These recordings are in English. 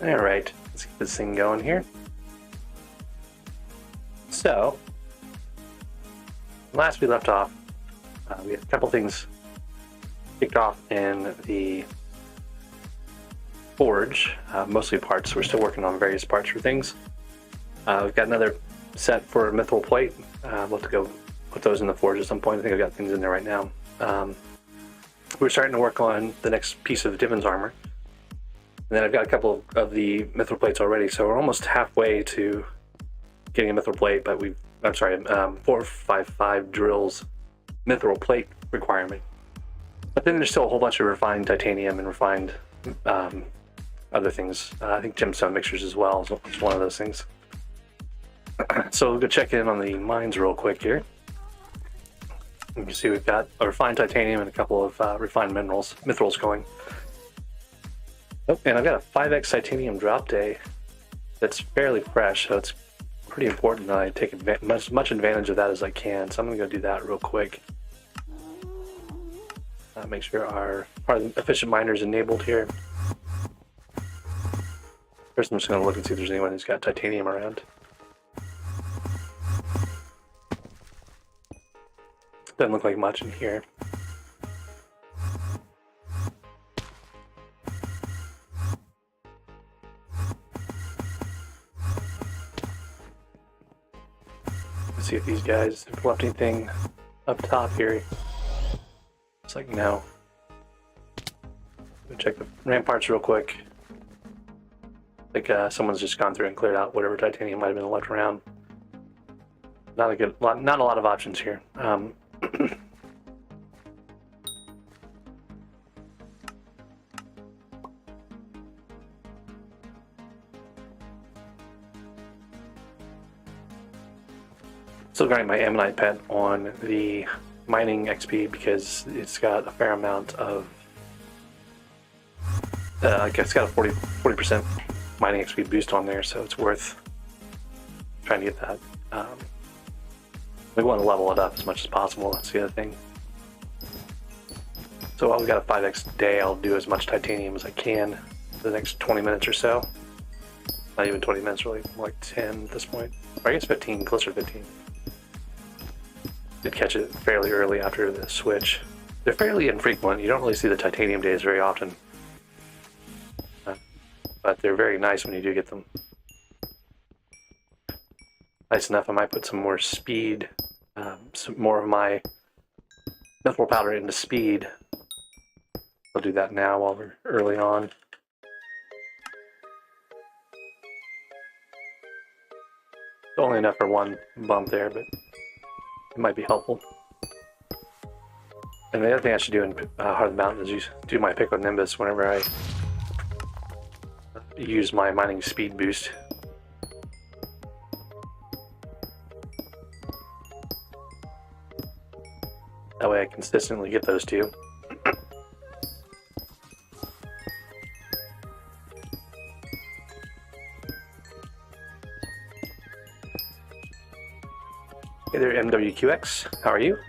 Alright, let's get this thing going here. So, last we left off, we had a couple things kicked off in the forge, mostly parts. We're still working on various parts for things. We've got another set for mithril plate. I'll have to go put those in the forge at some point. I think I've got things in there right now. We're starting to work on the next piece of Divon's armor. And then I've got a couple of the mithril plates already, so we're almost halfway to getting a mithril plate, but 455 drills mithril plate requirement. But then there's still a whole bunch of refined titanium and refined other things. I think gemstone mixtures as well is one of those things. So we'll go check in on the mines real quick here. You can see we've got a refined titanium and a couple of refined mithrils going. Oh, and I've got a 5x titanium drop day that's fairly fresh, so it's pretty important that I take as much advantage of that as I can. So I'm going to go do that real quick. Make sure our efficient miner is enabled here. First, I'm just going to look and see if there's anyone who's got titanium around. Doesn't look like much in here. Let's see if these guys have left anything up top here. It's like no. Go check the ramparts real quick. I think someone's just gone through and cleared out whatever titanium might have been left around. Not a lot of options here. Still grinding my ammonite pet on the mining XP because it's got a fair amount of it's got a 40% mining XP boost on there, so it's worth trying to get that. We want to level it up as much as possible. That's the other thing. So while we've got a 5x day, I'll do as much titanium as I can for the next 20 minutes or so. Not even 20 minutes, really, more like 10 at this point. Or I guess 15, closer to 15. Did catch it fairly early after the switch. They're fairly infrequent. You don't really see the titanium days very often. But they're very nice when you do get them. Nice enough, I might put some more speed, some more of my mithril powder into speed. I'll do that now while we're early on. It's only enough for one bump there, but it might be helpful. And the other thing I should do in Heart of the Mountain is do my pick with Nimbus whenever I use my mining speed boost. That way I consistently get those two. Hey there, MWQX. How are you?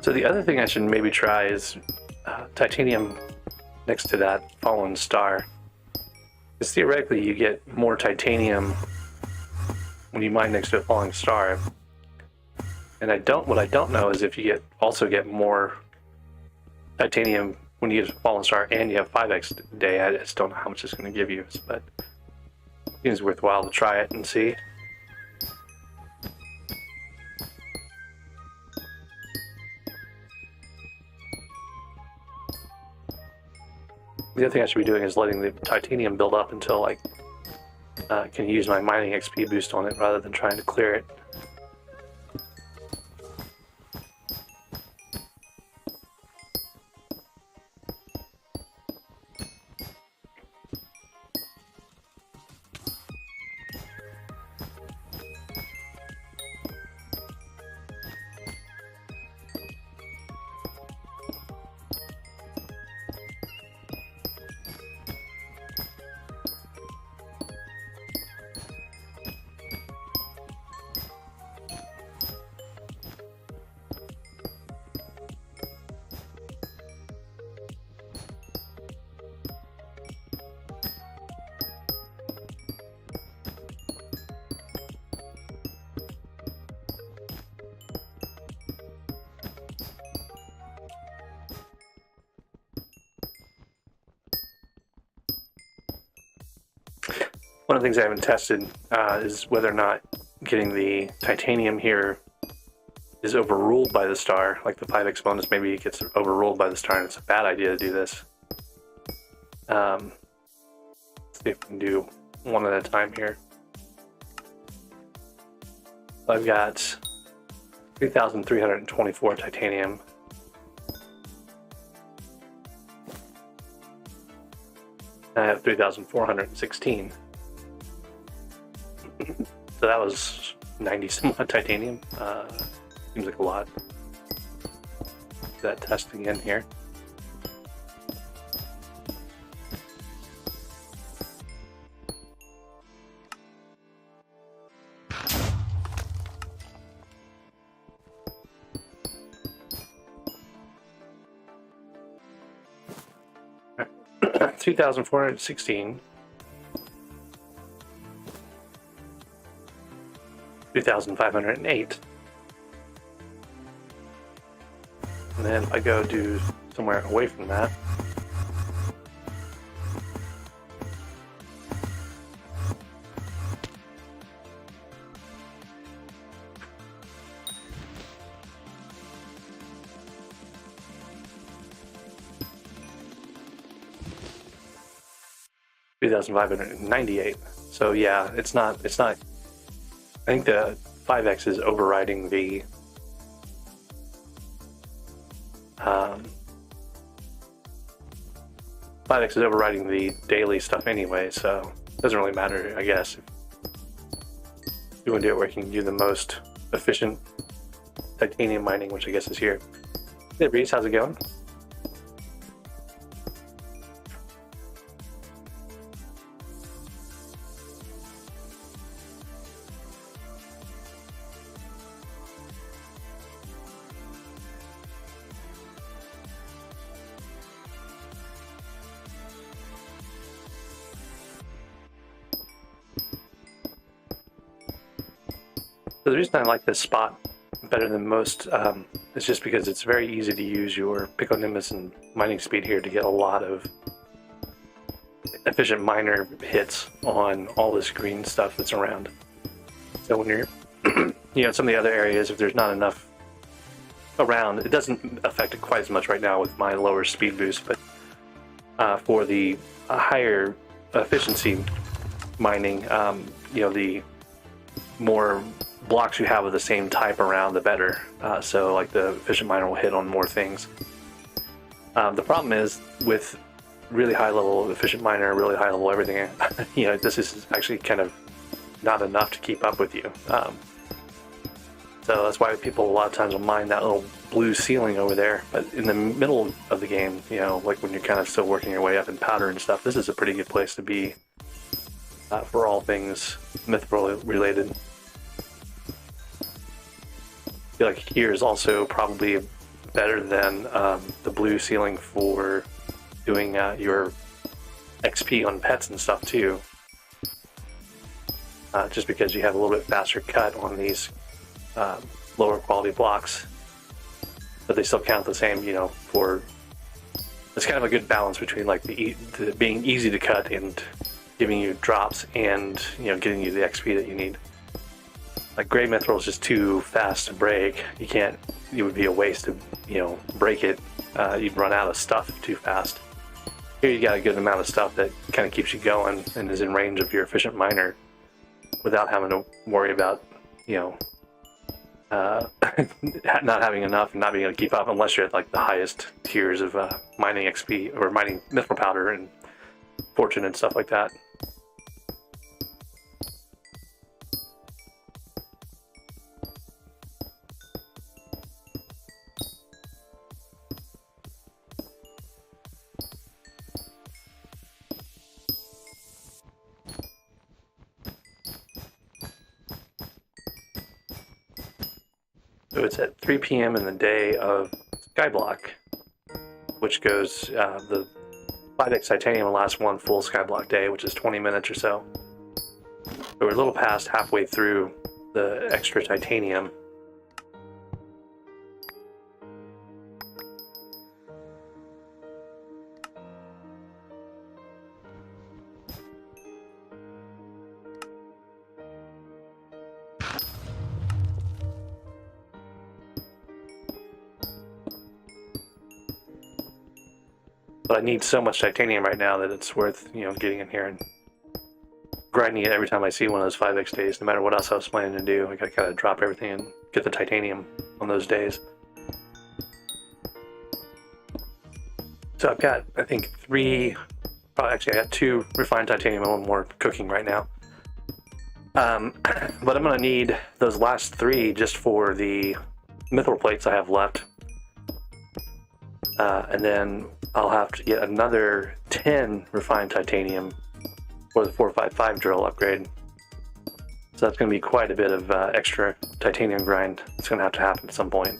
So the other thing I should maybe try is titanium next to that fallen star. Because theoretically you get more titanium when you mine next to a falling star. And what I don't know is if you also get more titanium when you get a fallen star and you have 5x day. I just don't know how much it's going to give you, but it seems worthwhile to try it and see. The other thing I should be doing is letting the titanium build up until I can use my mining XP boost on it rather than trying to clear it. One of the things I haven't tested is whether or not getting the titanium here is overruled by the star. Like the 5x bonus, maybe it gets overruled by the star, and it's a bad idea to do this. Let's see if we can do one at a time here. I've got 3,324 titanium. I have 3,416. So that was 90 some odd titanium. Seems like a lot. Do that test again here. Right. 2,416. 2,508. And then if I go do somewhere away from that, $2,598. So yeah, it's not. I think the 5x is overriding the 5x is overriding the daily stuff anyway, so it doesn't really matter, I guess. You want to do it where you can do the most efficient titanium mining, which I guess is here. Hey Reese, how's it going? So the reason I like this spot better than most is just because it's very easy to use your Piconimbus and mining speed here to get a lot of efficient miner hits on all this green stuff that's around. So when you're, some of the other areas, if there's not enough around, it doesn't affect it quite as much right now with my lower speed boost, but for the higher efficiency mining, the more blocks you have of the same type around, the better. So like the efficient miner will hit on more things. The problem is with really high level efficient miner, really high level everything, this is actually kind of not enough to keep up with you. So that's why people a lot of times will mine that little blue ceiling over there. But in the middle of the game, like when you're kind of still working your way up in powder and stuff, this is a pretty good place to be for all things mithril related. I feel like here is also probably better than the blue ceiling for doing your XP on pets and stuff too. Just because you have a little bit faster cut on these lower quality blocks, but they still count the same. For it's kind of a good balance between like the being easy to cut and giving you drops and getting you the XP that you need. Like gray mithril is just too fast to break. It would be a waste to break it. You'd run out of stuff too fast. Here you got a good amount of stuff that kind of keeps you going and is in range of your efficient miner without having to worry about not having enough and not being able to keep up unless you're at like the highest tiers of mining XP or mining mithril powder and fortune and stuff like that. So it's at 3 p.m. in the day of SkyBlock, which goes, the 5x titanium will last one full SkyBlock day, which is 20 minutes or so. So we're a little past halfway through the extra titanium. But I need so much titanium right now that it's worth, you know, getting in here and grinding it every time I see one of those 5x days, no matter what else I was planning to do. I gotta kind of drop everything and get the titanium on those days. So I've got, I think, actually I got 2 refined titanium and 1 more cooking right now. But I'm gonna need those last 3 just for the mithril plates I have left. And then I'll have to get another 10 refined titanium for the 455 drill upgrade. So that's going to be quite a bit of extra titanium grind. It's going to have to happen at some point.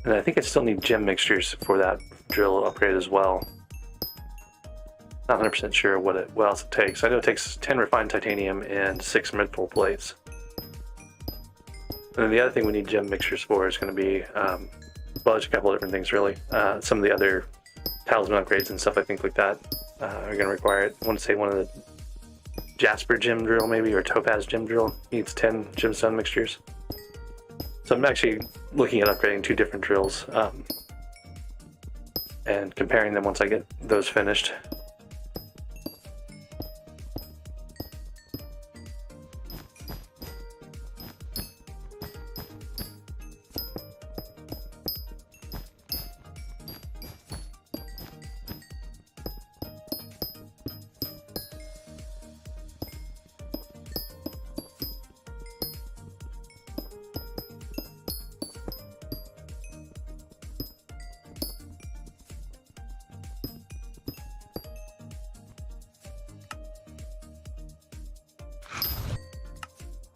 And I think I still need gem mixtures for that drill upgrade as well. Not 100% sure what else it takes. I know it takes 10 refined titanium and 6 mithril plates. And then the other thing we need gem mixtures for is going to be, well, there's a couple of different things really. Some of the other talisman upgrades and stuff I think like that are going to require it. I want to say one of the Jasper gem drill maybe, or Topaz gem drill needs 10 gemstone mixtures. So I'm actually looking at upgrading 2 different drills and comparing them once I get those finished.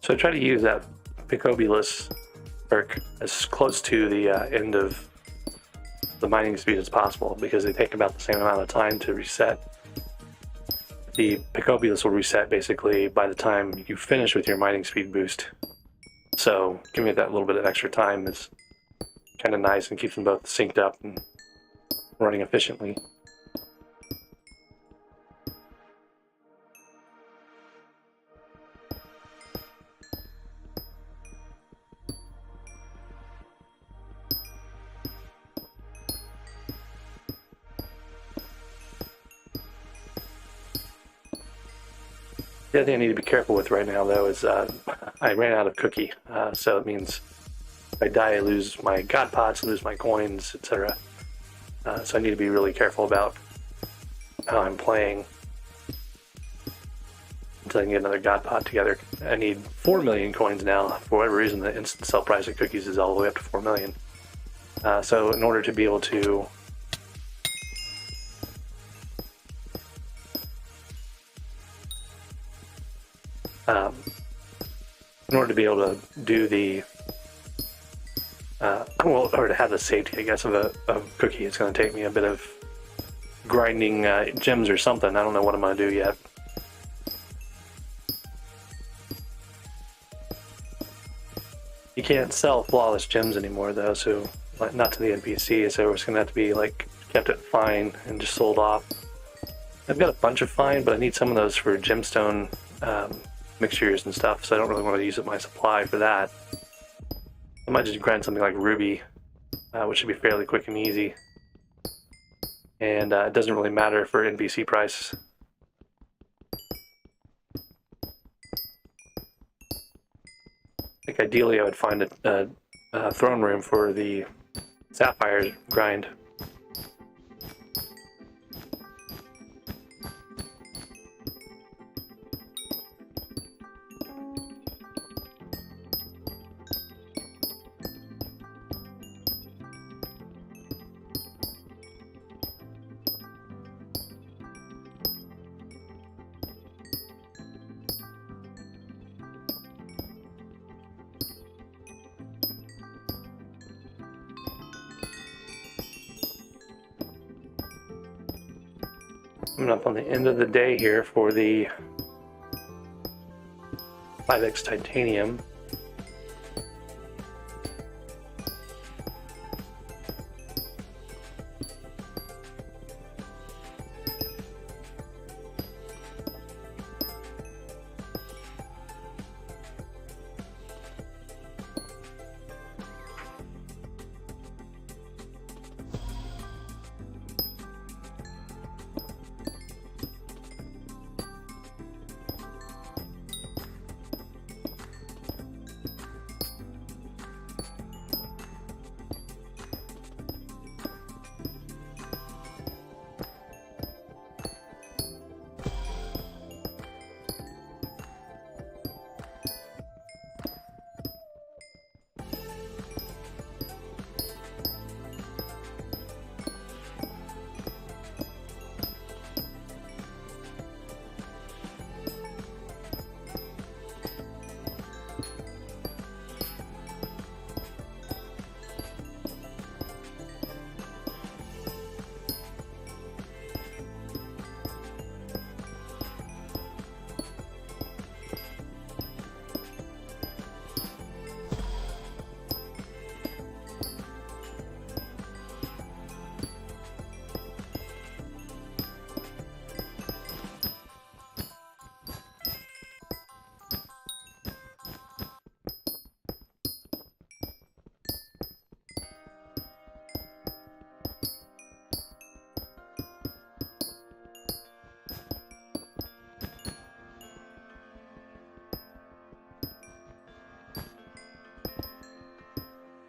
So I try to use that Picobulus perk as close to the end of the mining speed as possible, because they take about the same amount of time to reset. The Picobulus will reset basically by the time you finish with your mining speed boost. So giving it that little bit of extra time is kind of nice and keeps them both synced up and running efficiently. The other thing I need to be careful with right now, though, is I ran out of cookie, so it means if I die, I lose my god pots, lose my coins, etc. So I need to be really careful about how I'm playing until I can get another god pot together. I need 4 million coins now. For whatever reason, the instant sell price of cookies is all the way up to 4 million. So in order to be able to do the or to have the safety, I guess, of a cookie, it's going to take me a bit of grinding gems or something. I don't know what I'm going to do yet. You can't sell flawless gems anymore, though, so not to the NPC, so it's going to have to be like kept at fine and just sold off. I've got a bunch of fine, but I need some of those for gemstone mixtures and stuff, so I don't really want to use up my supply for that. I might just grind something like ruby, which should be fairly quick and easy, and it doesn't really matter for NPC price. I think ideally I would find a throne room for the sapphire grind. Coming up on the end of the day here for the 5x titanium.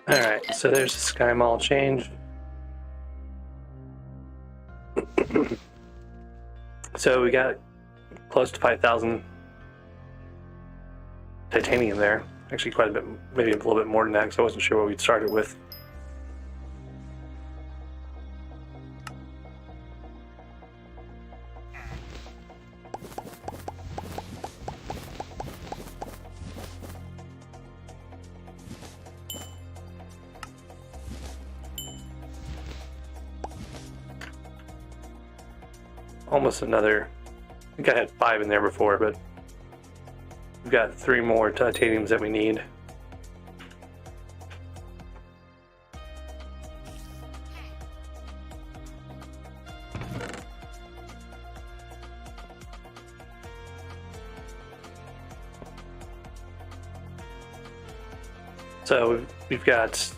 All right, so there's the sky mall change. So we got close to 5,000 titanium there. Actually, quite a bit, maybe a little bit more than that, because I wasn't sure what we'd started with. Almost another, I think I had 5 in there before, but we've got 3 more titaniums that we need. So we've got,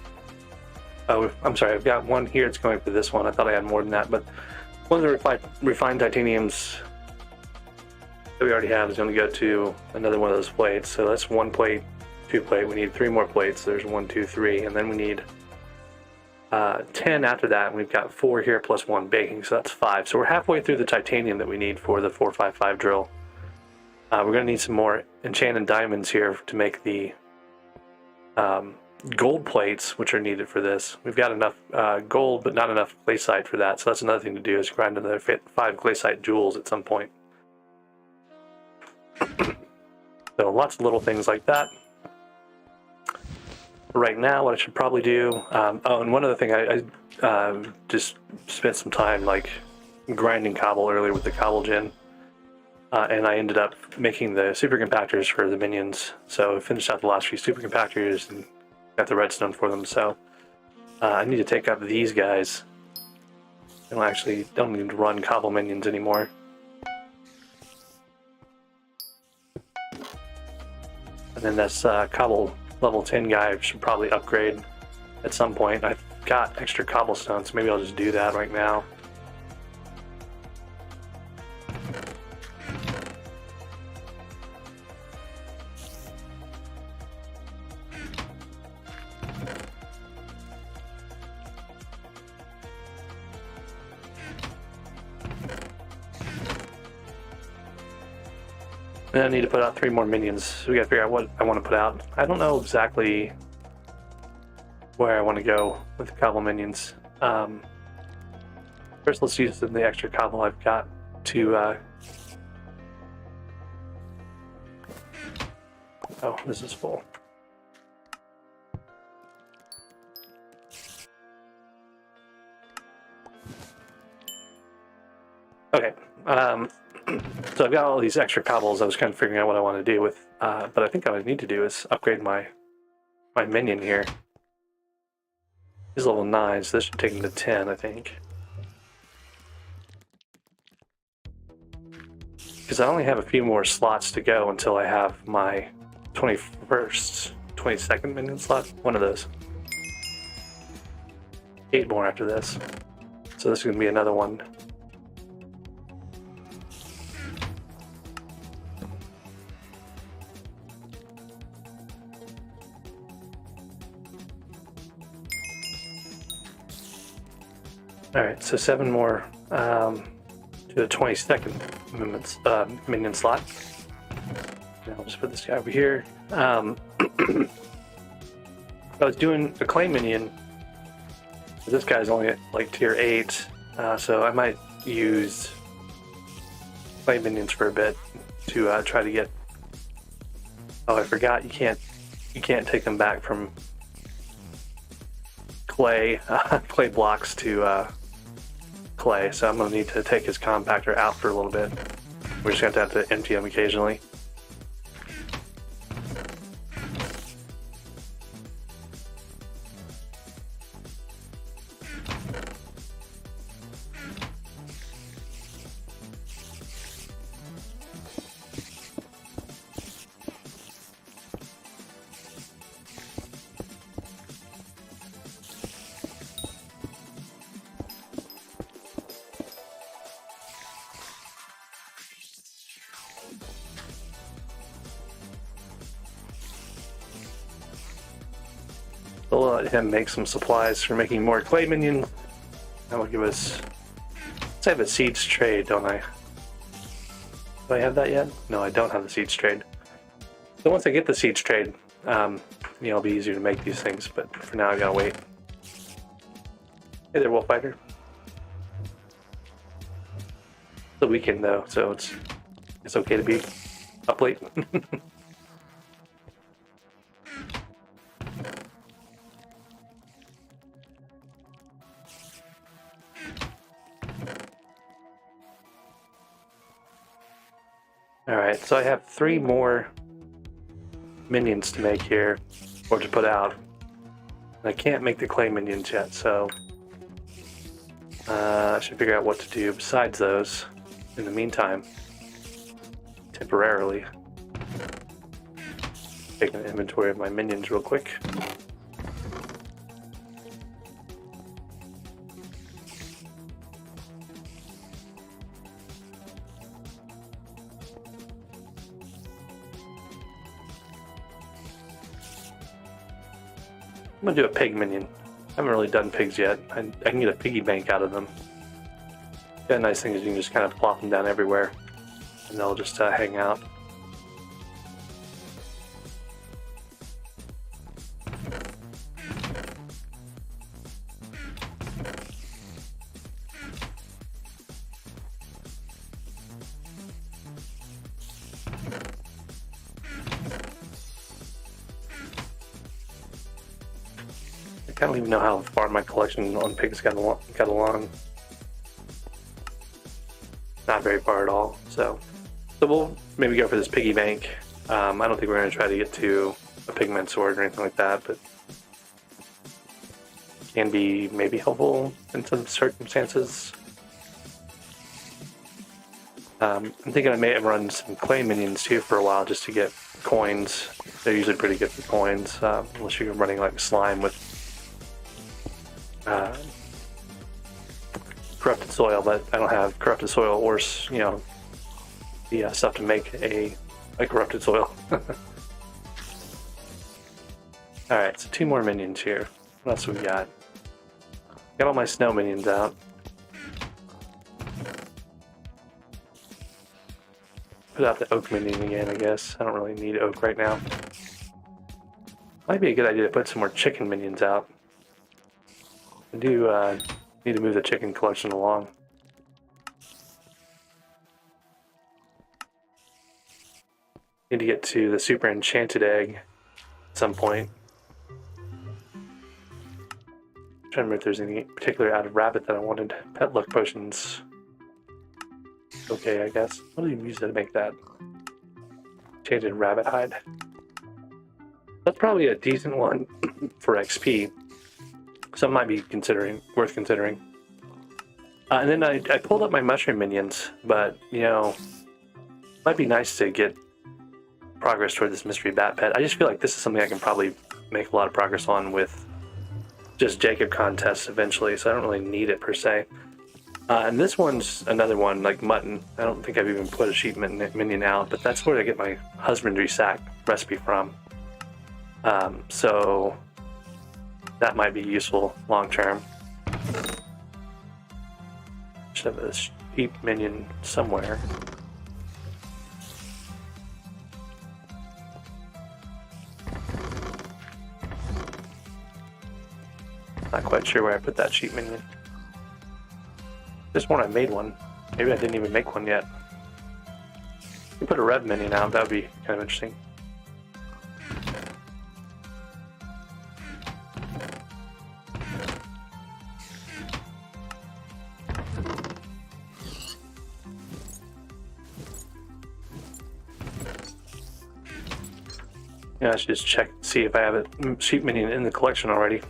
I'm sorry, I've got 1 here that's going for this one. I thought I had more than that, but one of the refined titaniums that we already have is going to go to another one of those plates. So that's 1 plate, 2 plate. We need 3 more plates. There's 1, 2, 3, and then we need 10 after that. And we've got 4 here plus 1 baking, so that's 5. So we're halfway through the titanium that we need for the 455 drill. We're going to need some more enchanted diamonds here to make the gold plates, which are needed for this. We've got enough gold, but not enough glaciite for that. So that's another thing to do, is grind another 5 glaciite jewels at some point. So lots of little things like that. Right now, what I should probably do, oh, and one other thing, I just spent some time like grinding cobble earlier with the cobble gen, and I ended up making the super compactors for the minions. So I finished out the last few super compactors and got the redstone for them. So I need to take up these guys. I actually don't need to run cobble minions anymore. And then this cobble level 10 guy should probably upgrade at some point. I've got extra cobblestone, so maybe I'll just do that right now. And I need to put out 3 more minions, so we gotta figure out what I want to put out. I don't know exactly where I want to go with the cobble minions. First, let's use the extra cobble I've got to... Oh, this is full. Okay. So I've got all these extra cobbles. I was kind of figuring out what I want to do with, but I think what I need to do is upgrade my minion here. He's level 9, so this should take him to 10, I think. Because I only have a few more slots to go until I have my 21st, 22nd minion slot. One of those. 8 more after this. So this is going to be another one. Alright, so 7 more to the 22nd minion slot. Now I'll just put this guy over here. I was doing a clay minion. This guy's only at like tier 8, so I might use clay minions for a bit to try to get... Oh, I forgot you can't take them back from clay clay blocks to clay, so I'm going to need to take his compactor out for a little bit. We're just going to have to empty him occasionally. We'll let him make some supplies for making more clay minions. That will give us... Let's have a seeds trade, don't I? Do I have that yet? No, I don't have the seeds trade. So once I get the seeds trade, it'll be easier to make these things, but for now I gotta wait. Hey there, Wolffighter. It's the weekend though, so it's okay to be up late. Alright, so I have 3 more minions to make here, or to put out. I can't make the clay minions yet, so I should figure out what to do besides those in the meantime, temporarily. Take an inventory of my minions real quick. I'm gonna do a pig minion. I haven't really done pigs yet. I can get a piggy bank out of them. The nice thing is you can just kind of plop them down everywhere and they'll just hang out. I don't even know how far my collection on pigs got along. Not very far at all. So we'll maybe go for this piggy bank. I don't think we're going to try to get to a pigment sword or anything like that, but can be maybe helpful in some circumstances. I'm thinking I may have run some clay minions too for a while just to get coins. They're usually pretty good for coins, unless you're running like slime with corrupted soil, but I don't have corrupted soil or the stuff to make a corrupted soil. Alright, so 2 more minions here. What else we got? Got all my snow minions out. Put out the oak minion again, I guess. I don't really need oak right now. Might be a good idea to put some more chicken minions out. I do need to move the chicken collection along. Need to get to the super enchanted egg at some point. I'm trying to remember if there's any particular out of rabbit that I wanted. Pet luck potions. Okay, I guess. What do you use to make that? Enchanted rabbit hide. That's probably a decent one for XP. Some might be worth considering. And then I pulled up my mushroom minions, but might be nice to get progress toward this mystery bat pet. I just feel like this is something I can probably make a lot of progress on with just Jacob contests eventually, so I don't really need it per se. And this one's another one, like mutton. I don't think I've even put a sheep minion out, but that's where I get my husbandry sack recipe from. So that might be useful long term. Should have a sheep minion somewhere. Not quite sure where I put that sheep minion. This one I made one. Maybe I didn't even make one yet. You put a red minion out, that would be kind of interesting. Yeah, I should just check, see if I have a sheep minion in the collection already.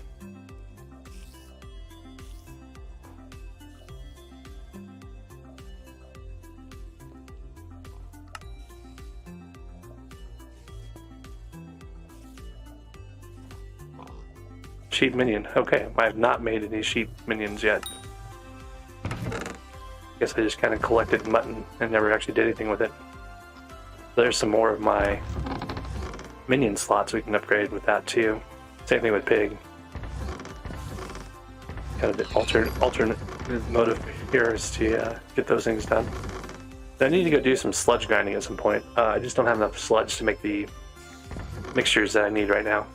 Sheep minion. Okay, I have not made any sheep minions yet. Guess I just kind of collected mutton and never actually did anything with it. There's some more of my minion slots we can upgrade with that too. Same thing with pig. kind of the alternate motive here is to get those things done. I need to go do some sludge grinding at some point. I just don't have enough sludge to make the mixtures that I need right now.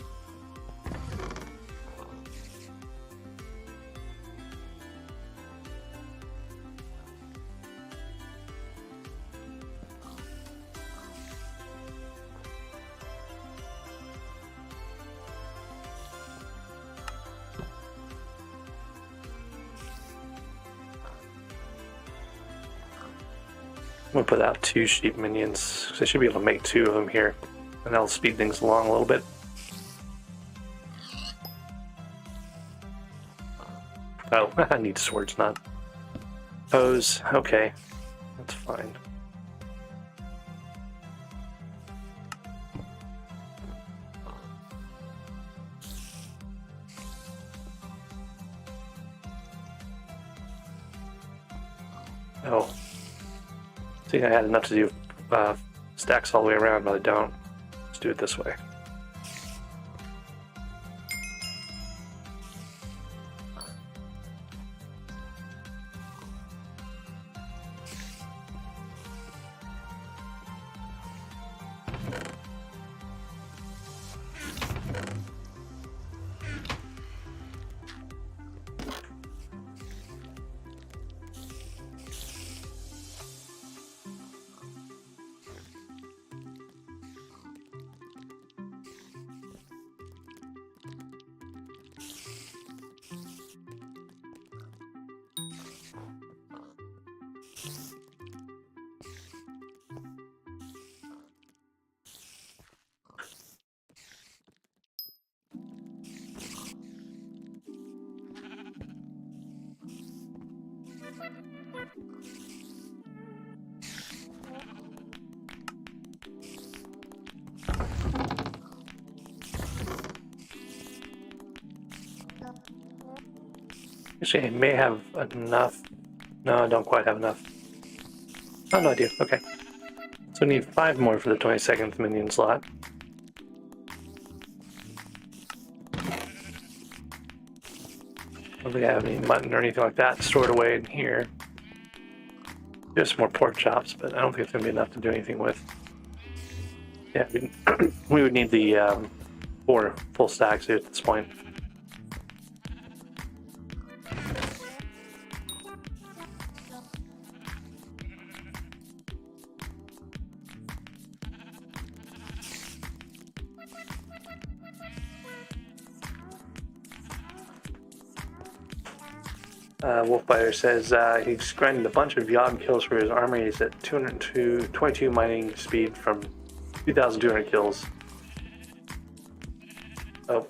I'm gonna put out 2 sheep minions, so I should be able to make 2 of them here, and that'll speed things along a little bit. Oh, I need swords, not bows. Okay, that's fine. Oh. I think I had enough to do stacks all the way around, but I don't. Let's do it this way. Actually, I may have enough. No, I don't quite have enough. Oh, no, I do. Okay. So I need 5 more for the 22nd minion slot. I don't think I have any mutton or anything like that stored away in here. Just more pork chops, but I don't think it's going to be enough to do anything with. Yeah, we would need the 4 full stacks at this point. Wolfbiter says he's grinding a bunch of Yogg kills for his army. He's at 22 mining speed from 2,200 kills. Oh.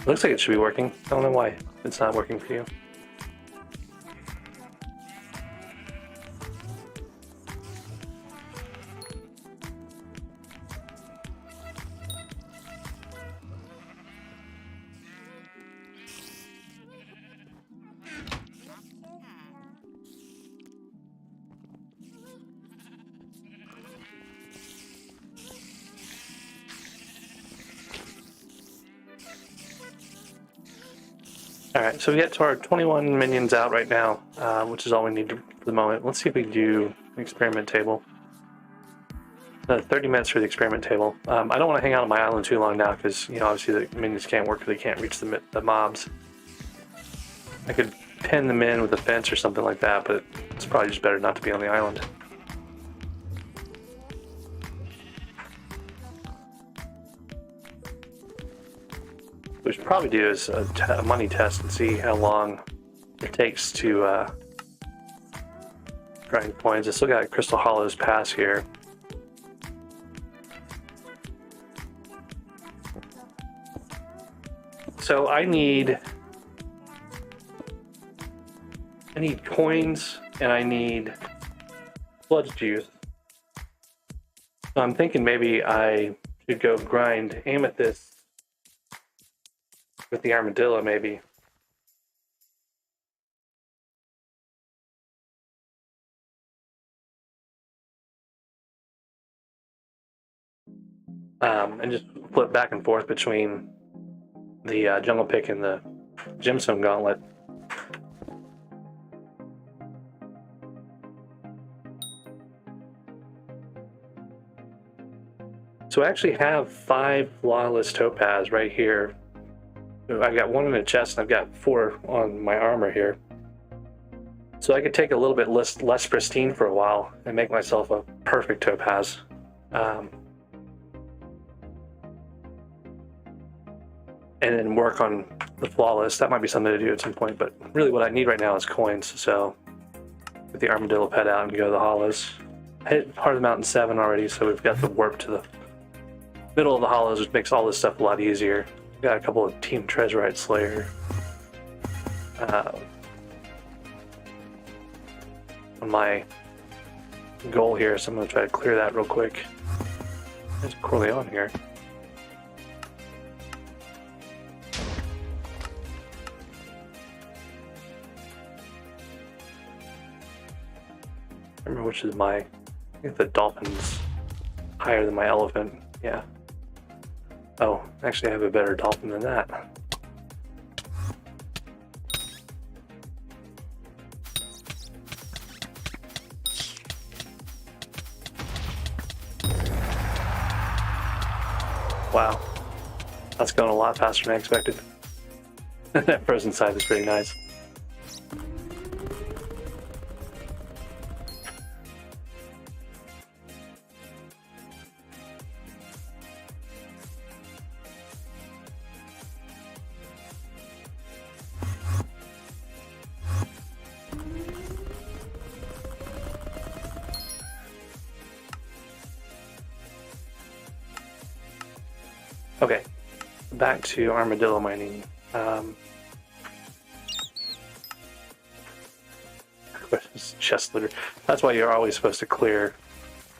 Looks like it should be working. I don't know why it's not working for you. Alright, so we get to our 21 minions out right now, which is all we need for the moment. Let's see if we can do an experiment table. 30 minutes for the experiment table. I don't want to hang out on my island too long now because, you know, obviously the minions can't work because they can't reach the mobs. I could pin them in with a fence or something like that, but it's probably just better not to be on the island. What we should probably do is a money test and see how long it takes to grind coins. I still got Crystal Hollows Pass here. So I need coins and I need sludge juice. So I'm thinking maybe I should go grind amethyst with the armadillo, maybe. And just flip back and forth between the jungle pick and the gemstone gauntlet. So I actually have 5 flawless topaz right here. I've got 1 in the chest and I've got 4 on my armor here. So I could take a little bit less pristine for a while and make myself a perfect topaz. And then work on the flawless. That might be something to do at some point, but really what I need right now is coins. So get the armadillo pet out and go to the hollows. I hit Heart of the Mountain 7 already, so we've got the warp to the middle of the hollows, which makes all this stuff a lot easier. Got a couple of Team Treasurite Slayer. On my goal here, so I'm going to try to clear that real quick. There's Corleone here. I remember which is I think the dolphin's higher than my elephant. Yeah. Oh, actually I have a better dolphin than that. Wow. That's going a lot faster than I expected. That frozen side is pretty nice. Okay, back to armadillo mining. Chest looter. That's why you're always supposed to clear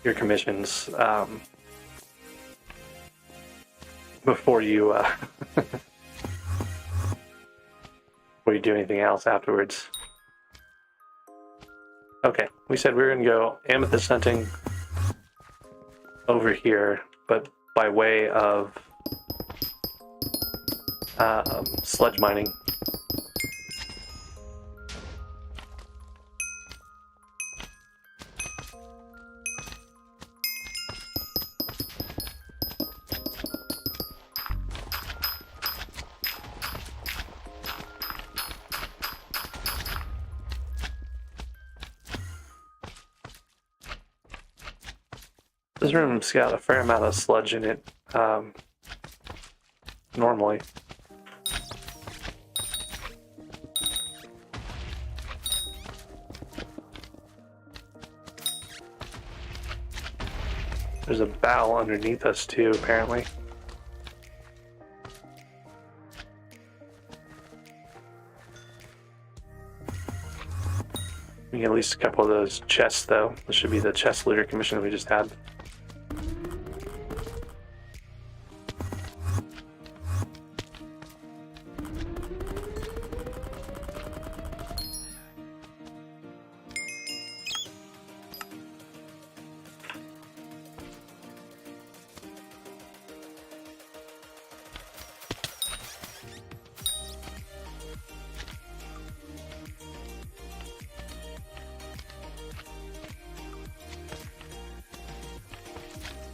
your commissions before you before you do anything else afterwards. Okay, we said we were going to go amethyst hunting over here, but by way of sludge mining. This room's got a fair amount of sludge in it, normally. There's a bow underneath us too, apparently. We get at least a couple of those chests, though. This should be the chest looter commission that we just had.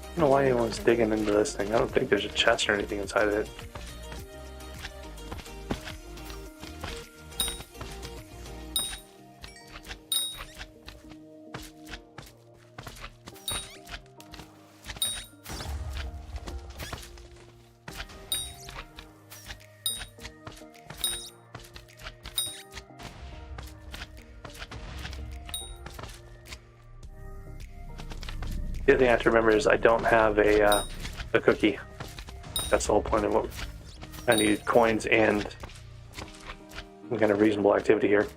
I don't know why anyone's digging into this thing. I don't think there's a chest or anything inside of it. The other thing I have to remember is I don't have a cookie. That's the whole point of what I need: coins and some kind of reasonable activity here.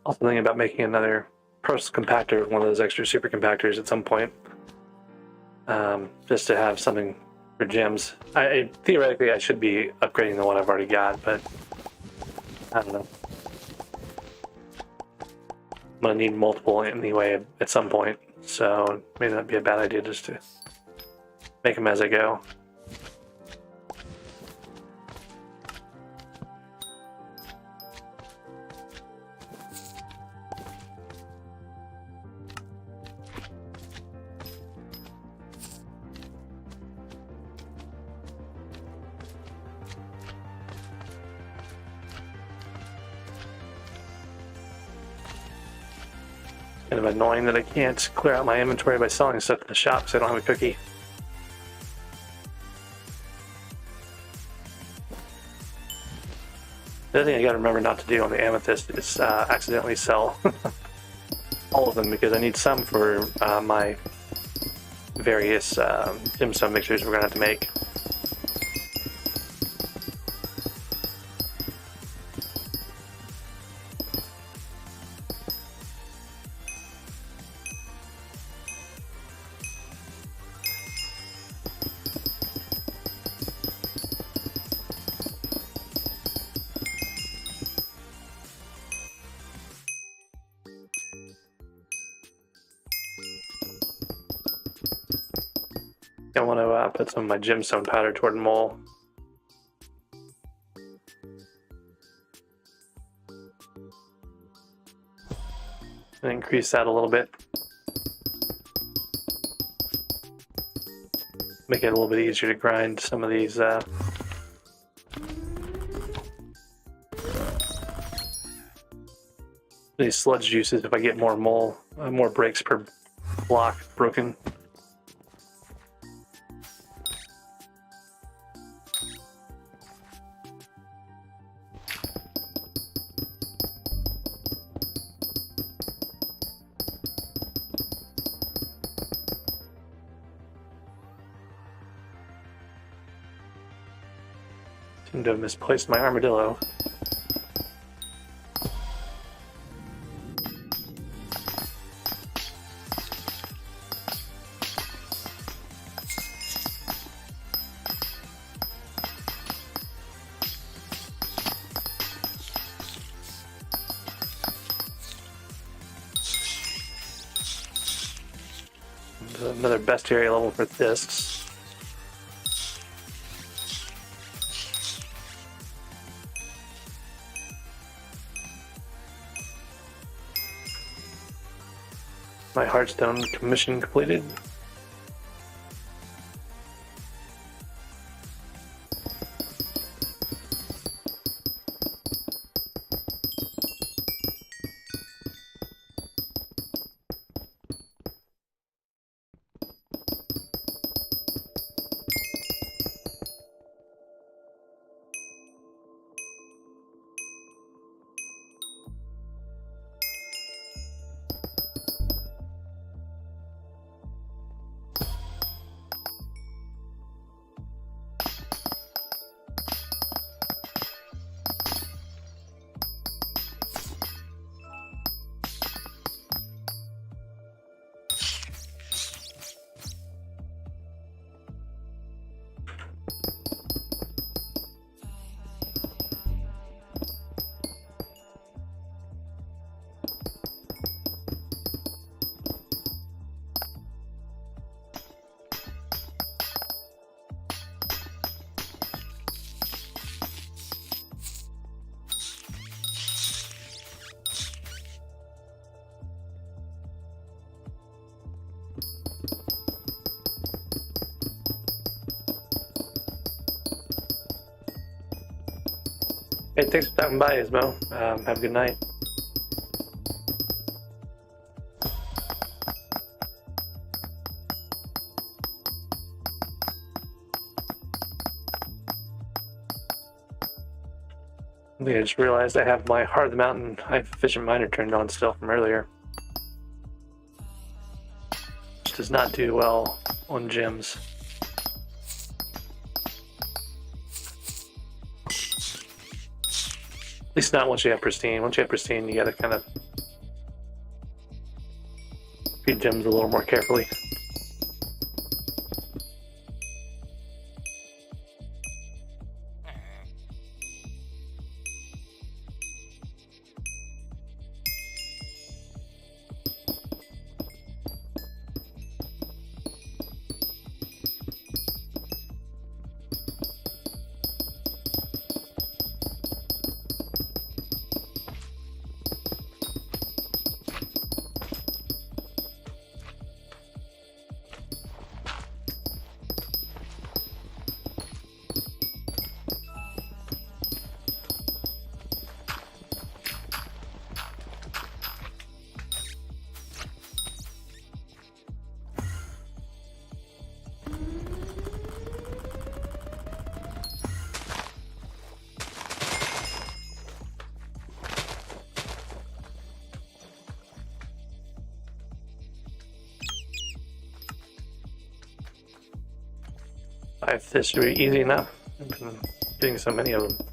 Also thinking about making another process compactor, one of those extra super compactors at some point, just to have something for gyms. Theoretically, I should be upgrading the one I've already got, but I don't know. I'm gonna need multiple anyway at some point, so maybe that'd be a bad idea just to make them as I go. Kind of annoying that I can't clear out my inventory by selling stuff in the shop because I don't have a cookie. The other thing I gotta remember not to do on the amethyst is accidentally sell all of them, because I need some for my various gemstone mixtures we're gonna have to make. I want to put some of my gemstone powder toward mole. And increase that a little bit. Make it a little bit easier to grind some of these sludge juices if I get more mole, more breaks per block broken. Seem to have misplaced my armadillo. Another bestiary level for discs. My Hearthstone commission completed. Hey, thanks for stopping by, Ismo. Have a good night. I think I just realized I have my Heart of the Mountain High Efficient Miner turned on still from earlier. Which does not do well on gems. At least not once you have pristine. Once you have pristine, you gotta kind of feed gems a little more carefully. This should be easy enough. I've been doing so many of them.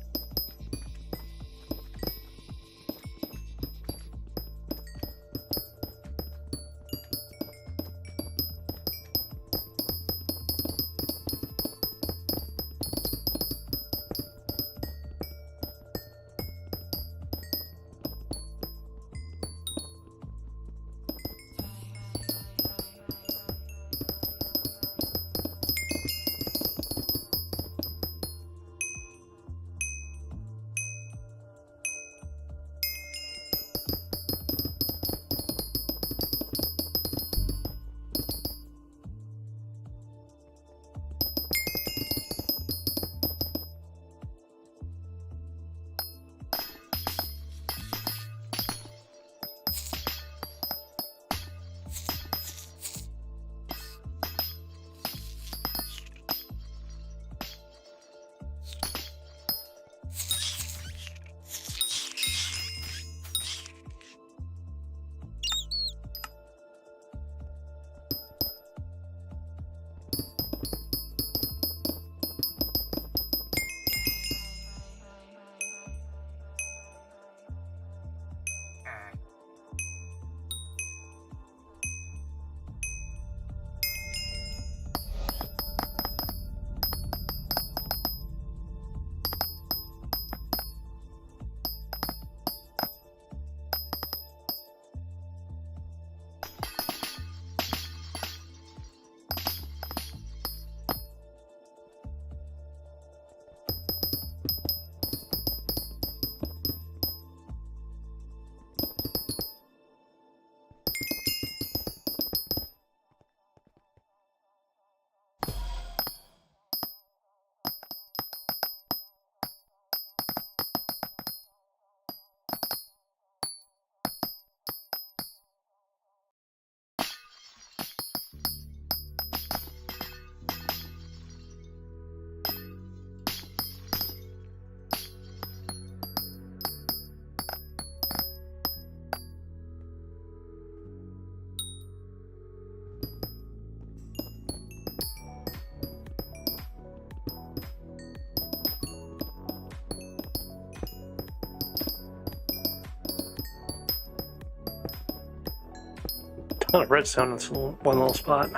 Ton of redstone in this one little spot.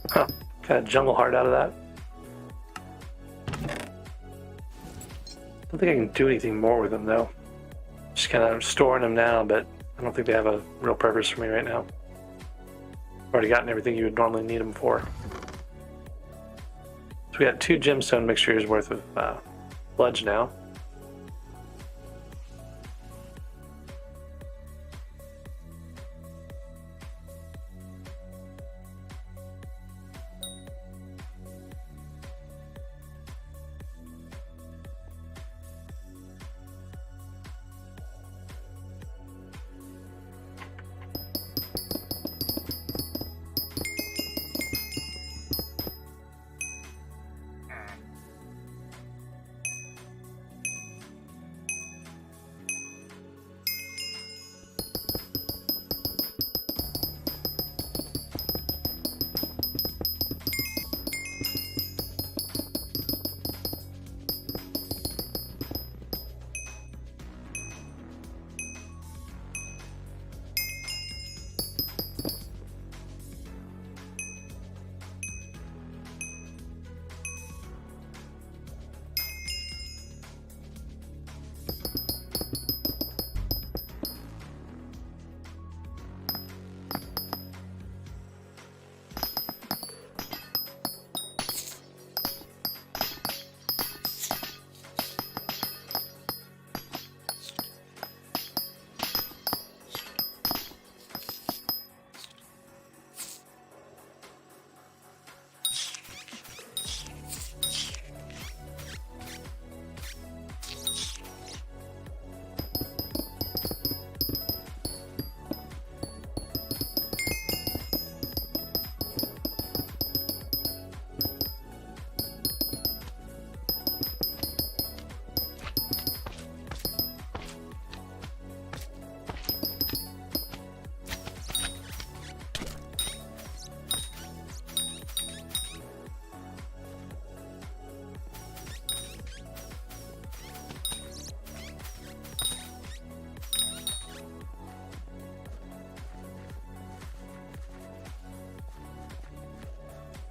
Huh, got a jungle heart out of that. Don't think I can do anything more with them though. Just kind of storing them now, but I don't think they have a real purpose for me right now. Already gotten everything you would normally need them for. So we got 2 gemstone mixtures worth of sludge now.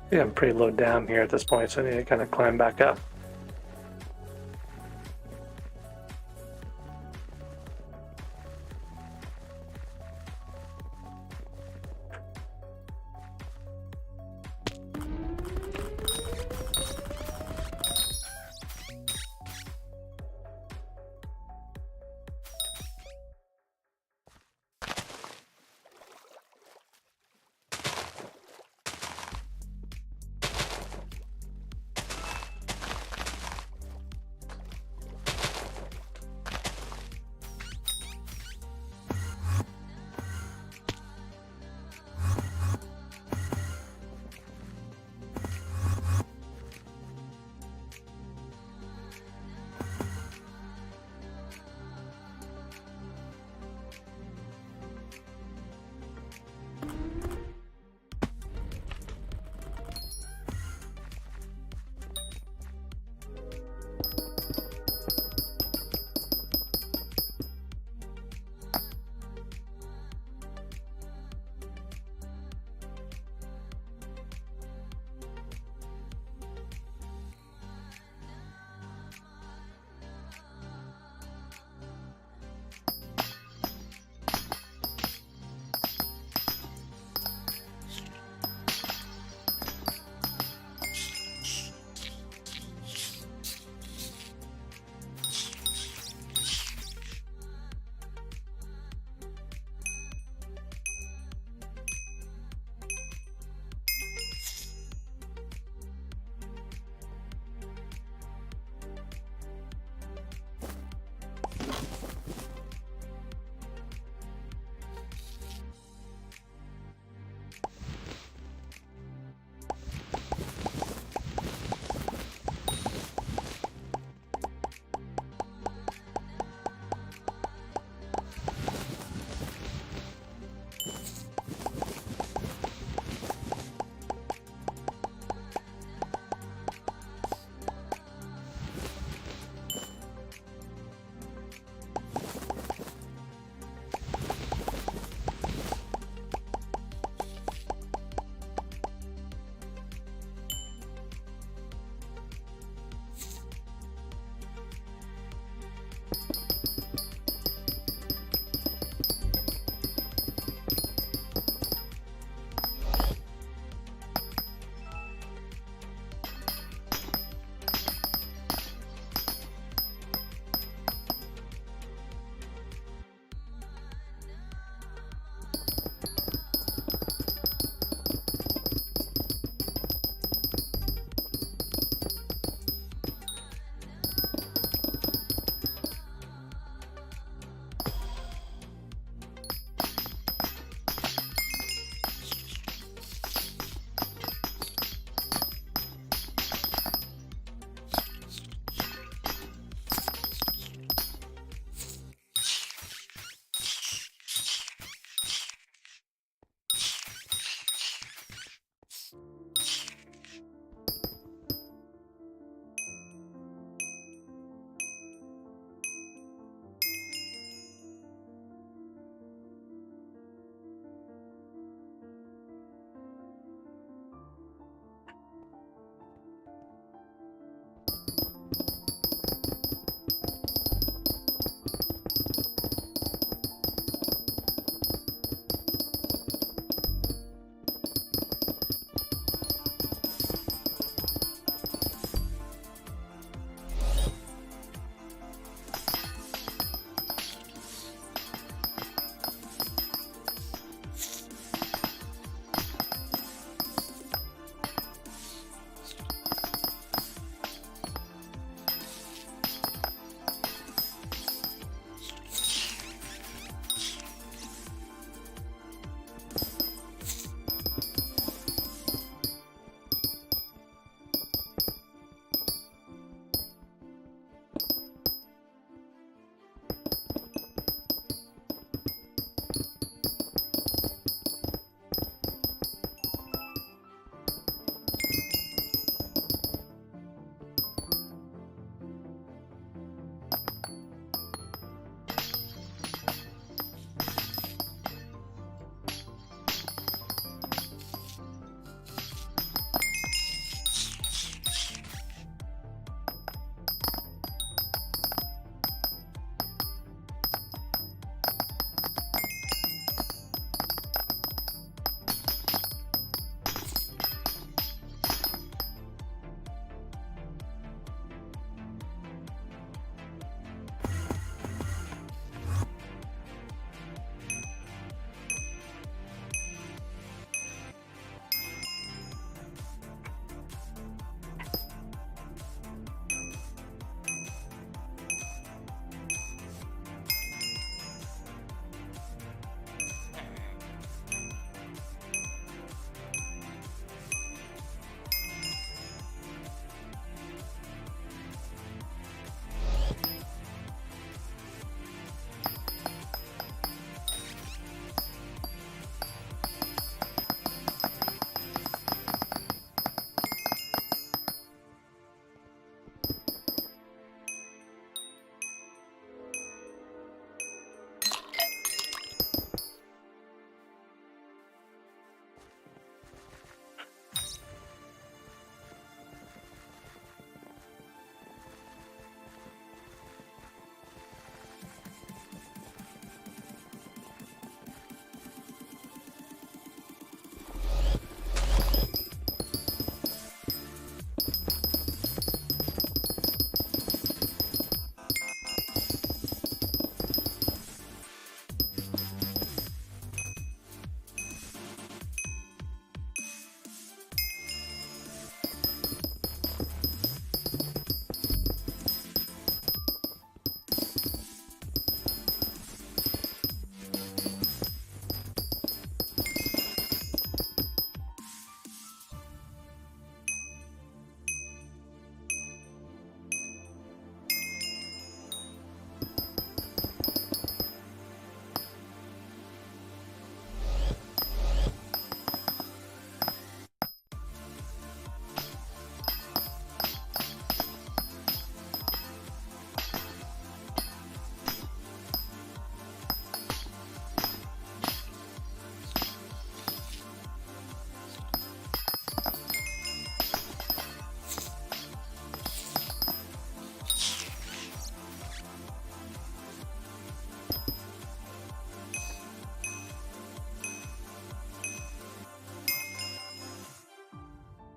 Yeah, I'm pretty low down here at this point, so I need to kind of climb back up.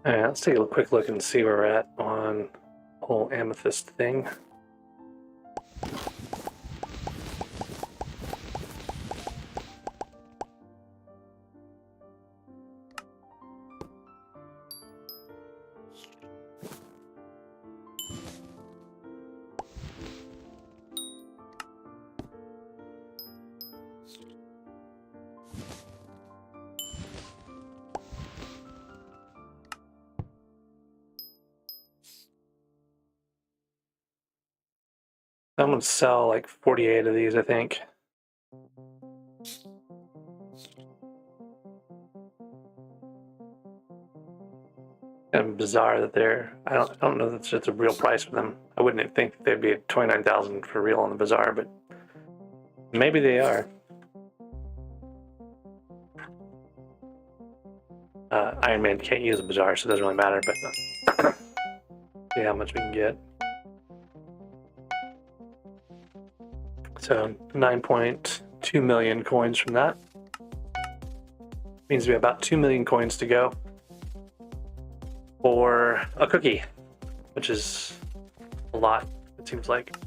All right, let's take a quick look and see where we're at on the whole amethyst thing. I'm going to sell like 48 of these, I think. Kind of bizarre that they're. I don't know that it's a real price for them. I wouldn't think they'd be at 29,000 for real on the bazaar, but maybe they are. Ironman can't use a bazaar, so it doesn't really matter. But see how much we can get. So 9.2 million coins from that. Means we have about 2 million coins to go for a cookie, which is a lot, it seems like.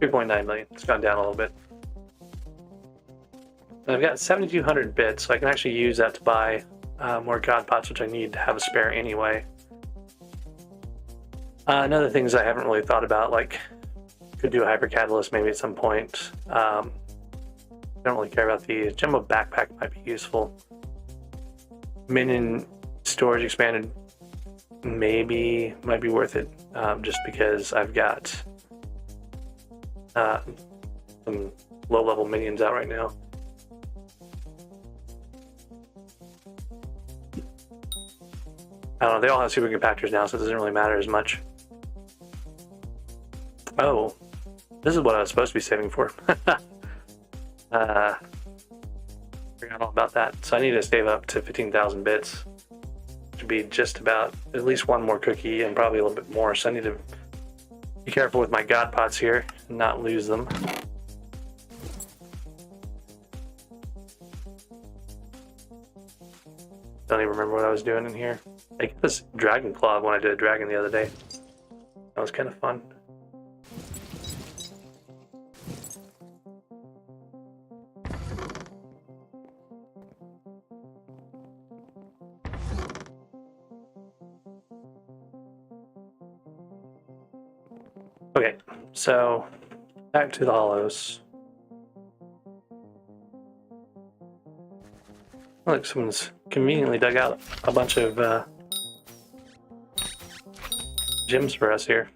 3.9 million. It's gone down a little bit. And I've got 7,200 bits, so I can actually use that to buy more god pots, which I need to have a spare anyway. Another things I haven't really thought about, like could do a hyper catalyst maybe at some point. Don't really care about these. Jumbo backpack might be useful. Minion storage expanded maybe might be worth it, just because I've got some low-level minions out right now. I don't know, they all have super compactors now, so it doesn't really matter as much. Oh, this is what I was supposed to be saving for. Forgot all about that. So I need to save up to 15,000 bits, which would be just about at least one more cookie and probably a little bit more. So I need to be careful with my god pots here and not lose them. Don't even remember what I was doing in here. I got this dragon claw when I did a dragon the other day. That was kind of fun. Okay, so back to the hollows. Look, someone's conveniently dug out a bunch of gems for us here.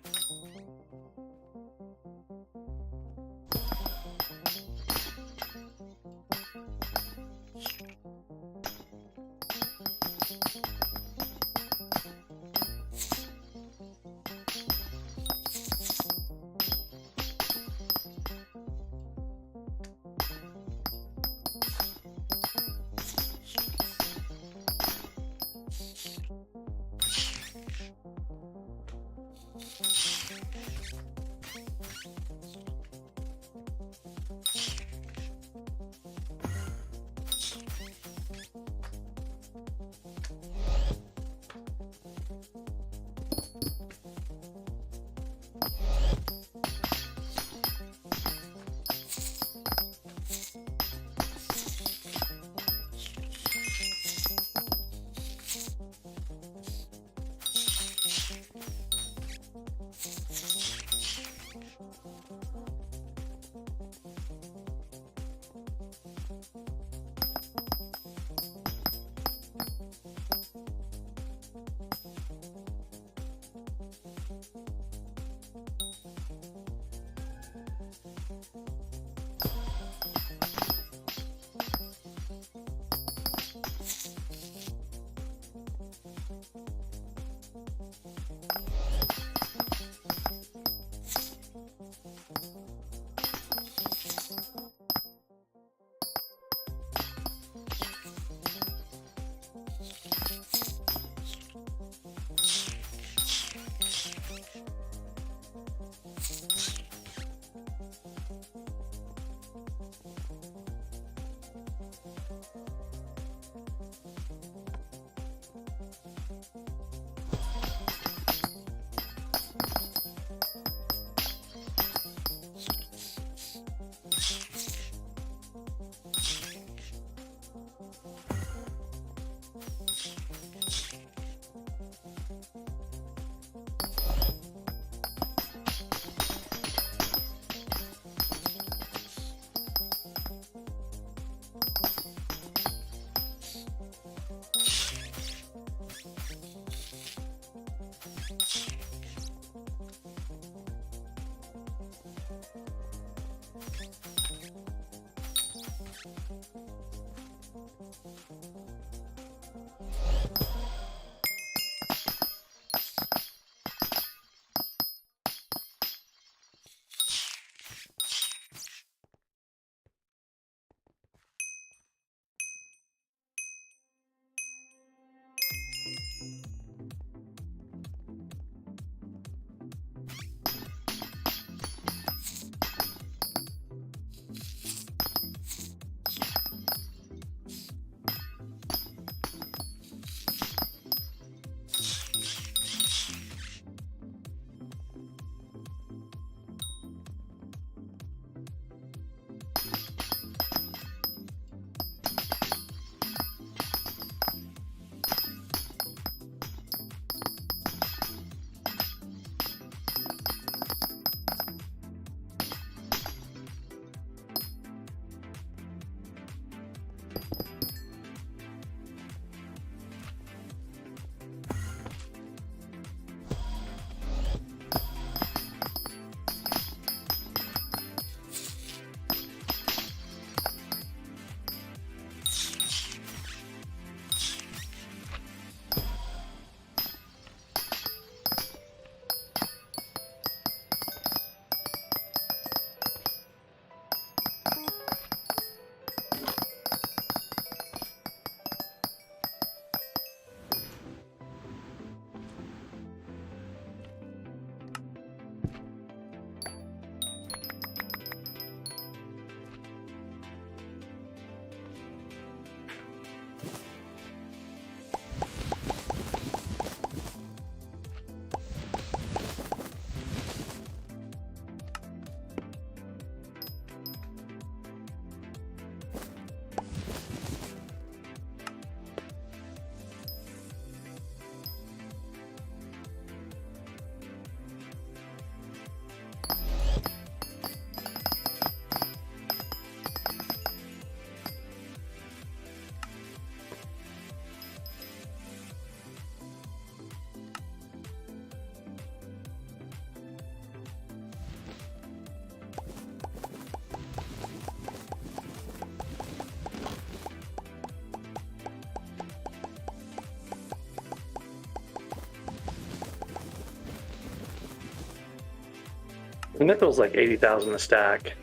The Mithril's like 80,000 a stack.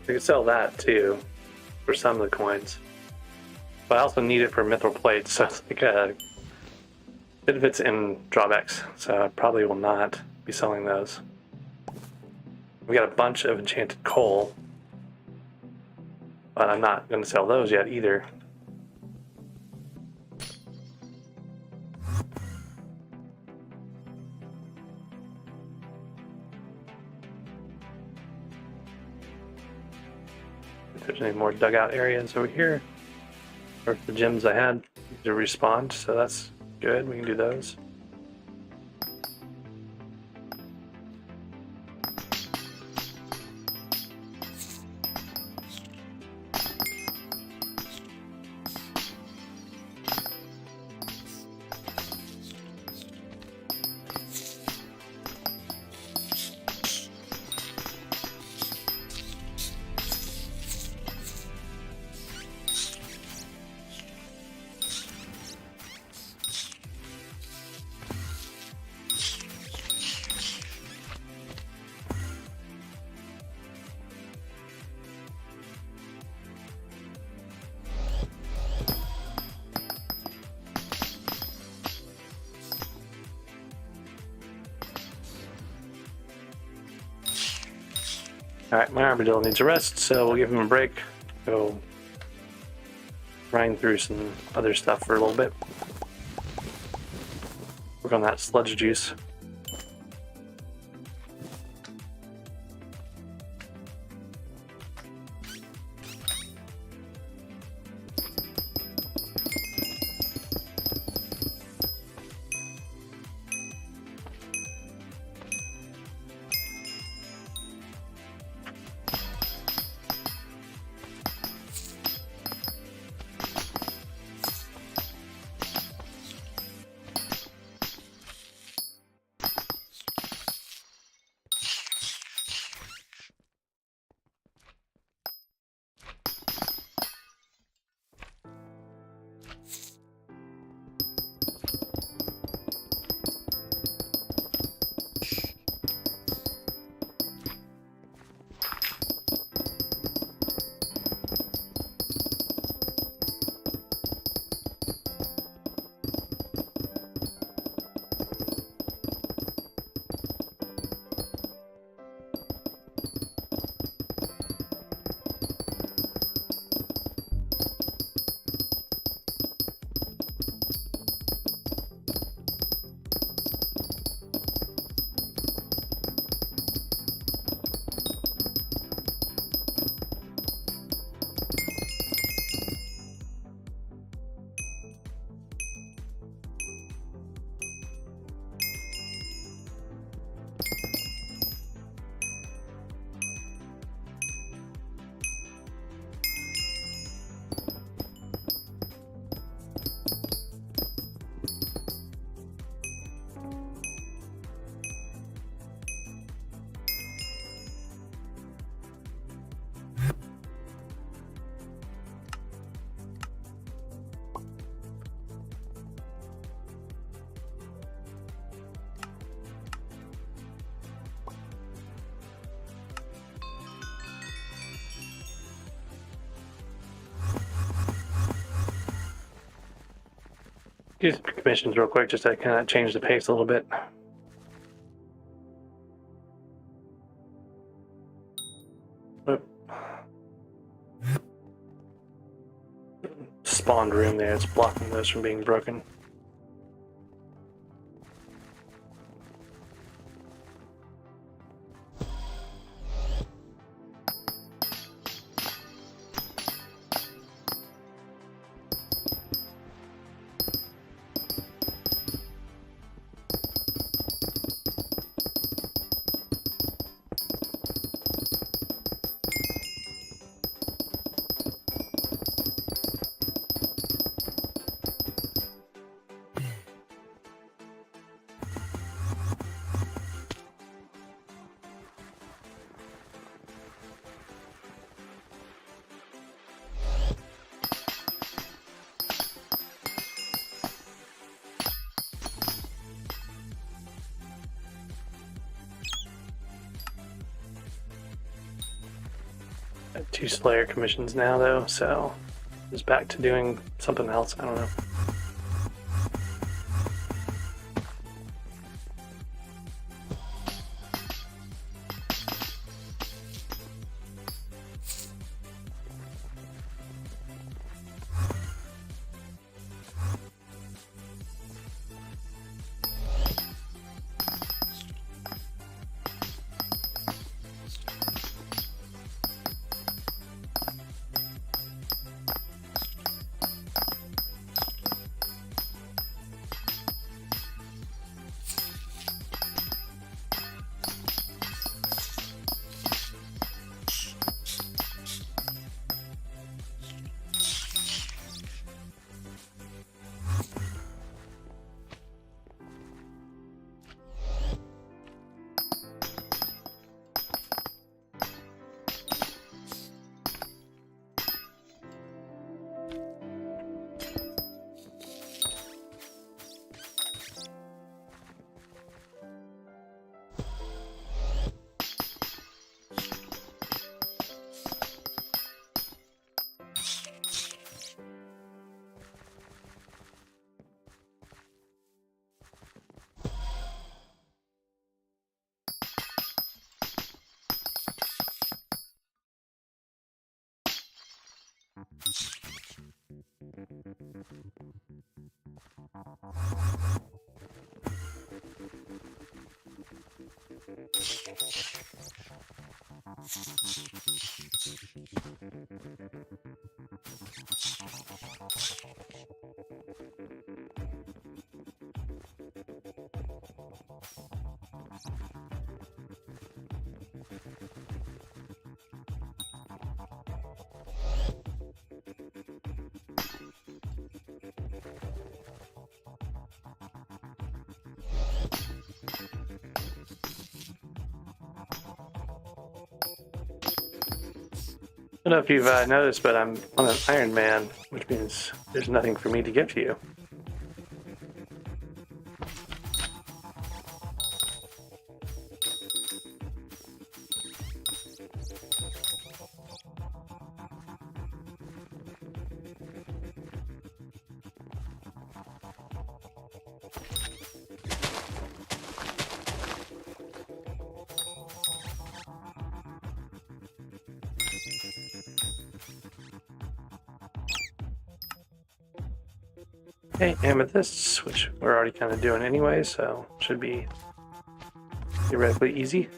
We could sell that too for some of the coins. But I also need it for mithril plates, so it's like a benefits and drawbacks. So I probably will not be selling those. We got a bunch of enchanted coal, but I'm not going to sell those yet either. If there's any more dugout areas over here, or if the gems I had to respawn, so that's good. We can do those. Alright, my armadillo needs a rest, so we'll give him a break. Go grind through some other stuff for a little bit. Work on that sludge juice. Use commissions real quick just to kind of change the pace a little bit. Oop. Spawned room there, it's blocking those from being broken. Got 2 Slayer commissions now though, so just back to doing something else. I don't know. I don't know if you've noticed, but I'm on an Ironman, which means there's nothing for me to give to you. Okay, amethysts, which we're already kind of doing anyway, so should be theoretically easy.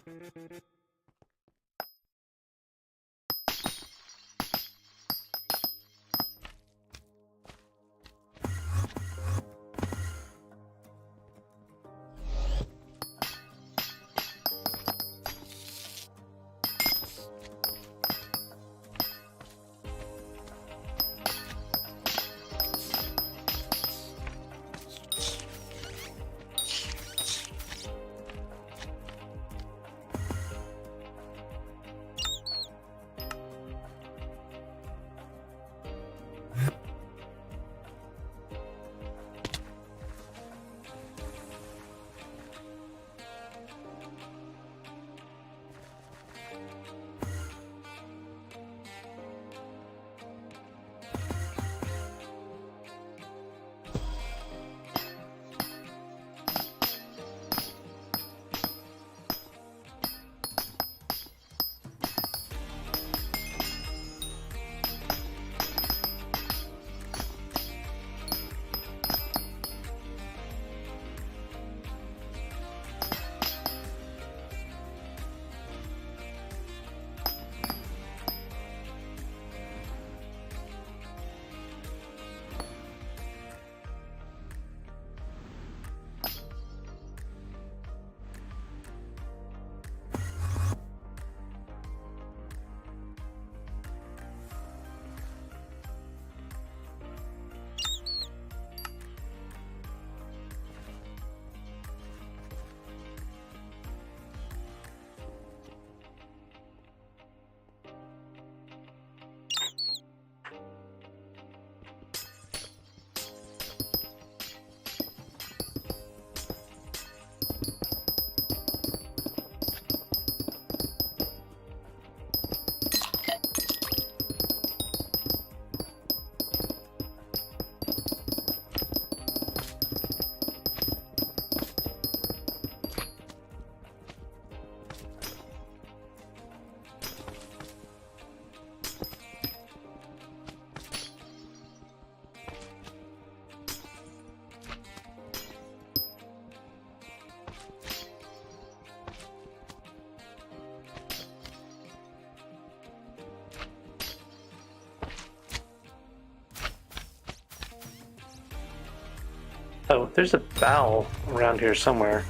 Oh, there's a bow around here somewhere.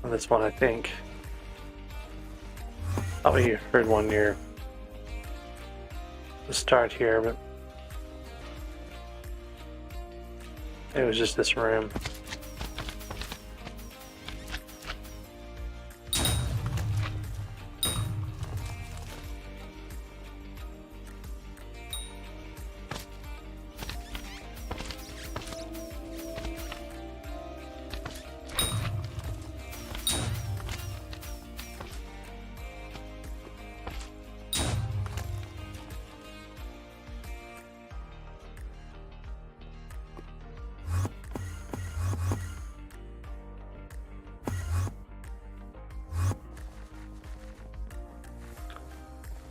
On this one, I think. Thought we heard one near the start here, but it was just this room.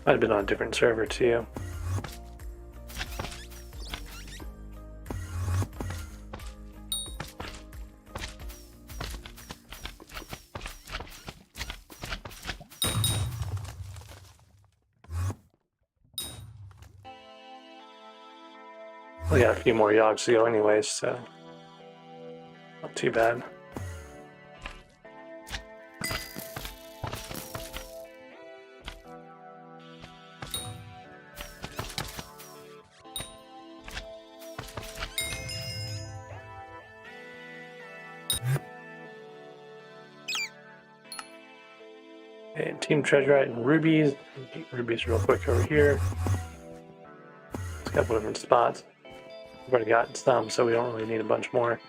Might have been on a different server too. We got a few more yogs to go anyways, so not too bad. And Team Treasurite and Rubies. Rubies real quick over here. It's a couple different spots. We've already gotten some, so we don't really need a bunch more.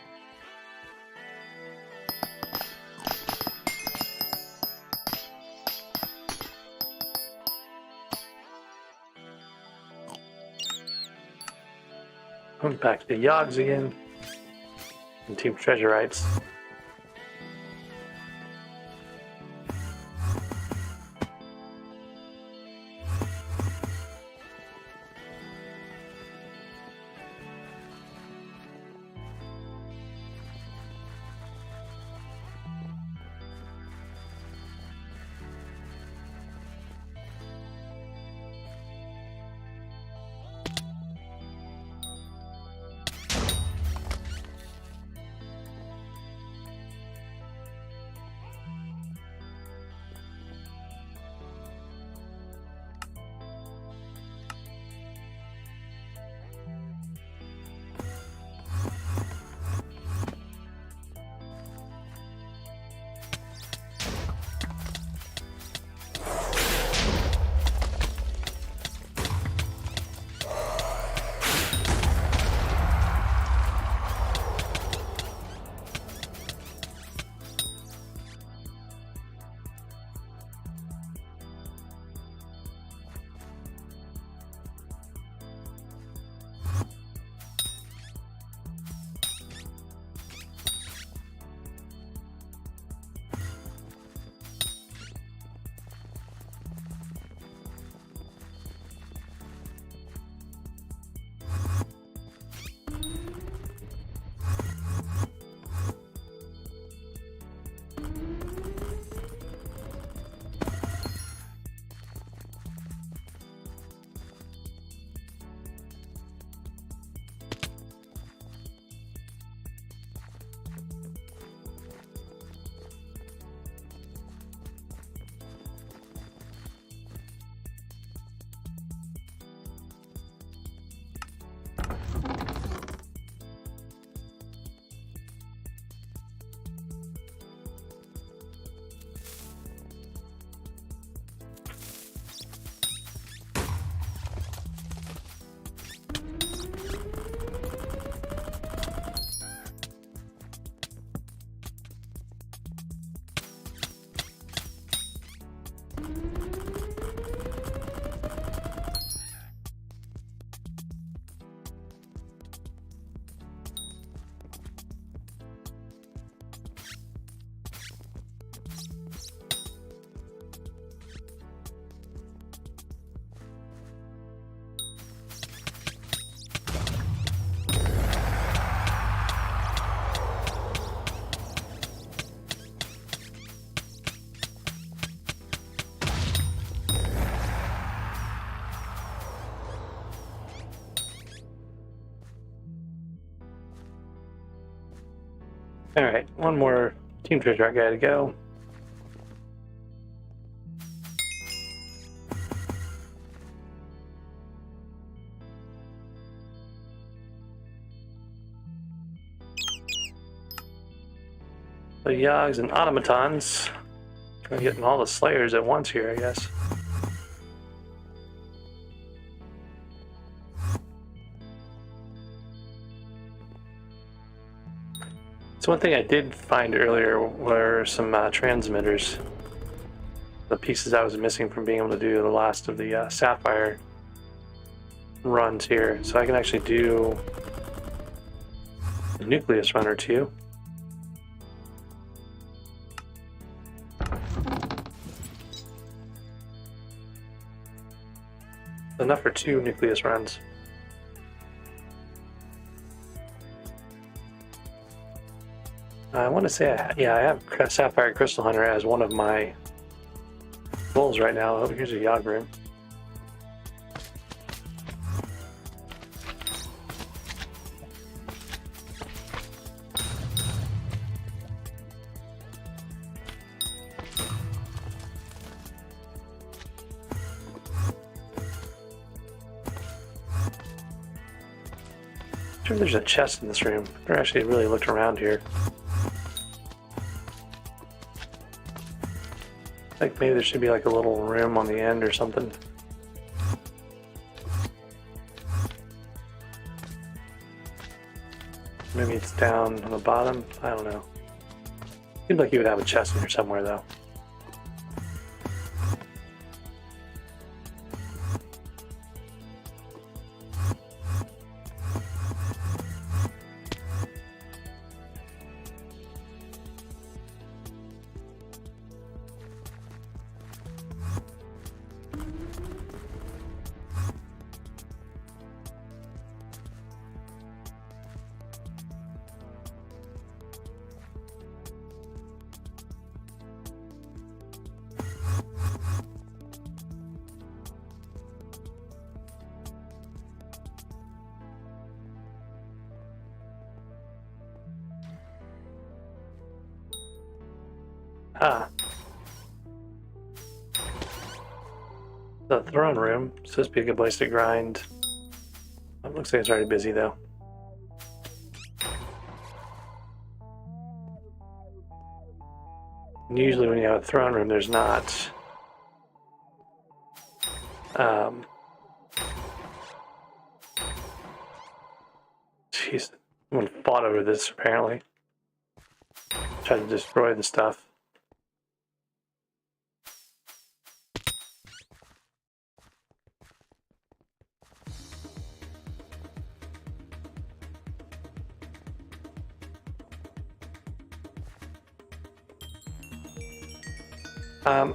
Going back to the Yogs again. And Team Treasurites. Alright, one more team treasure I gotta go. The Yogs and Automatons. I'm getting all the Slayers at once here, I guess. So one thing I did find earlier were some transmitters. The pieces I was missing from being able to do the last of the Sapphire runs here. So I can actually do a Nucleus run or two. Enough for 2 Nucleus runs. I want to say, I have Sapphire Crystal Hunter as one of my goals right now. Oh, here's a Yogg room. I'm sure there's a chest in this room. I never actually really looked around here. Like maybe there should be like a little room on the end or something. Maybe it's down on the bottom. I don't know. Seems like you would have a chest in here somewhere though. Ah. The throne room. Supposed to be a good place to grind. It looks like it's already busy though. And usually when you have a throne room, there's not. Jeez, someone fought over this apparently. Tried to destroy the stuff.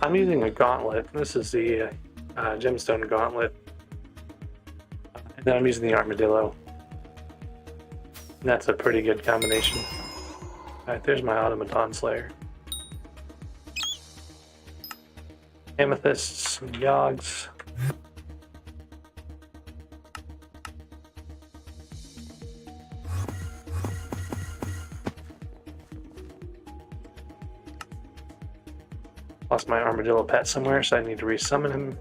I'm using a gauntlet. This is the gemstone gauntlet. And then I'm using the armadillo. And that's a pretty good combination. Alright, there's my automaton slayer. Amethysts, some yogs. Lost my armadillo pet somewhere, so I need to resummon him.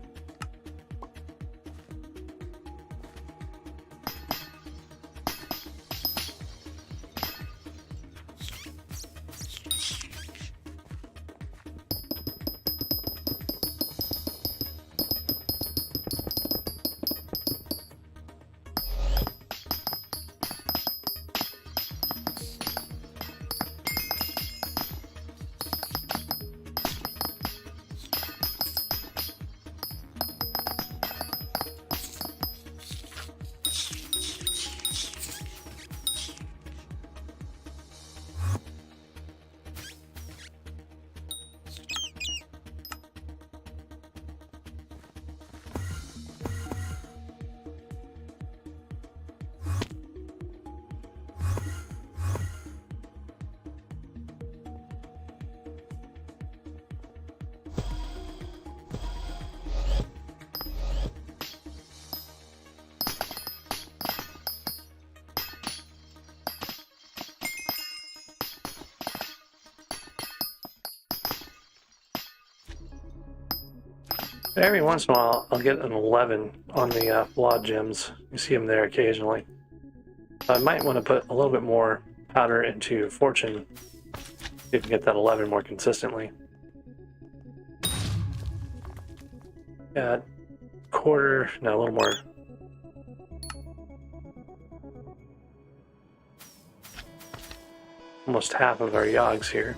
Every once in a while, I'll get an 11 on the flawed gems. You see them there occasionally. So I might want to put a little bit more powder into Fortune if you can get that 11 more consistently. Yeah, quarter, no, a little more. Almost half of our yogs here.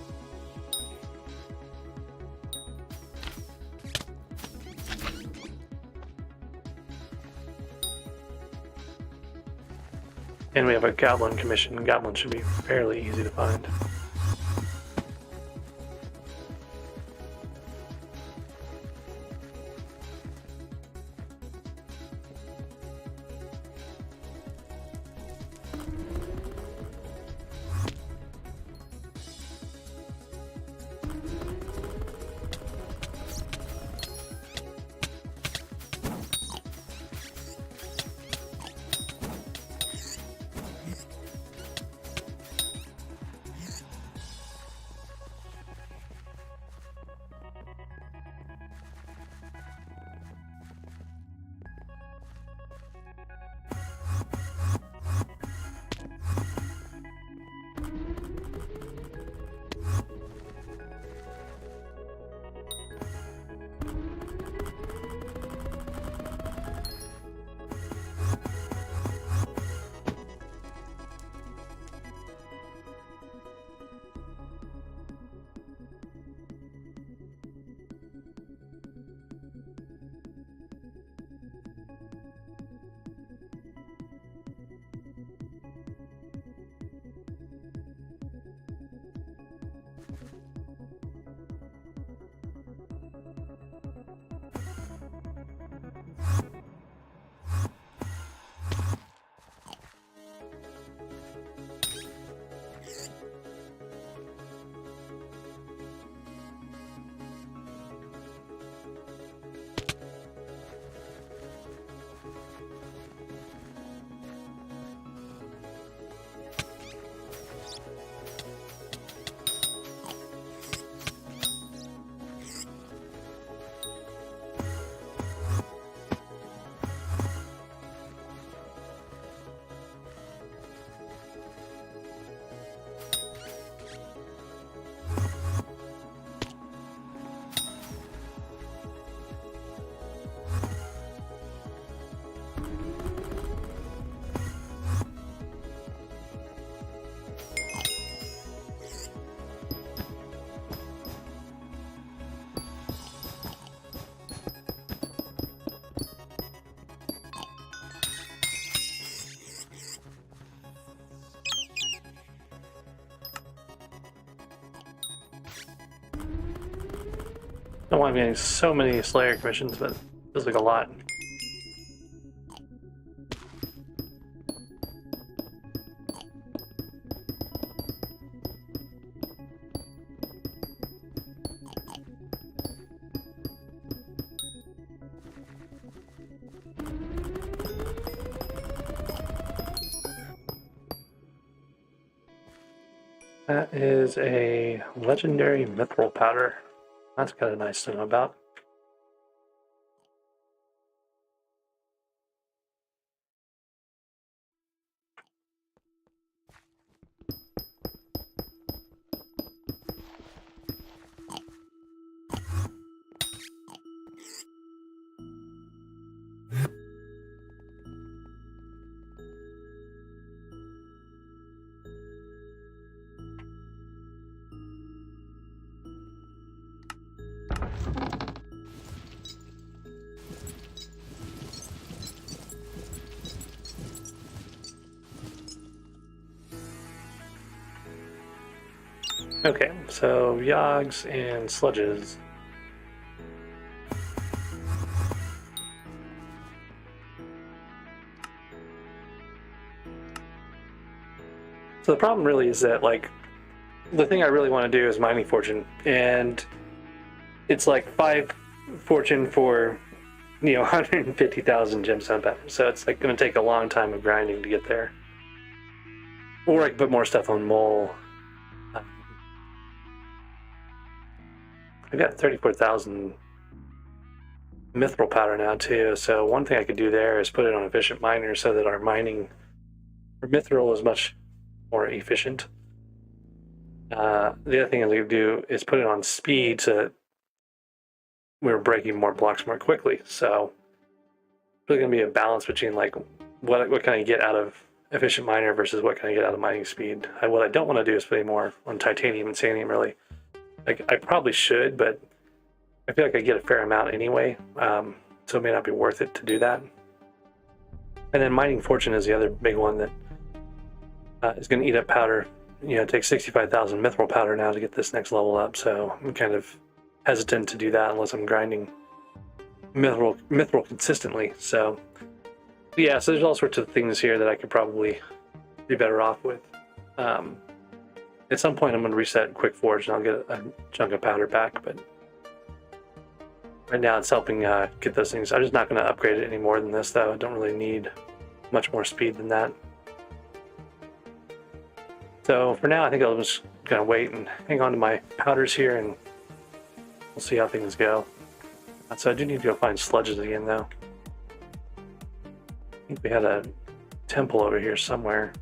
And we have a goblin commission. Goblin should be fairly easy to find. I don't want to be getting so many Slayer commissions, but it feels like a lot. That is a legendary mithril powder. That's kind of nice to know about. Okay, so yogs and sludges. So the problem really is that, like, the thing I really want to do is mining fortune, and it's like 5 fortune for, 150,000 gemstone patterns. So it's like going to take a long time of grinding to get there. Or I can put more stuff on mole. I got 34,000 mithril powder now too. So one thing I could do there is put it on efficient miner so that our mining for mithril is much more efficient. The other thing I could do is put it on speed so that we're breaking more blocks more quickly. So it's really going to be a balance between like what can I get out of efficient miner versus what can I get out of mining speed. What I don't want to do is put any more on titanium and sanium really. Like I probably should, but I feel like I get a fair amount anyway, so it may not be worth it to do that. And then mining fortune is the other big one that is going to eat up powder. You know, it takes 65,000 mithril powder now to get this next level up, so I'm kind of hesitant to do that unless I'm grinding mithril consistently. So yeah, so there's all sorts of things here that I could probably be better off with. At some point I'm going to reset Quick Forge and I'll get a chunk of powder back, but right now it's helping get those things. I'm just not going to upgrade it any more than this though. I don't really need much more speed than that. So for now I think I'll just kind of wait and hang on to my powders here and we'll see how things go. So I do need to go find sludges again though. I think we had a temple over here somewhere.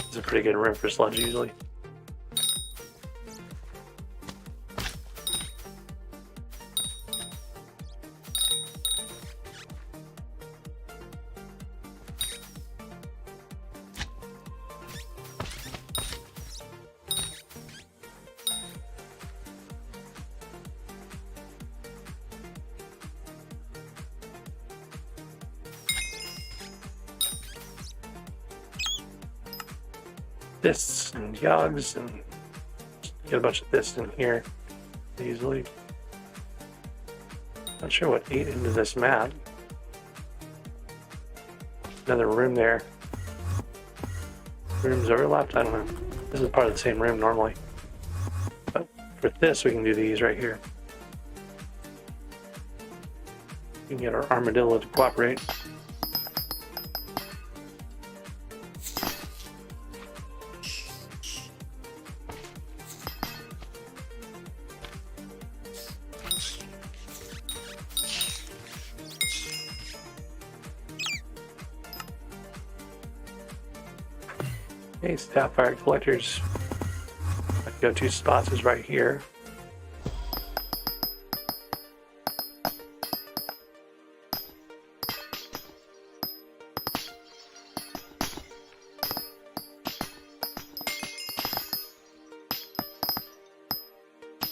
It's a pretty good room for sludge usually. This and yogs and get a bunch of this in here easily. Not sure what ate into this map. Another room there. Rooms overlapped? I don't know. This is part of the same room normally. But for this we can do these right here. We can get our armadillo to cooperate. Okay, sapphire collectors. My go-to spots is right here.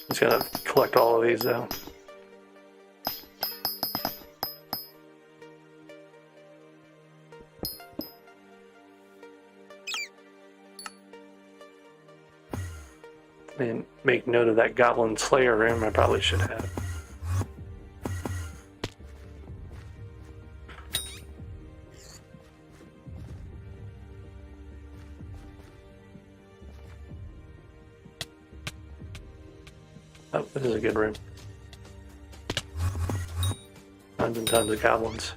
Just gonna collect all of these though. And make note of that Goblin Slayer room I probably should have. Oh, this is a good room. Tons and tons of goblins.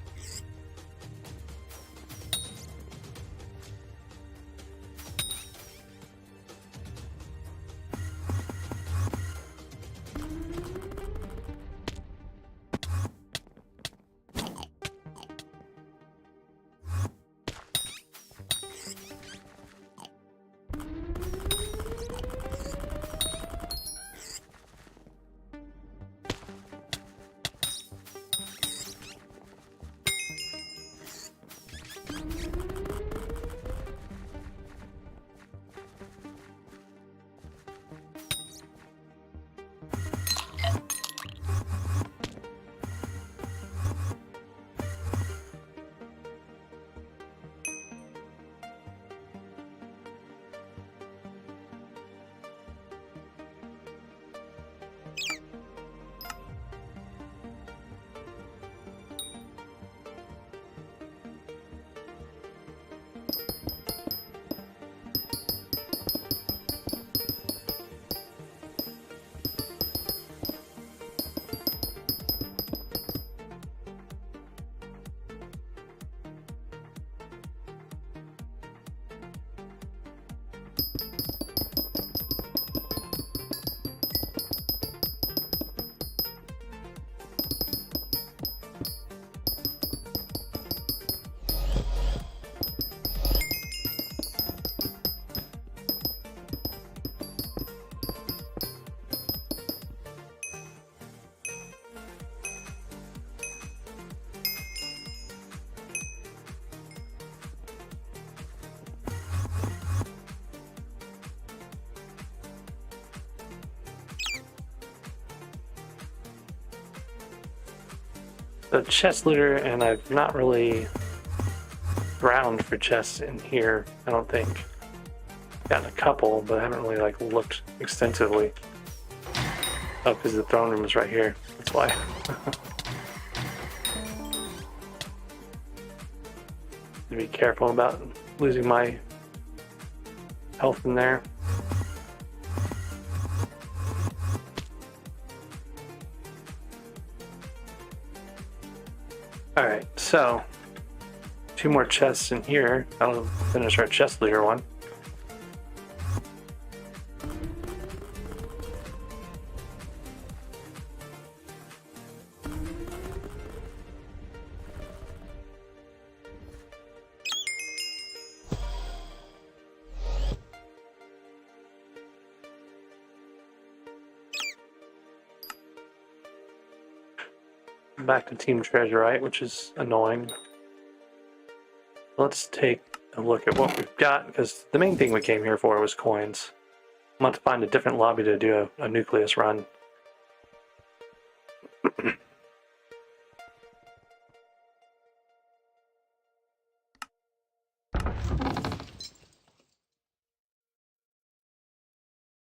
the chest looter, and I've not really ground for chests in here, I don't think. Gotten a couple, but I haven't really like looked extensively. Oh, because the throne room is right here. That's why. Be careful about losing my health in there. Alright, so 2 more chests in here. That'll finish our chest leader one. Back to Team Treasurite, which is annoying. Let's take a look at what we've got, because the main thing we came here for was coins. I'm going to find a different lobby to do a nucleus run.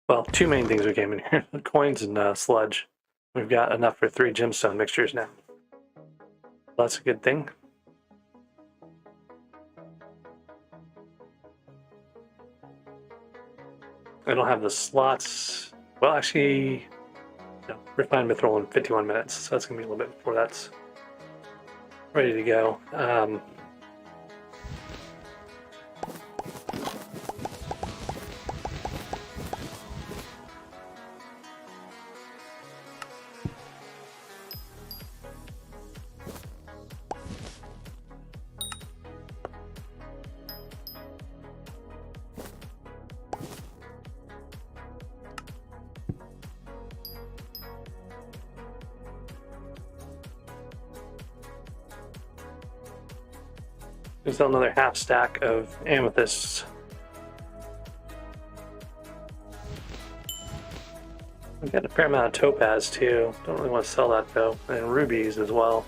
Well, 2 main things we came in here, coins and sludge. We've got enough for 3 gemstone mixtures now. That's a good thing. I don't have the slots. Well, actually, no, refined mithril in 51 minutes, so that's going to be a little bit before that's ready to go. There's another half stack of amethysts. We've got a fair amount of topaz too. Don't really want to sell that though. And rubies as well.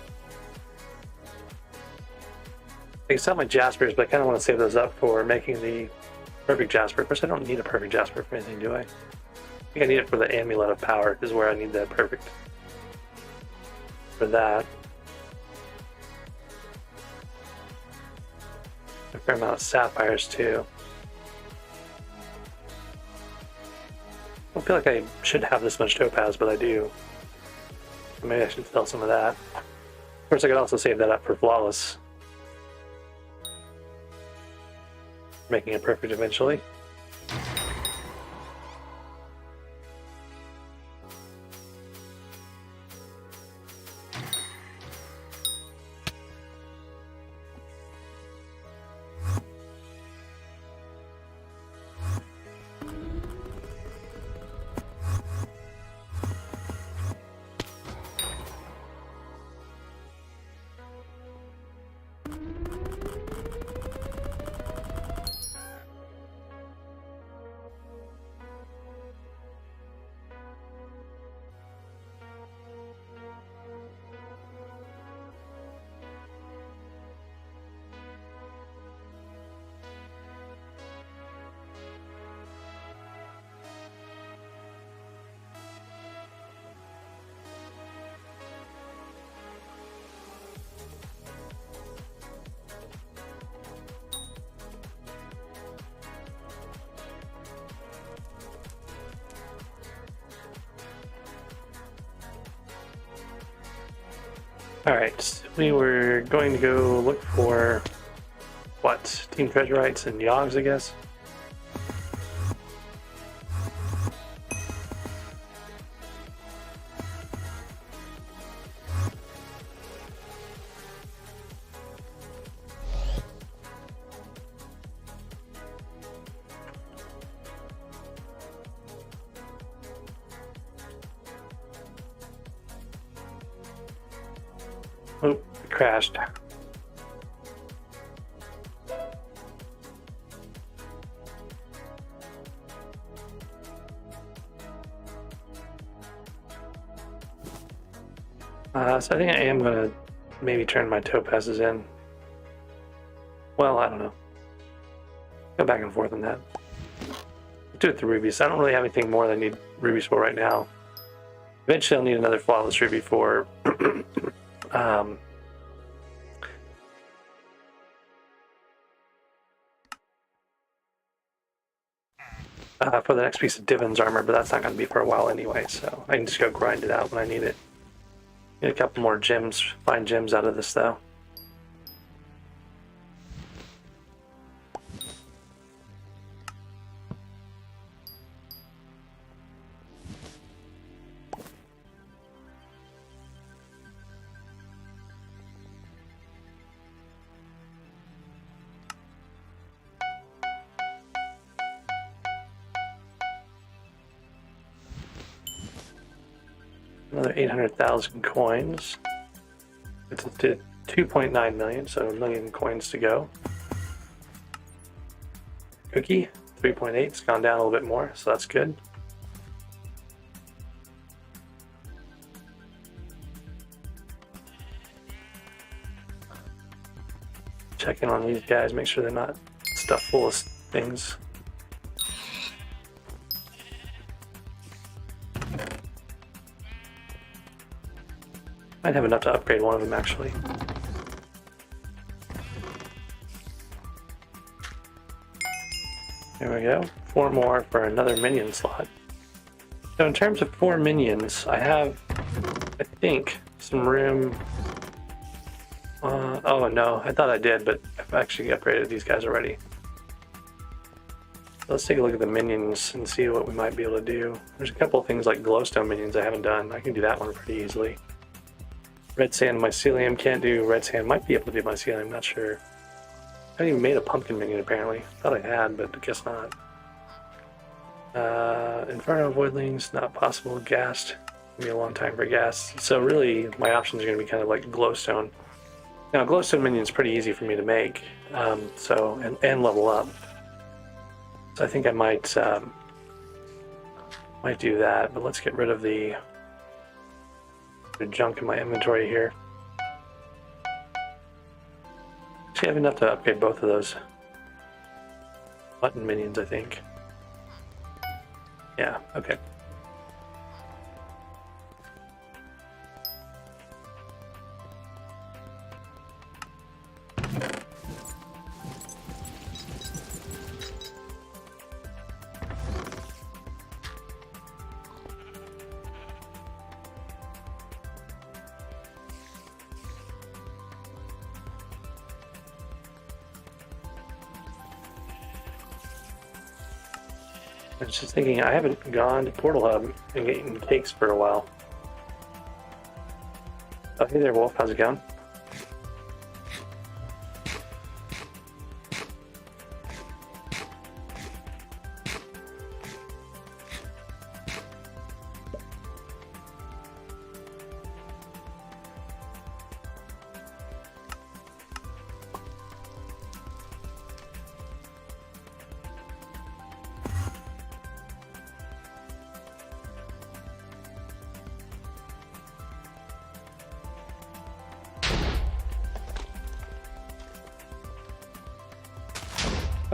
I can sell my jaspers, but I kind of want to save those up for making the perfect jasper. Of course, I don't need a perfect jasper for anything, do I? I think I need it for the amulet of power, is where I need that perfect for that. A fair amount of sapphires too. I don't feel like I should have this much topaz, but I do. Maybe I should sell some of that. Of course, I could also save that up for flawless. Making it perfect eventually. Alright, we were going to go look for, what, Team Treasurites and Yogs, I guess? Oh, it crashed. So I think I am going to maybe turn my topazes in. Well, I don't know. Go back and forth on that. Do it the rubies. I don't really have anything more than I need rubies for right now. Eventually I'll need another flawless ruby for for the next piece of Divin's armor, but that's not going to be for a while anyway, so I can just go grind it out when I need it. Get a couple more gems, fine gems out of this though. Another 800,000 coins. It's to 2.9 million, so a million coins to go. Cookie, 3.8, it's gone down a little bit more, so that's good. Check in on these guys, make sure they're not stuffed full of things. Might have enough to upgrade one of them actually. There we go. 4 more for another minion slot. So in terms of 4 minions, I have, I think, some room. Oh no, I thought I did, but I've actually upgraded these guys already. Let's take a look at the minions and see what we might be able to do. There's a couple of things like glowstone minions I haven't done. I can do that one pretty easily. Red sand mycelium can't do. Red sand might be able to do mycelium, not sure. I haven't even made a pumpkin minion apparently. Thought I had, but I guess not. Inferno voidlings, not possible. Ghast, gonna be a long time for ghast. So really, my options are gonna be kind of like glowstone. Now, glowstone minion's pretty easy for me to make, and level up. So I think I might do that. But let's get rid of the junk in my inventory here. Actually, I have enough to upgrade both of those button minions, I think. Yeah, okay. I was just thinking, I haven't gone to Portal Hub and getting cakes for a while. Oh, hey there, Wolf. How's it going?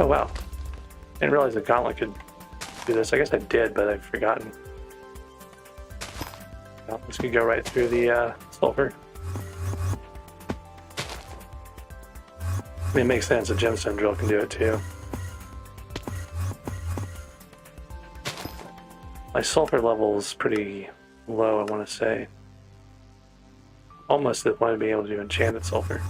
Oh wow, didn't realize the gauntlet could do this. I guess I did, but I've forgotten. Well, this could go right through the sulfur. I mean, it makes sense, a gemstone drill can do it too. My sulfur level is pretty low, I want to say. Almost the point of being able to do enchanted sulfur.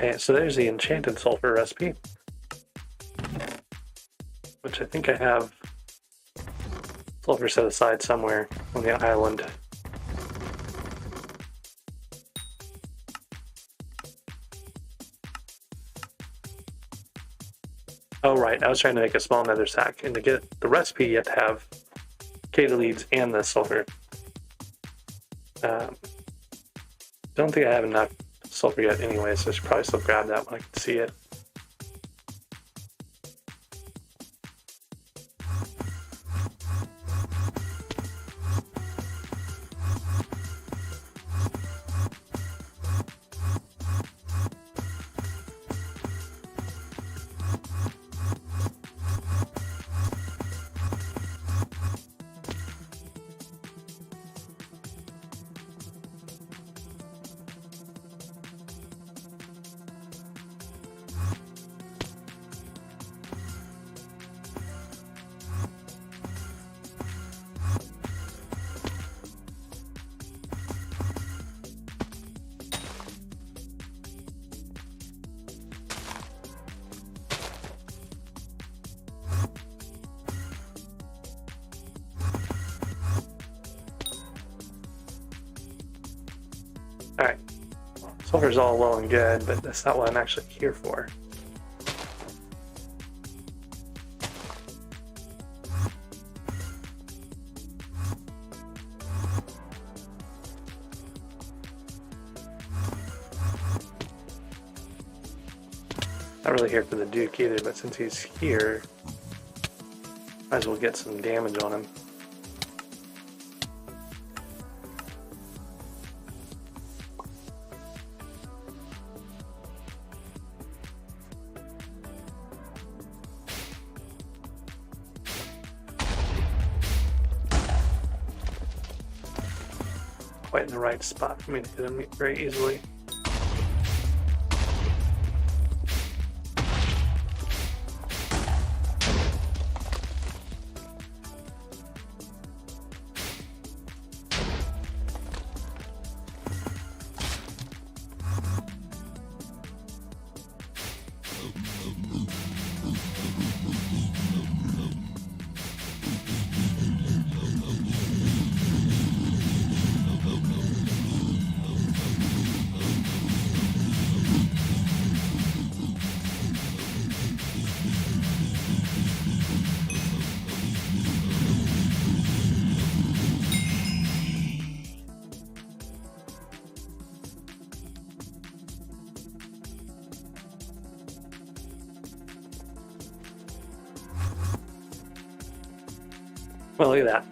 Okay, so there's the enchanted sulfur recipe, which I think I have sulfur set aside somewhere on the island. Oh right, I was trying to make a small nether sack, and to get the recipe you have to have Cata leads and the sulfur. Don't think I have enough sulfur yet anyway, so I should probably still grab that when I can see it. Alright, sulfur's all well and good, but that's not what I'm actually here for. Not really here for the Duke either, but since he's here, might as well get some damage on him. Quite in the right spot for me to hit him very easily. Well, look at that.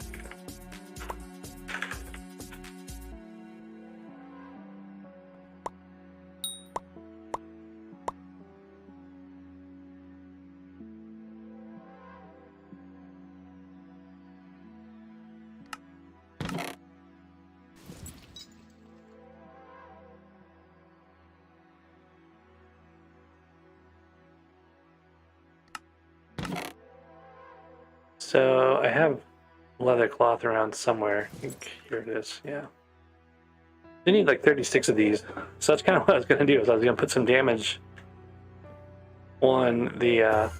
So I have leather cloth around somewhere. I think here it is. Yeah. I need like 36 of these. So that's kind of what I was going to do. Is I was going to put some damage on the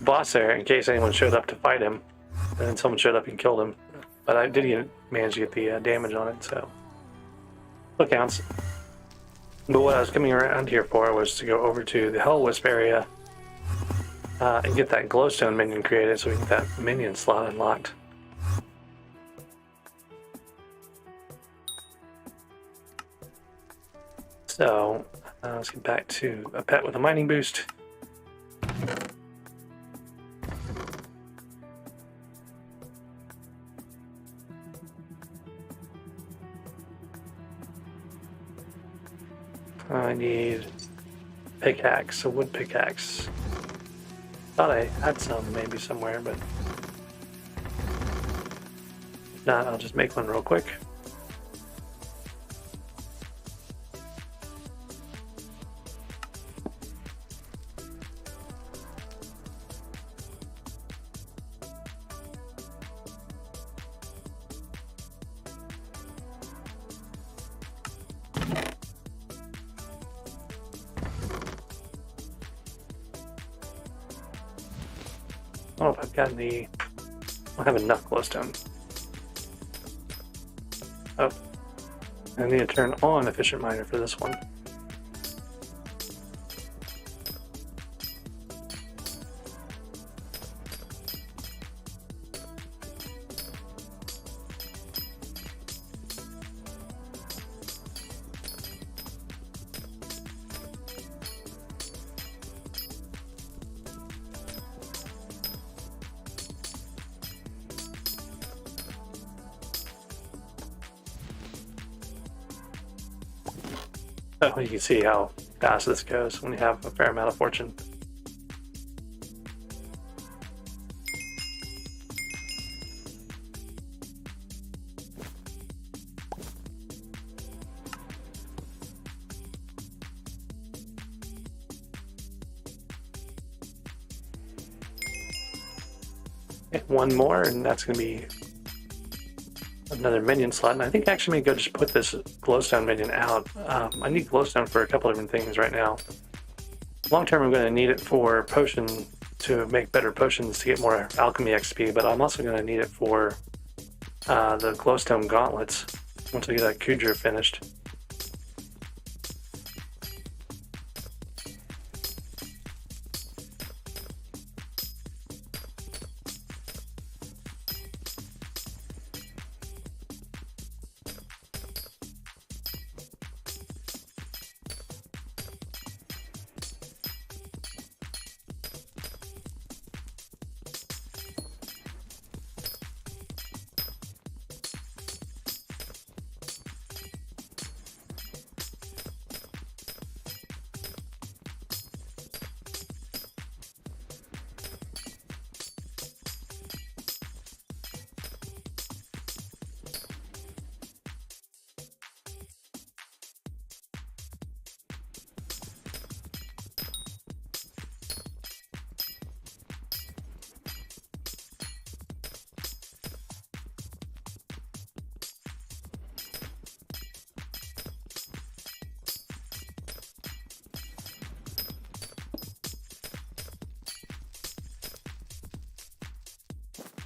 boss there in case anyone showed up to fight him. And then someone showed up and killed him. But I did manage to get the damage on it, so it counts. But what I was coming around here for was to go over to the Hell Wisp area and get that glowstone minion created so we can get that minion slot unlocked. So let's get back to a pet with a mining boost. I need pickaxe, a wood pickaxe. Thought I had some maybe somewhere, but if not, I'll just make one real quick. I don't know if I've got any. I don't have enough glowstone. Oh, I need to turn on efficient miner for this one. Oh, you can see how fast this goes when you have a fair amount of fortune. Okay, one more, and that's going to be another minion slot. And I think actually I'm going to go just put this glowstone minion out. I need glowstone for a couple different things right now. Long term, I'm going to need it for potion to make better potions to get more alchemy XP, but I'm also going to need it for the glowstone gauntlets once I get that Kudra finished.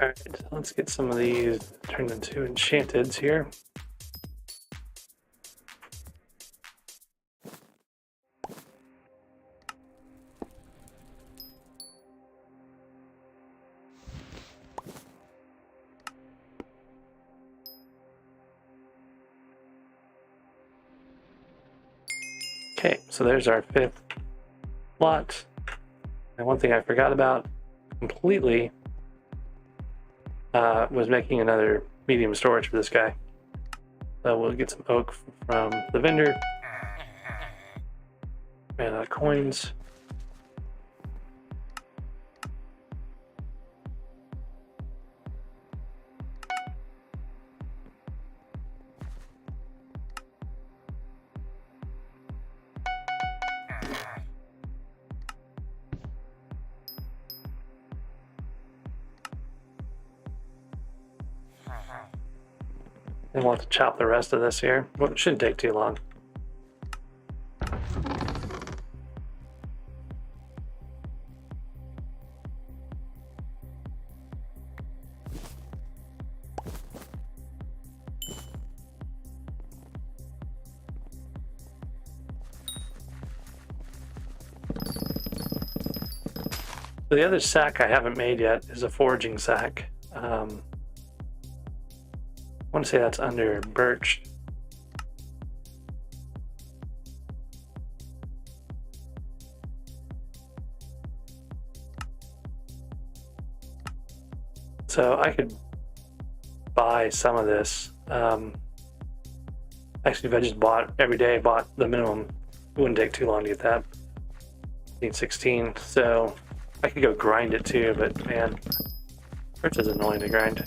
Alright, let's get some of these turned into enchanteds here. Okay, so there's our 5th lot. And one thing I forgot about completely was making another medium storage for this guy. So we'll get some oak from the vendor. And coins. And we'll have to chop the rest of this here. Well, it shouldn't take too long. So the other sack I haven't made yet is a foraging sack. I want to say that's under birch. So I could buy some of this. Actually, if I just bought every day, bought the minimum, it wouldn't take too long to get that. Need 16, so I could go grind it too, but man, birch is annoying to grind.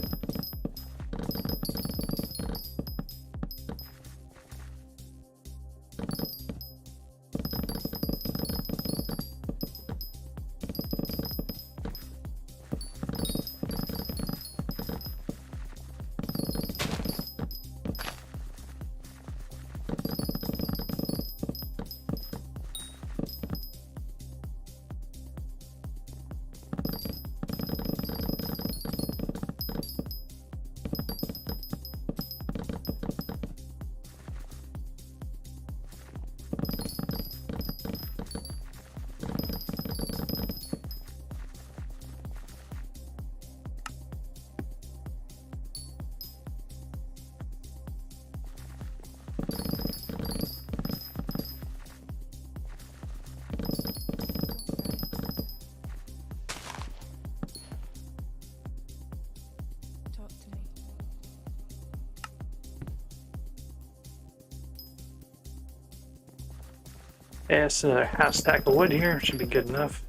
And it's another half stack of wood here. Should be good enough.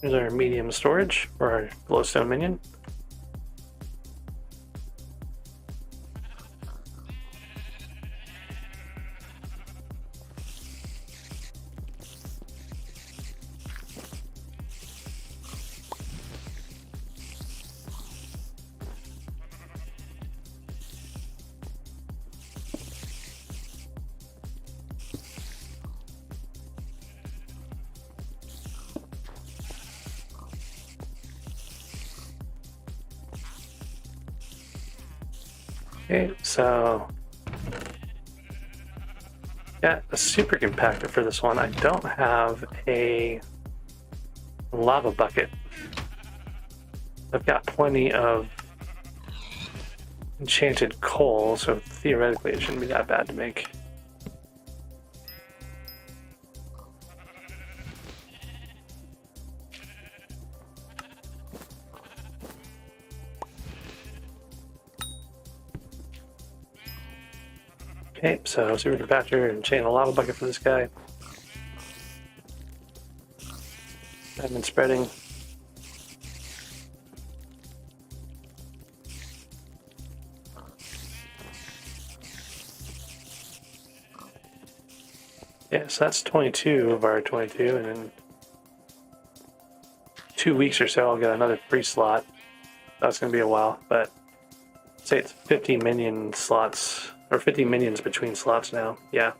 Here's our medium storage for our glowstone minion. Okay, so got a super compactor for this one. I don't have a lava bucket. I've got plenty of enchanted coal, so theoretically it shouldn't be that bad to make. Okay, so super compactor and chain a lava bucket for this guy. I've been spreading. Yeah, so that's 22 of our 22, and in 2 weeks or so I'll get another free slot. That's going to be a while, but say it's 50 minion slots, or 50 minions between slots now. Yeah,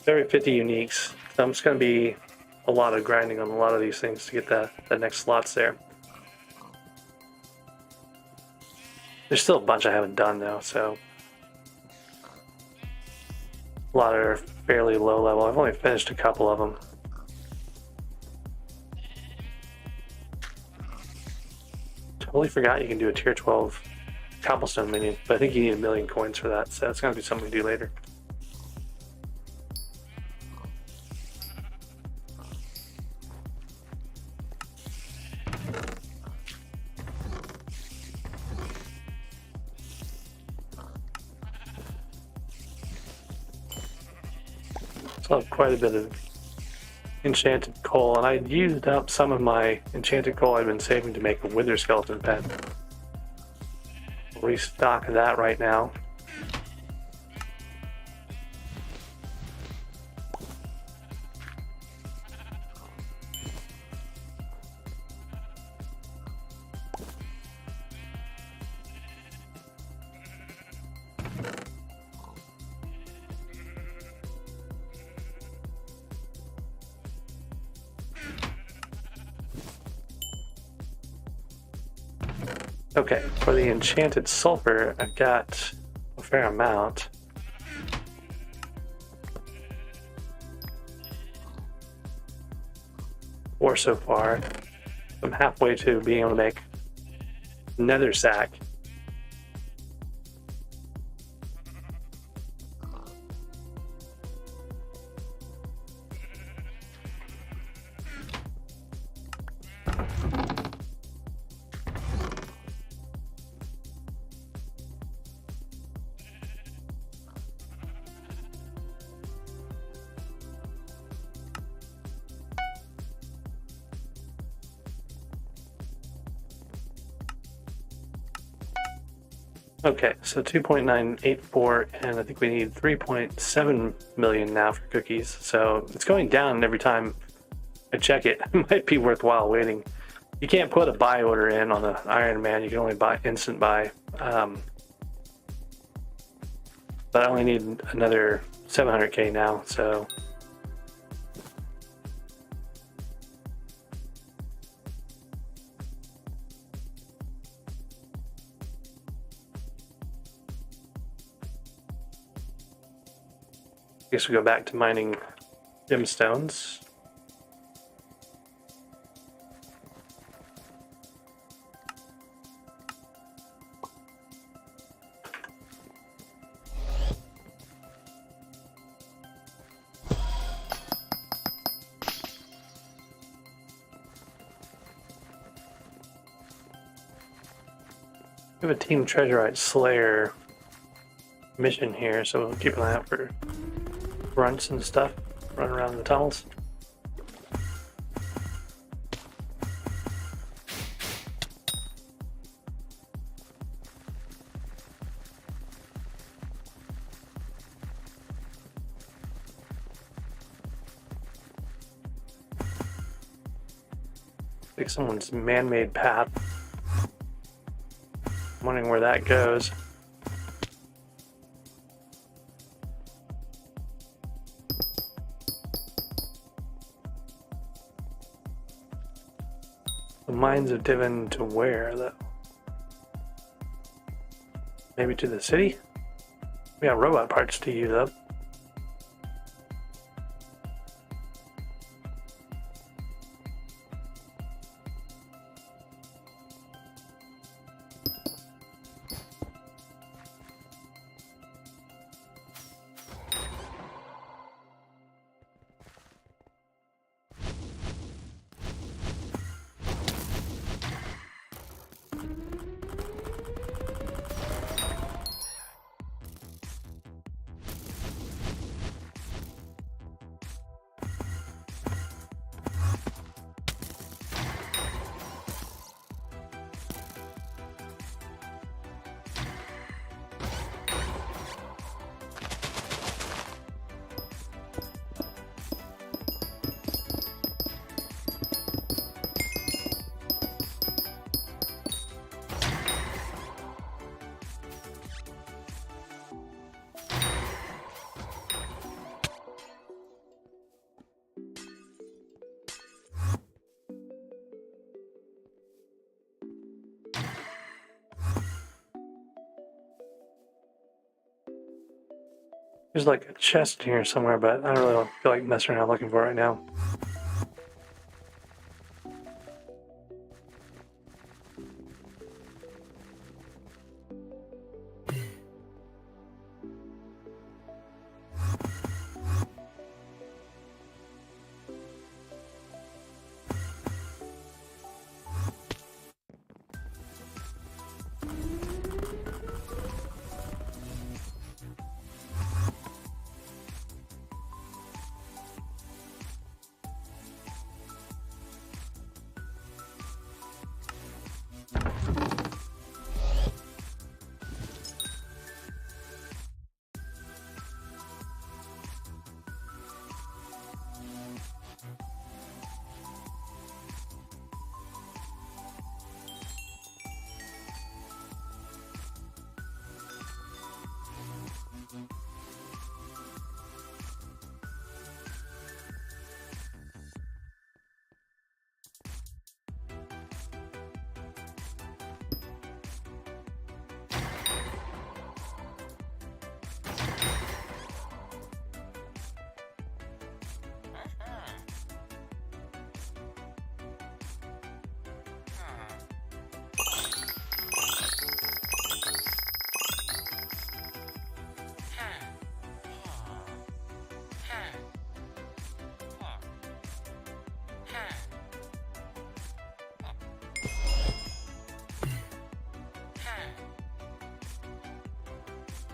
every 50 uniques. So I'm just going to be a lot of grinding on a lot of these things to get the next slots there. There's still a bunch I haven't done though, so a lot are fairly low level. I've only finished a couple of them. Totally forgot you can do a tier 12 cobblestone minion, but I think you need 1 million coins for that, so that's going to be something we do later. So I have quite a bit of enchanted coal, and I used up some of my enchanted coal I've been saving to make a wither skeleton pet. Restock that right now. Okay, for the enchanted sulfur, I've got a fair amount. Or so far. I'm halfway to being able to make nether sack. Okay, so 2.984, and I think we need 3.7 million now for cookies. So it's going down every time I check it. It might be worthwhile waiting. You can't put a buy order in on the Ironman. You can only buy instant buy. But I only need another 700k now, so. I guess we go back to mining gemstones. We have a Team Treasurite Slayer mission here, so we'll keep an eye out for grunts and stuff running around the tunnels. Like someone's man-made path. I'm wondering where that goes. The mines of Divin to where, though? Maybe to the city? We got robot parts to use up. There's like a chest here somewhere, but I don't really feel like messing around looking for it right now.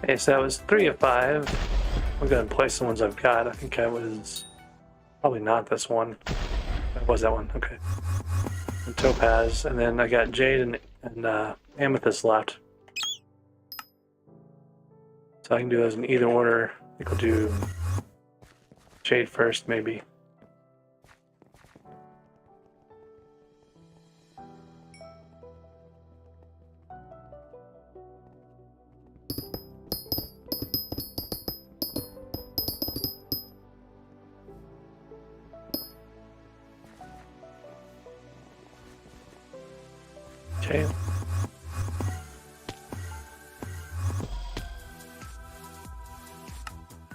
Okay, so that was 3 of 5. We'll go ahead and place the ones I've got. I think I was probably not this one. That was that one. Okay. And topaz, and then I got jade and amethyst left. So I can do those in either order. I think we'll do jade first, maybe. Okay.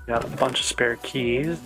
Got a bunch of spare keys.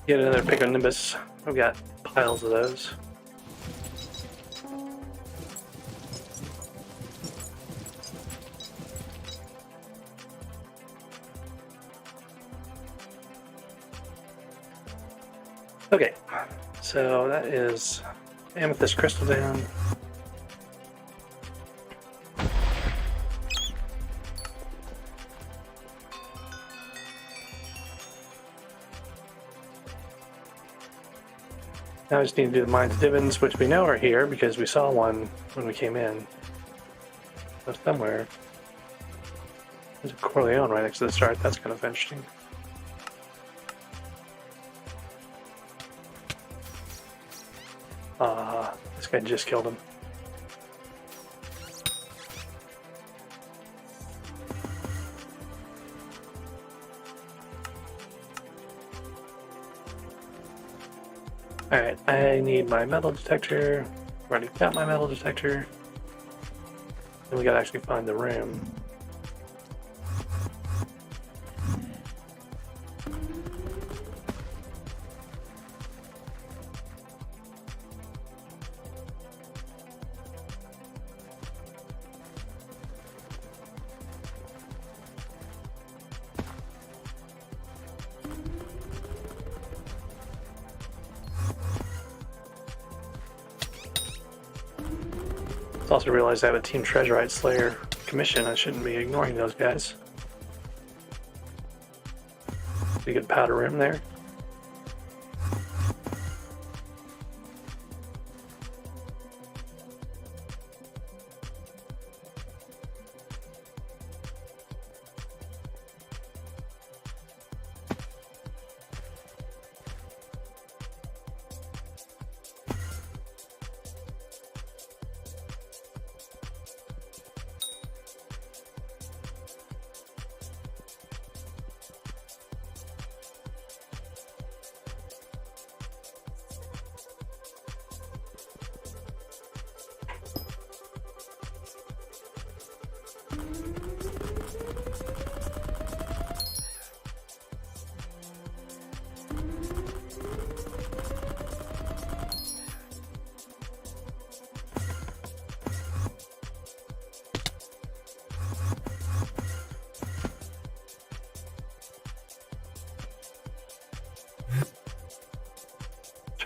Get another Piconimbus. I've got piles of those. Okay, so that is amethyst crystal down. Now I just need to do the mines dividends, which we know are here because we saw one when we came in. So somewhere. There's a Corleone right next to the start. That's kind of interesting. This guy just killed him. Alright, I need my metal detector. I've already got my metal detector. And we gotta actually find the room. I also realized I have a Team Treasurite Slayer commission. I shouldn't be ignoring those guys. You get powder room there.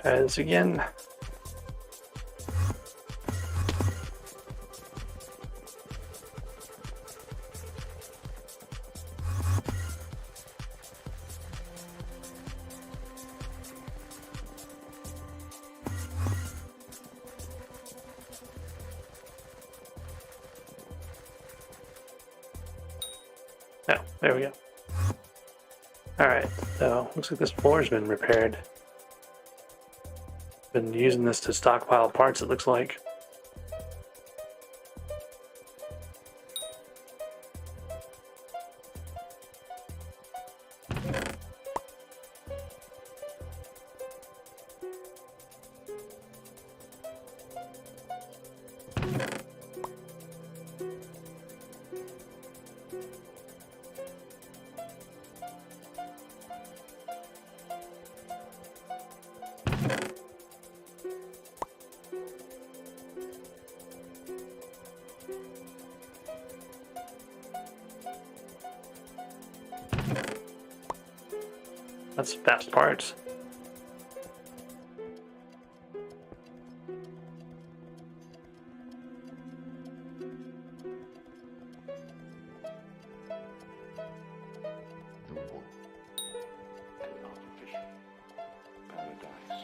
Try this again. Oh, there we go. Alright, so looks like this floor's been repaired. Been using this to stockpile parts, it looks like. That's fast parts. The war. An artificial paradise.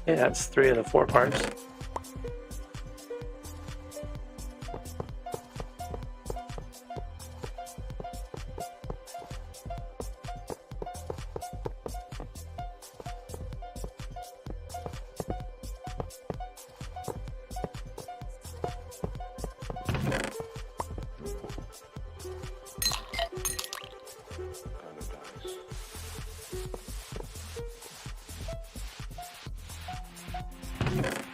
Yeah, that's 3 of the 4 parts. Paradise.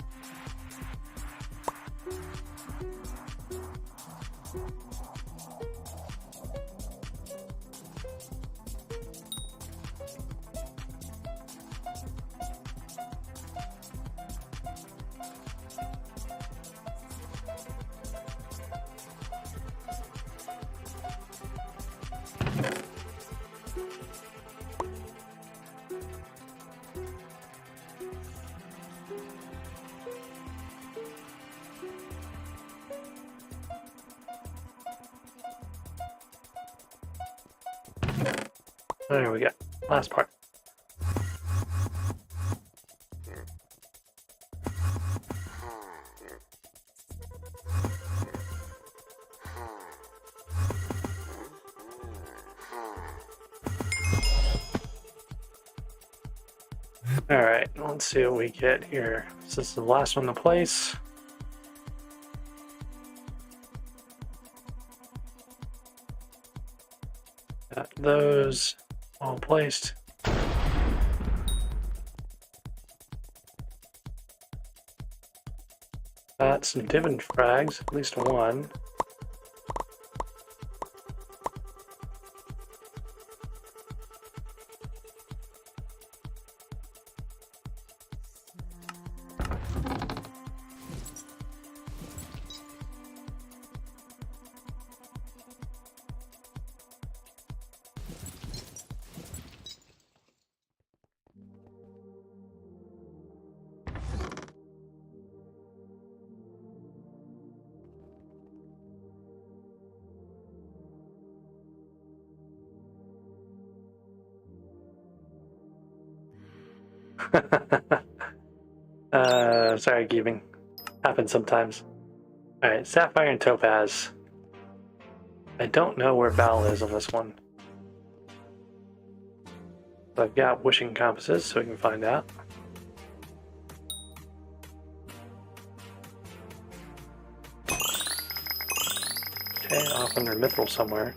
There we go. Last part. Alright, let's see what we get here. So this is the last one to place. Got those all placed. Got some diamond frags, at least one. Sorry, Giving. Happens sometimes. Alright, Sapphire and Topaz. I don't know where Val is on this one. So I've got wishing compasses, so we can find out. Okay, off under Mithril somewhere.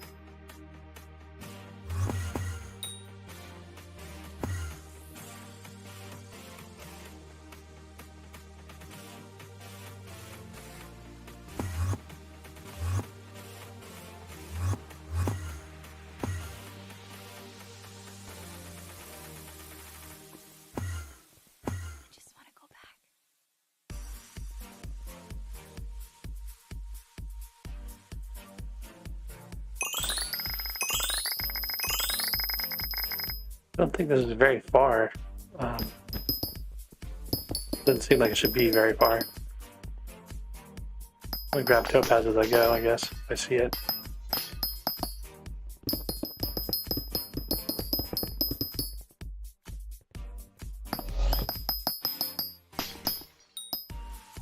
I don't think this is very far. Doesn't seem like it should be very far. I'm gonna grab Topaz as I go, I guess. If I see it.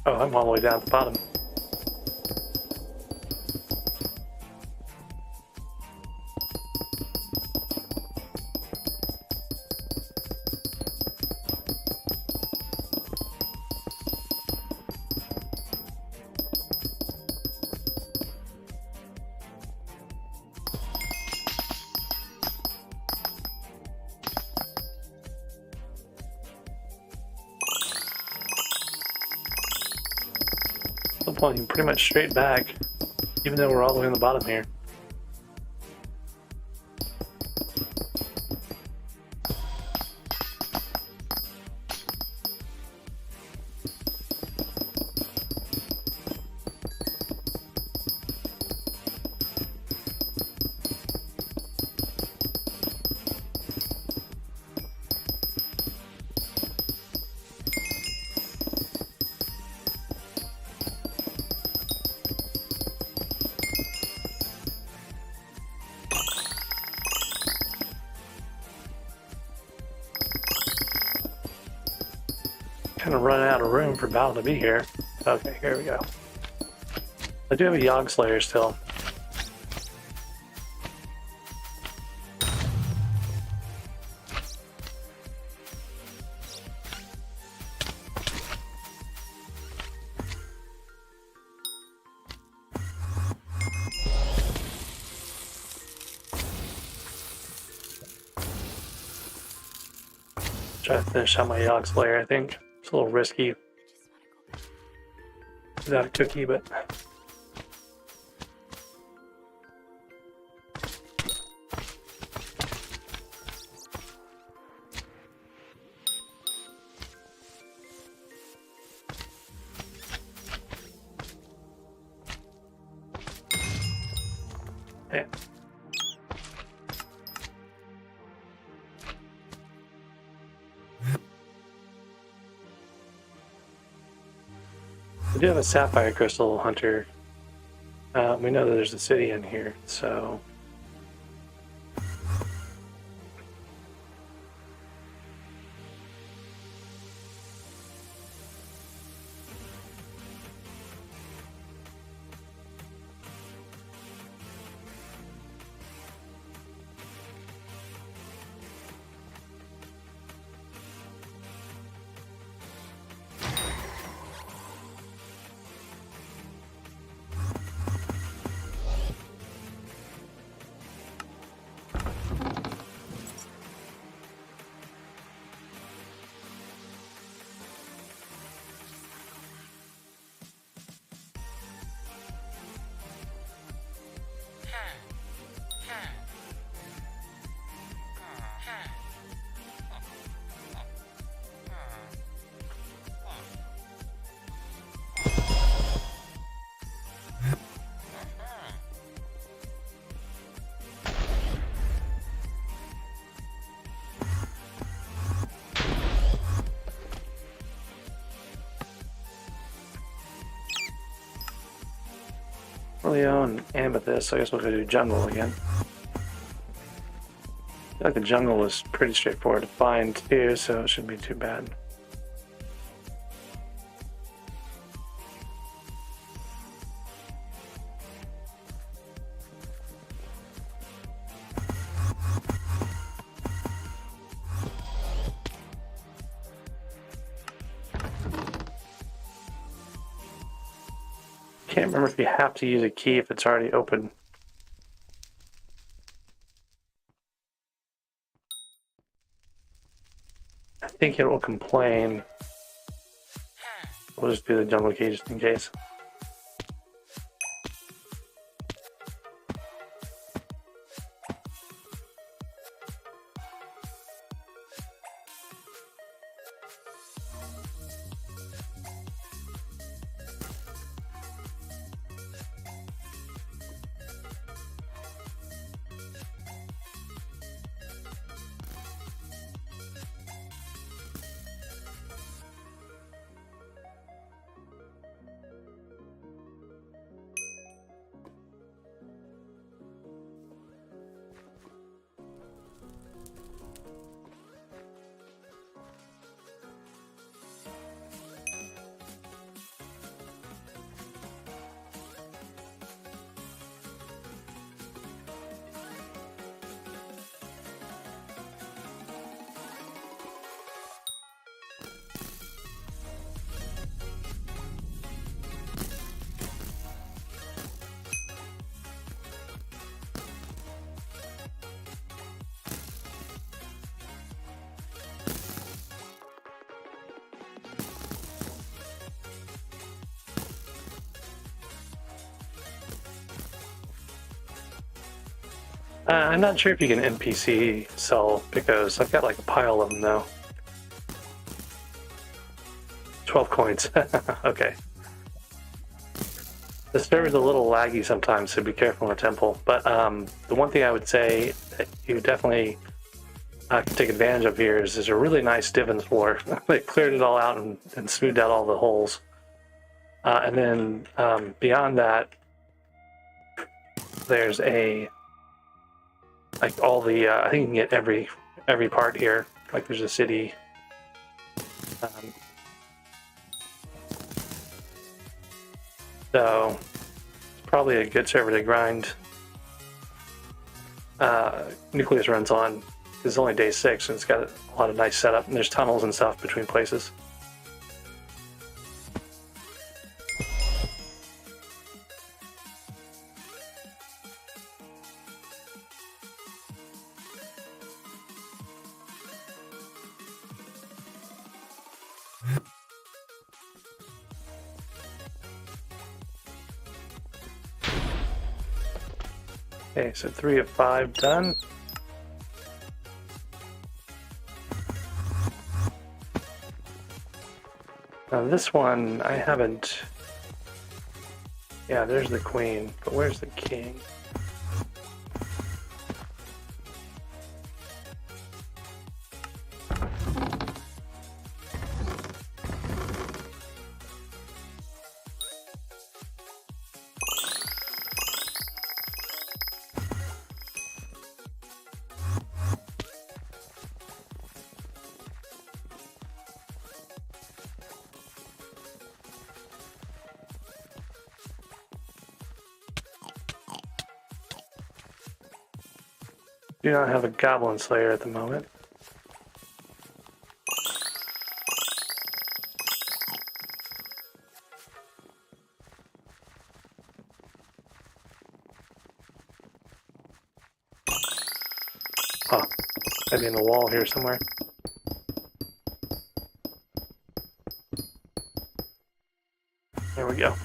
Oh, I'm all the way down at the bottom. I'm pointing pretty much straight back, even though we're all the way on the bottom here. kind of running out of room for Battle to be here. Okay, here we go. I do have a Yogg Slayer still. Try to finish out my Yogg Slayer, I think. It's a little risky without a cookie, but... Yeah. We do have a sapphire crystal hunter. We know that there's a city in here, so... Leo and Amethyst, so I guess we'll go do jungle again. I feel like the jungle is pretty straightforward to find too, so it shouldn't be too bad. Can't remember if you have to use a key if it's already open. I think it will complain. We'll just do the jungle key just in case. I'm not sure if you can NPC sell because I've got like a pile of them though. 12 coins. Okay. The server's a little laggy sometimes, so be careful in the temple. But the one thing I would say that you definitely can take advantage of here is there's a really nice Divins floor. They cleared it all out and smoothed out all the holes. And then beyond that, there's a like all the I think you can get every part here. Like there's a city. So it's probably a good server to grind Nucleus runs on. It's only day 6 and it's got a lot of nice setup, and there's tunnels and stuff between places. Okay, so 3 of 5 done. Now this one, I haven't... Yeah, there's the queen, but where's the king? Do not have a Goblin Slayer at the moment. Oh, maybe in the wall here somewhere. There we go.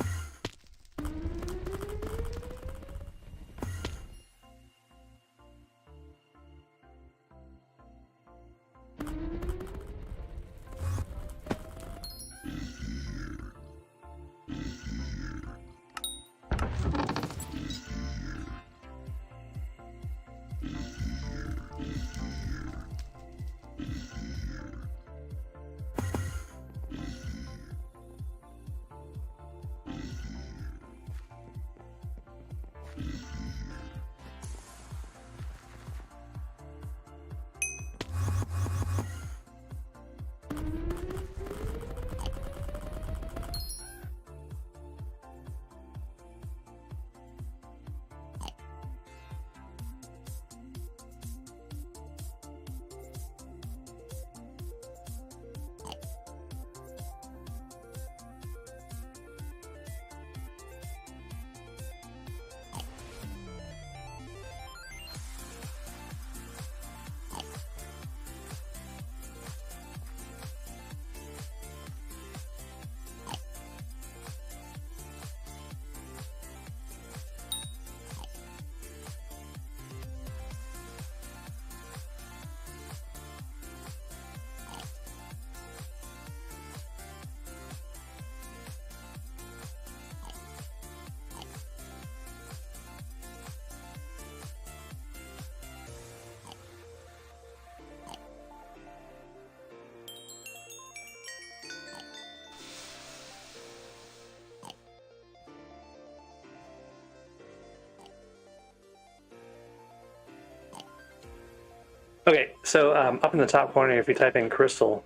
Okay, so up in the top corner, if you type in crystal,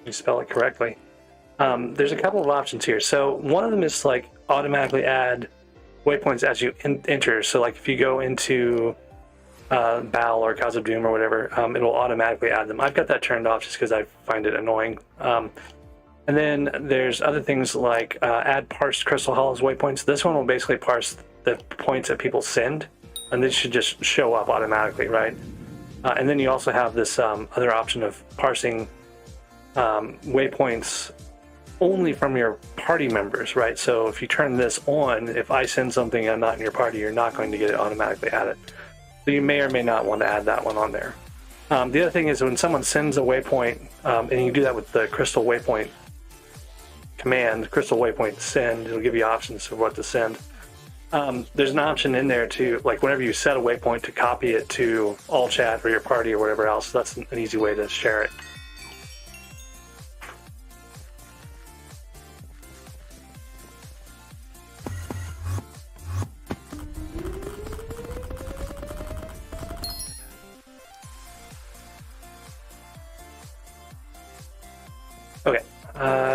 you spell it correctly. There's a couple of options here. So one of them is like automatically add waypoints as you enter. So like if you go into Battle or Cause of Doom or whatever, it will automatically add them. I've got that turned off just because I find it annoying. And then there's other things like add parsed crystal hollows waypoints. This one will basically parse the points that people send, and they should just show up automatically, right? And then you also have this other option of parsing waypoints only from your party members, right? So if you turn this on, if I send something and I'm not in your party, you're not going to get it automatically added. So you may or may not want to add that one on there. The other thing is when someone sends a waypoint, and you do that with the crystal waypoint command, crystal waypoint send, it'll give you options of what to send. There's an option in there to, like, whenever you set a waypoint, to copy it to all chat or your party or whatever else. That's an easy way to share it. Okay.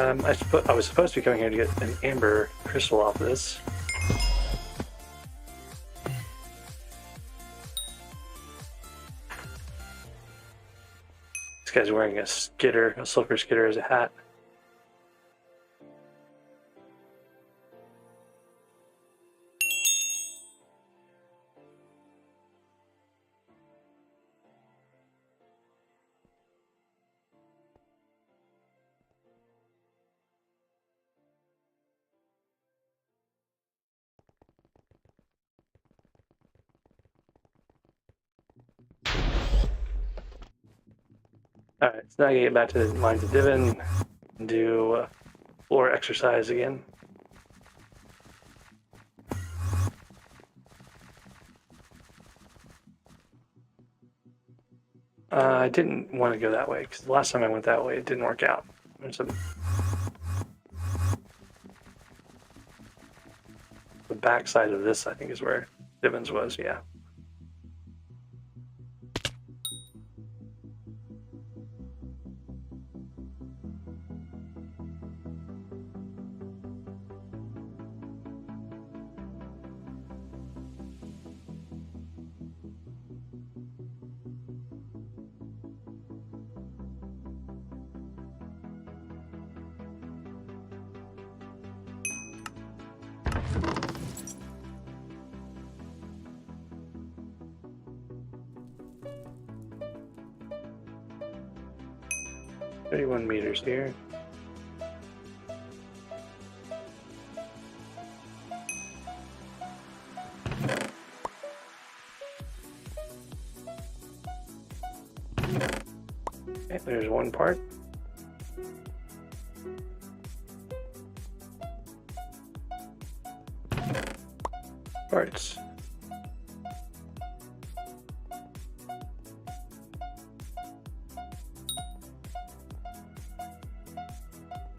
I was supposed to be coming here to get an amber crystal off of this. This guy's wearing a skitter, a silver skitter as a hat. Alright, so now I get back to the Mines of Divin and do floor exercise again. I didn't want to go that way because the last time I went that way it didn't work out. There's the back side of this, I think, is where Divin's was, yeah. "31 meters here. Okay, there's one part. Parts.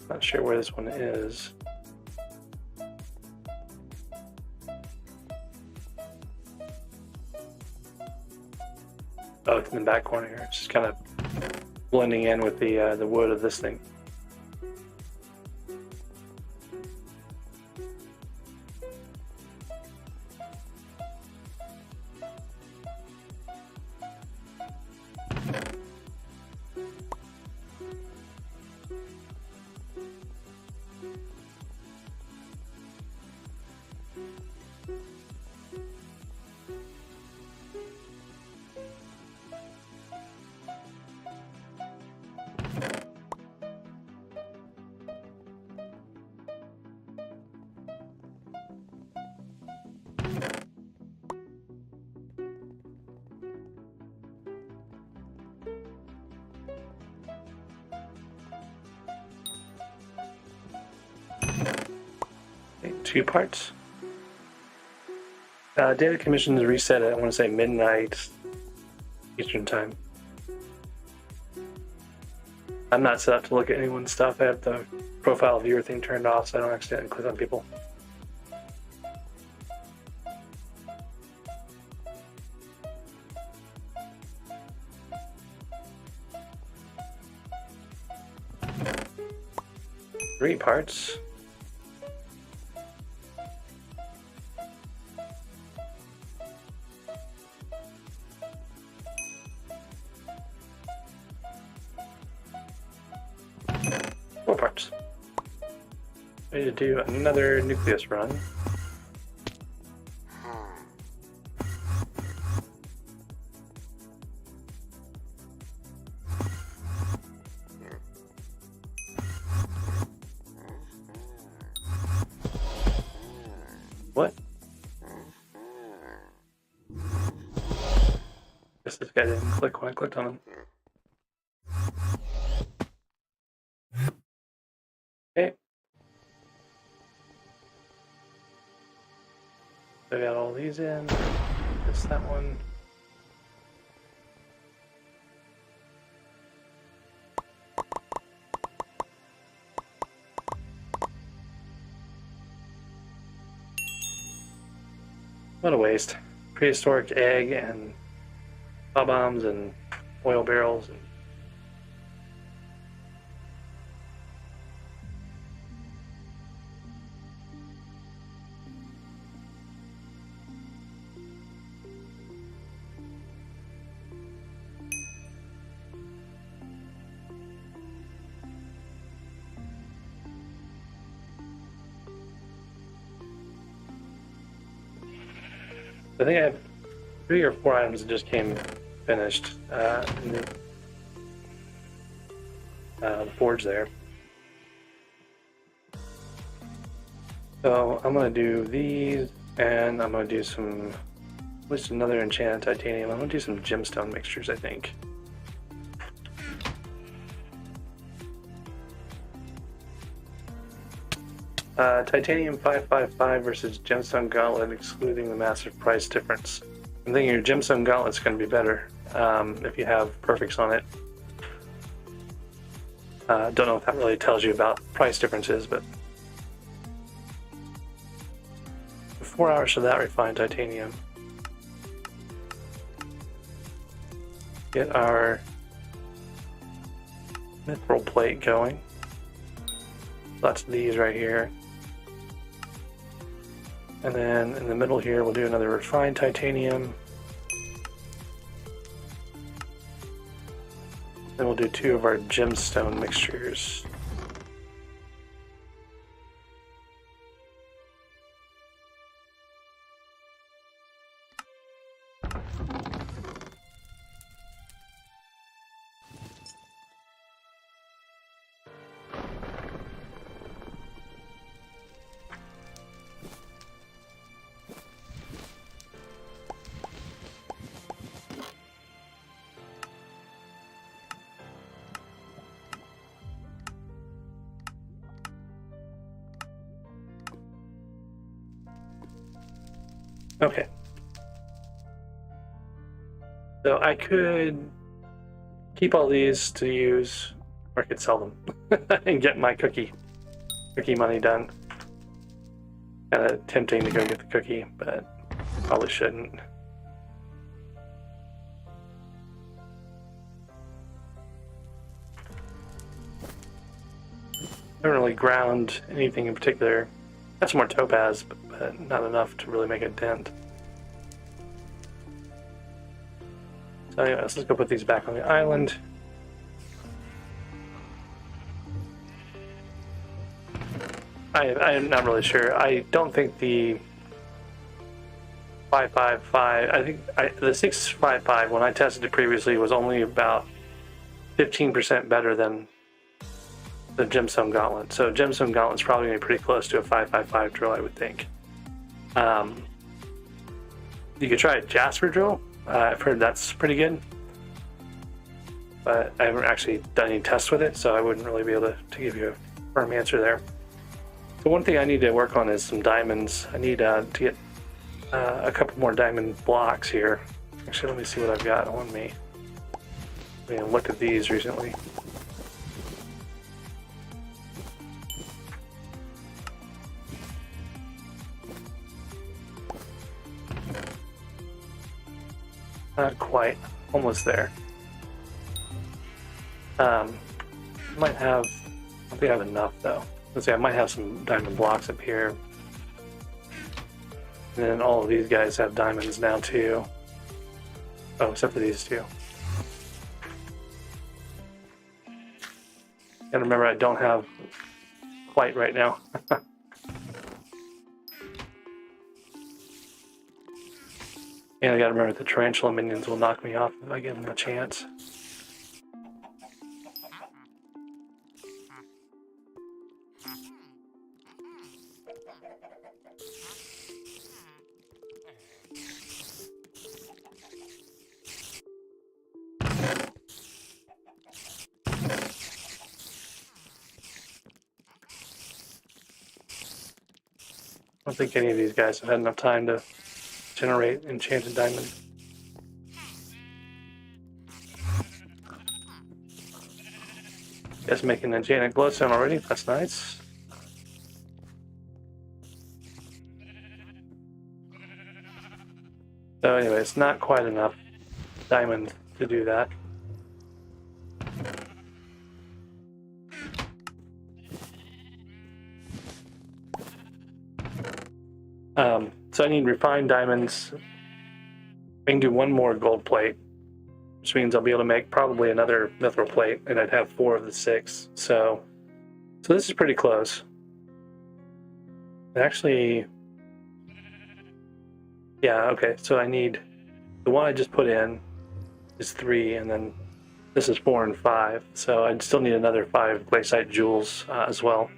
Not sure where this one is. Oh, it's in the back corner here. It's just kind of blending in with the wood of this thing. Okay, 2 parts. Data commission is reset at, I want to say, midnight Eastern time. I'm not set up to look at anyone's stuff. I have the profile viewer thing turned off so I don't accidentally click on people. Three parts. Four parts. Ready to do another nucleus run. What? Guess this guy didn't click when I clicked on him. Okay. So I got all these in. That's that one. What a waste. Prehistoric egg and bombs and oil barrels. And I think I have 3 or 4 items that just came finished in the forge there. So I'm going to do these, and I'm going to do some, at least another enchanted titanium. I'm going to do some gemstone mixtures, I think. Titanium 555 versus gemstone gauntlet, excluding the massive price difference. I'm thinking your gemstone gauntlet's going to be better if you have perfects on it. Don't know if that really tells you about price differences, but 4 hours of that refined titanium. Get our mithril plate going. That's these right here. And then in the middle here, we'll do another refined titanium. Then we'll do 2 of our gemstone mixtures. Okay. So I could keep all these to use, or I could sell them and get my cookie money done. Kind of tempting to go get the cookie, but probably shouldn't. I haven't really ground anything in particular. Got some more topaz, but not enough to really make a dent. So anyways, let's go put these back on the island. I'm not really sure. I don't think the 555, I think the 655, when I tested it previously, was only about 15% better than the gemstone gauntlet. So gemstone gauntlet's probably going to be pretty close to a 555 drill, I would think. You could try a jasper drill. I've heard that's pretty good, but I haven't actually done any tests with it, so I wouldn't really be able to give you a firm answer there. So one thing I need to work on is some diamonds. I need to get a couple more diamond blocks here. Actually, let me see what I've got on me. I mean, looked at these recently. Not quite. Almost there. Might have... I don't think I have enough, though. Let's see, I might have some diamond blocks up here. And then all of these guys have diamonds now, too. Oh, except for these two. And remember, I don't have white right now. And I gotta remember the tarantula minions will knock me off if I give them a chance. I don't think any of these guys have had enough time to generate enchanted diamond. Guess making enchanted glowstone already. That's nice. So anyway, it's not quite enough diamond to do that. So I need refined diamonds. I can do one more gold plate, which means I'll be able to make probably another mithril plate, and I'd have 4 of the 6. So this is pretty close. Actually, Yeah, okay. So I need the one I just put in is 3, and then this is 4 and 5. So I'd still need another 5 glaciite jewels as well.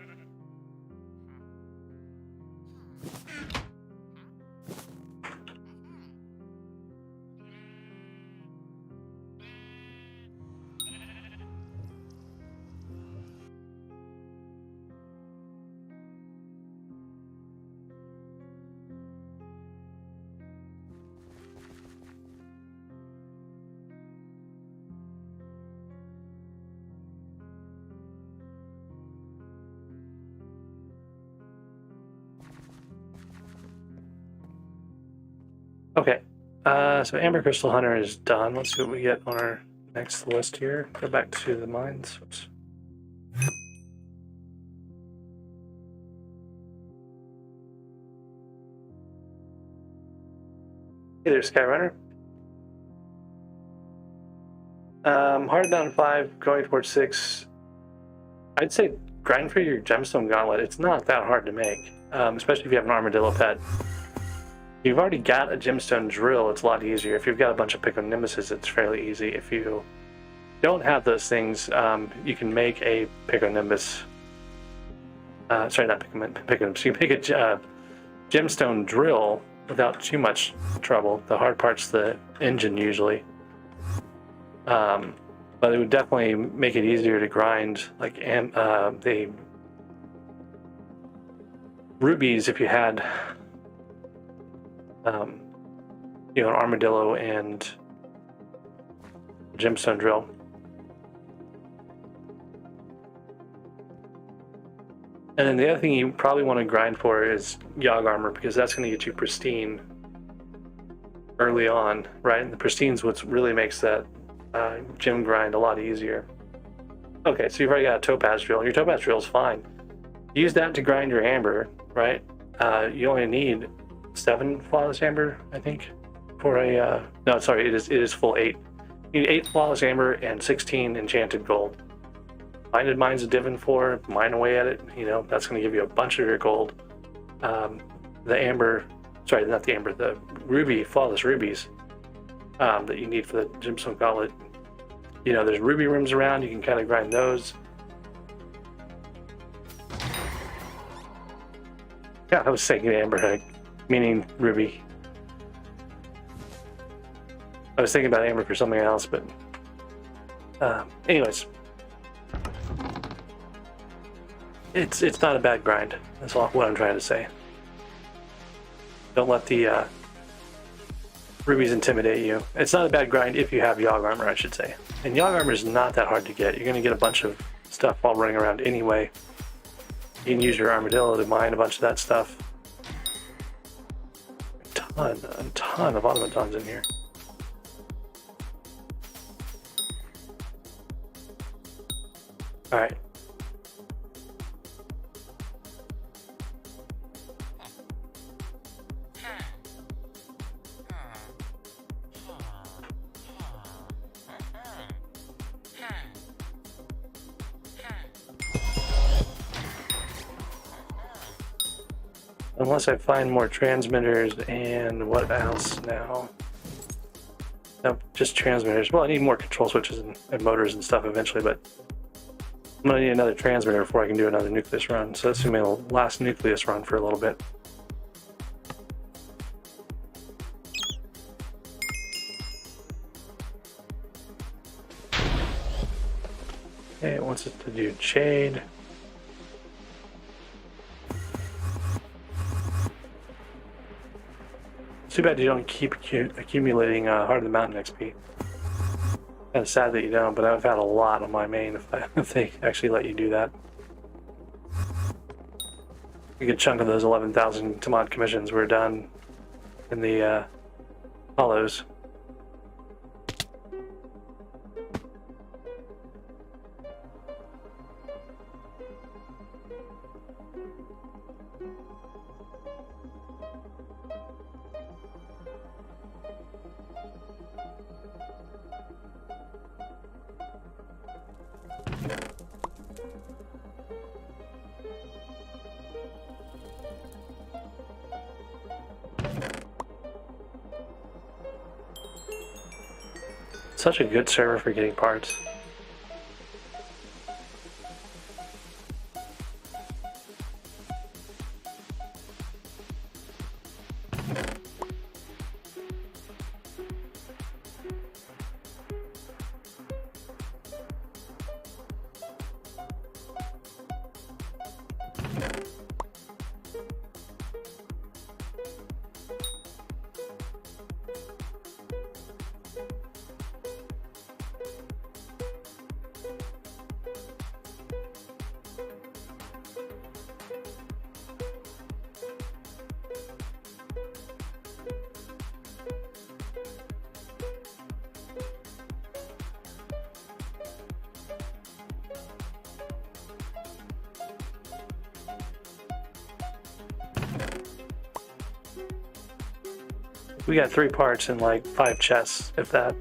Okay, so Amber Crystal Hunter is done. Let's see what we get on our next list here. Go back to the mines. Oops. Hey there, Skyrunner. Hard down 5, going towards 6. I'd say grind for your gemstone gauntlet. It's not that hard to make, especially if you have an armadillo pet. If you've already got a gemstone drill, it's a lot easier. If you've got a bunch of Piconimbus, it's fairly easy. If you don't have those things, you can make a Piconimbus. Sorry, not Piconimbus. You can make a gemstone drill without too much trouble. The hard part's the engine usually. But it would definitely make it easier to grind like the rubies if you had you know, an armadillo and a gemstone drill. And then the other thing you probably want to grind for is Yogg armor, because that's going to get you pristine early on, right? And the pristine's what really makes that gem grind a lot easier. Okay, so you've already got a topaz drill. Your topaz drill is fine. Use that to grind your amber, right? You only need 7 flawless amber, I think, for a no, sorry, it is full 8. You need 8 flawless amber and 16 enchanted gold. Minded Mines of Divin 4, mine away at it. You know, that's going to give you a bunch of your gold. The amber, sorry, not the amber, the ruby, flawless rubies that you need for the gemstone gauntlet. You know, there's ruby rooms around. You can kind of grind those. Yeah, I was thinking amber, meaning ruby. I was thinking about amber for something else, but anyways. It's not a bad grind. That's all what I'm trying to say. Don't let the rubies intimidate you. It's not a bad grind if you have Yogg armor, I should say. And Yogg armor is not that hard to get. You're going to get a bunch of stuff while running around anyway. You can use your armadillo to mine a bunch of that stuff. A ton of automatons in here. All right. Unless I find more transmitters, and what else now? Nope, just transmitters. Well, I need more control switches and motors and stuff eventually, but I'm gonna need another transmitter before I can do another nucleus run. So that's gonna be the last nucleus run for a little bit. Okay, it wants us to do Jade. It's too bad you don't keep accumulating Heart of the Mountain XP. Kind of sad that you don't, but I've had a lot on my main if they actually let you do that. A good chunk of those 11,000 Tamad commissions were done in the hollows. Such a good server for getting parts. We got 3 parts and like 5 chests, if that.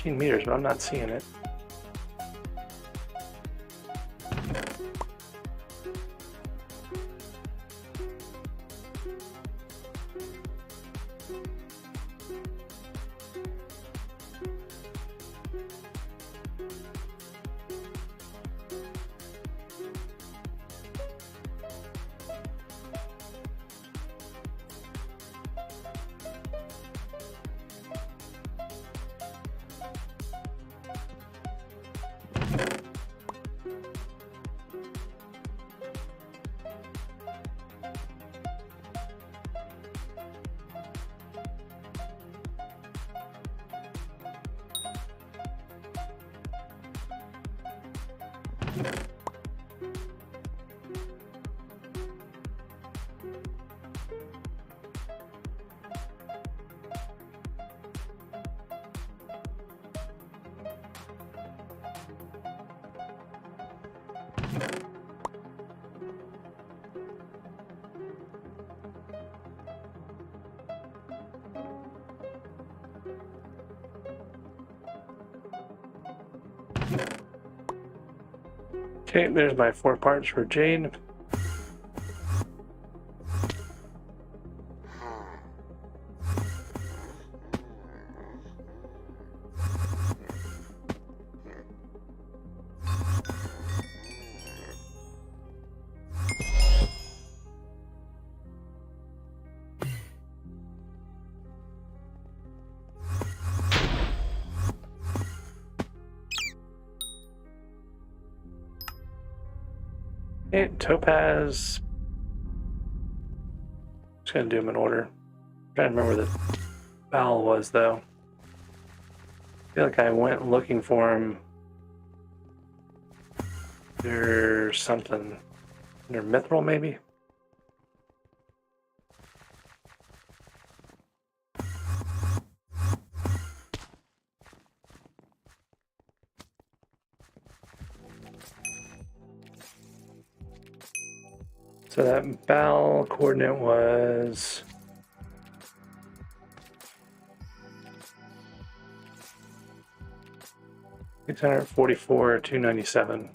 Meters, but I'm not seeing it. Okay, there's my 4 parts for Jade. Okay, Topaz. Just gonna do them in order. I'm trying to remember where the vowel was though. I feel like I went looking for him. There's something. Under Mithril maybe? So that BAL coordinate was 644, 297.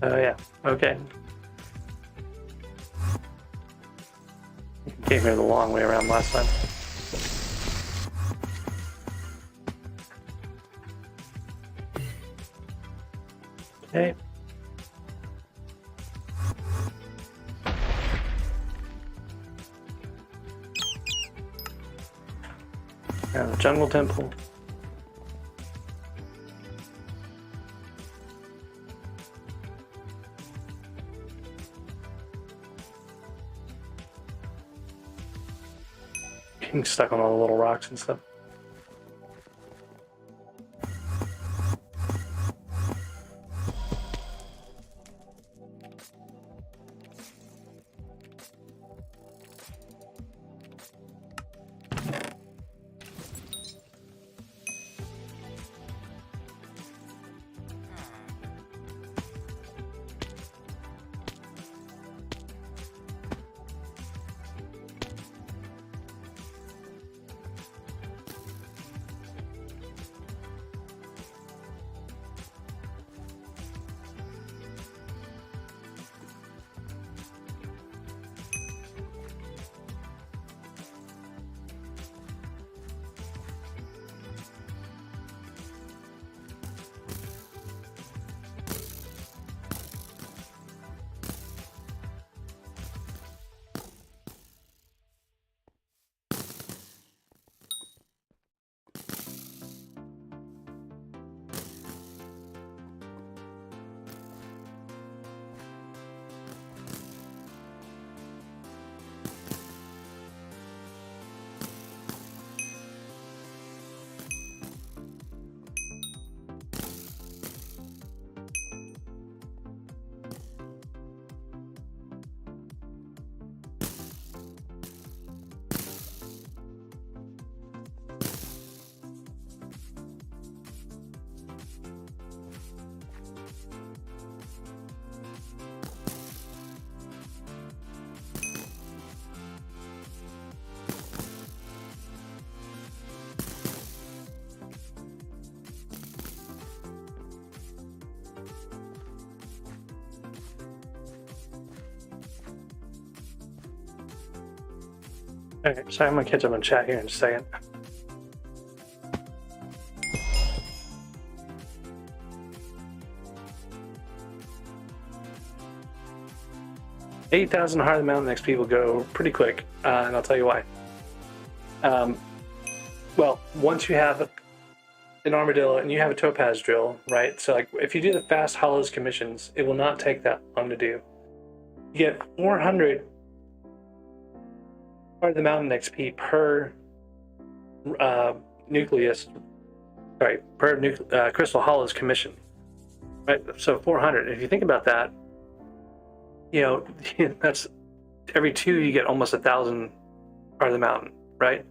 Oh yeah, okay. Came here the long way around last time. Okay. Now the jungle temple. Getting stuck on all the little rocks and stuff. Okay, sorry, I'm gonna catch up on chat here in just a second. $8,000 higher than mountain XP will go pretty quick, and I'll tell you why. Well, once you have an armadillo and you have a topaz drill, right? So like if you do the fast hollows commissions, it will not take that long to do. You get 400 part of the mountain XP per nucleus, sorry, per crystal hollows commission, right? So 400. If you think about that, you know, that's every 2 you get almost 1,000 part of the mountain, right?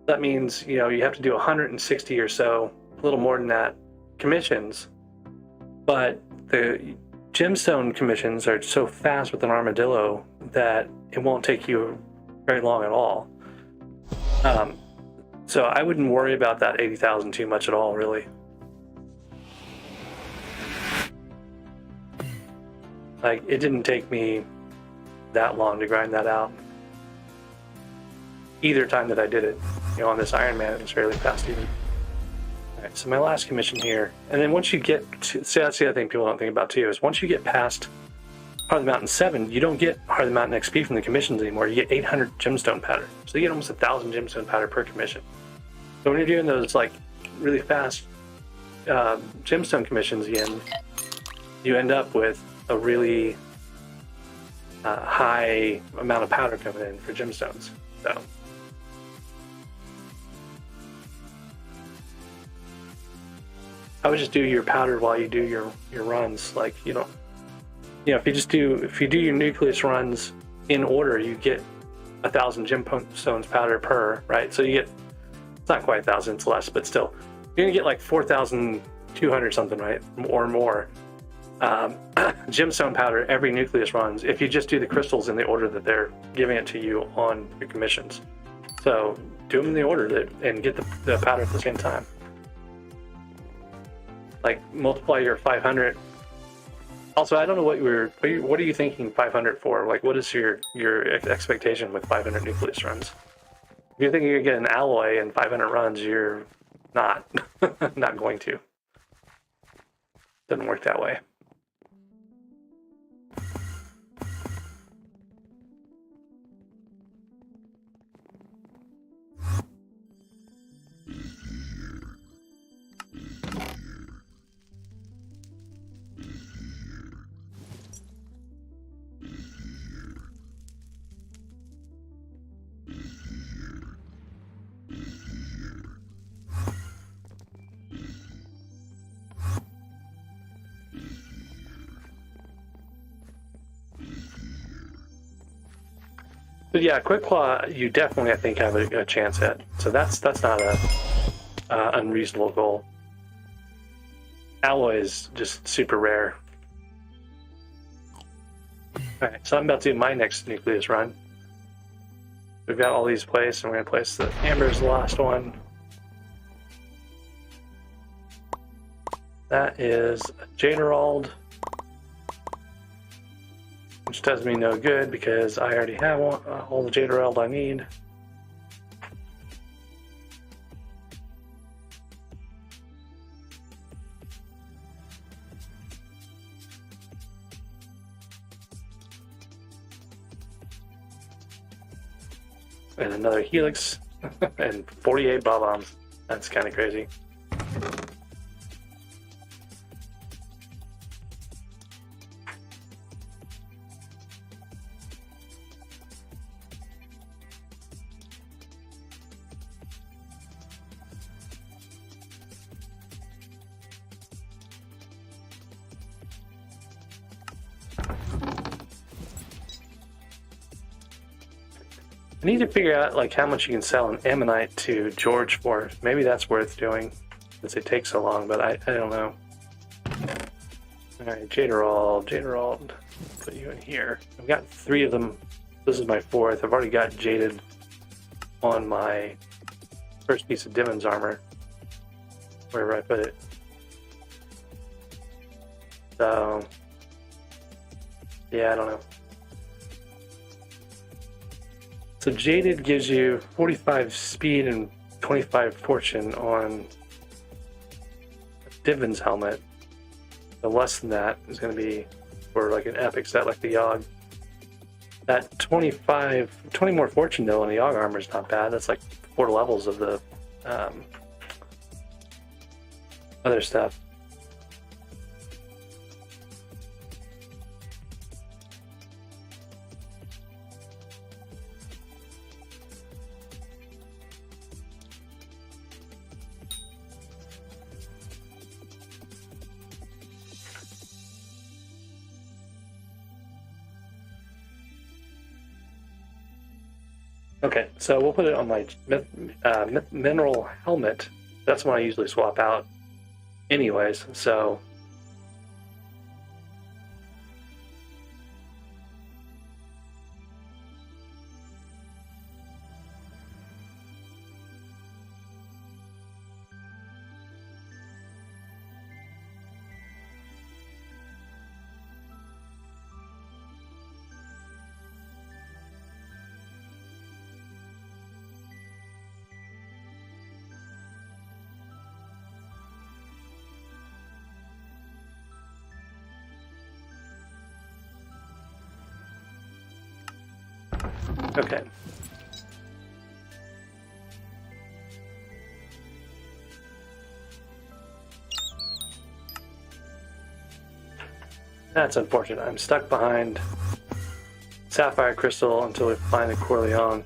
That means, you know, you have to do 160 or so, a little more than that, commissions. But the gemstone commissions are so fast with an armadillo that it won't take you very long at all. So I wouldn't worry about that 80,000 too much at all, really. Like, it didn't take me that long to grind that out. Either time that I did it, you know, on this Ironman, it was fairly fast even. All right, so my last commission here, and then once you get to, see, that's the other thing people don't think about too, is once you get past Heart of the Mountain 7, you don't get Heart of the Mountain XP from the commissions anymore. You get 800 gemstone powder. So you get almost 1,000 gemstone powder per commission. So when you're doing those like really fast gemstone commissions again, you end up with a really high amount of powder coming in for gemstones. So I would just do your powder while you do your runs. Like, you know, if you do your nucleus runs in order, you get 1,000 gemstones powder per, right? So you get, it's not quite 1,000, it's less, but still, you're gonna get like 4,200 something, right, or more gemstone powder every nucleus runs if you just do the crystals in the order that they're giving it to you on your commissions. So do them in the order and get the powder at the same time. Like multiply your 500. Also, I don't know what are you thinking 500 for? Like, what is your expectation with 500 nucleus runs? If you're thinking you're getting an alloy in 500 runs, you're not not going to. Doesn't work that way. But yeah, quick claw, you definitely, I think, have a chance at. So that's not a unreasonable goal. Alloy is just super rare. All right, so I'm about to do my next nucleus run. We've got all these placed, and we're gonna place the amber's the last one. That is a Jaderald, which does me no good because I already have all the Jaderald I need. And another Helix and 48 bob-ombs. That's kind of crazy. I need to figure out like how much you can sell an ammonite to George for. Maybe that's worth doing since it takes so long, but I don't know. Alright, Jaderald, put you in here. I've got 3 of them. This is my 4th. I've already got jaded on my first piece of Dimon's armor. Wherever I put it. So yeah, I don't know. So Jaded gives you 45 speed and 25 fortune on Divin's helmet. The less than that is going to be for like an epic set like the Yogg. That 20 more fortune though on the Yogg armor is not bad. That's like 4 levels of the other stuff. Okay, so we'll put it on my mineral helmet. That's one I usually swap out anyways, so... Okay. That's unfortunate. I'm stuck behind Sapphire Crystal until we find a Corleone.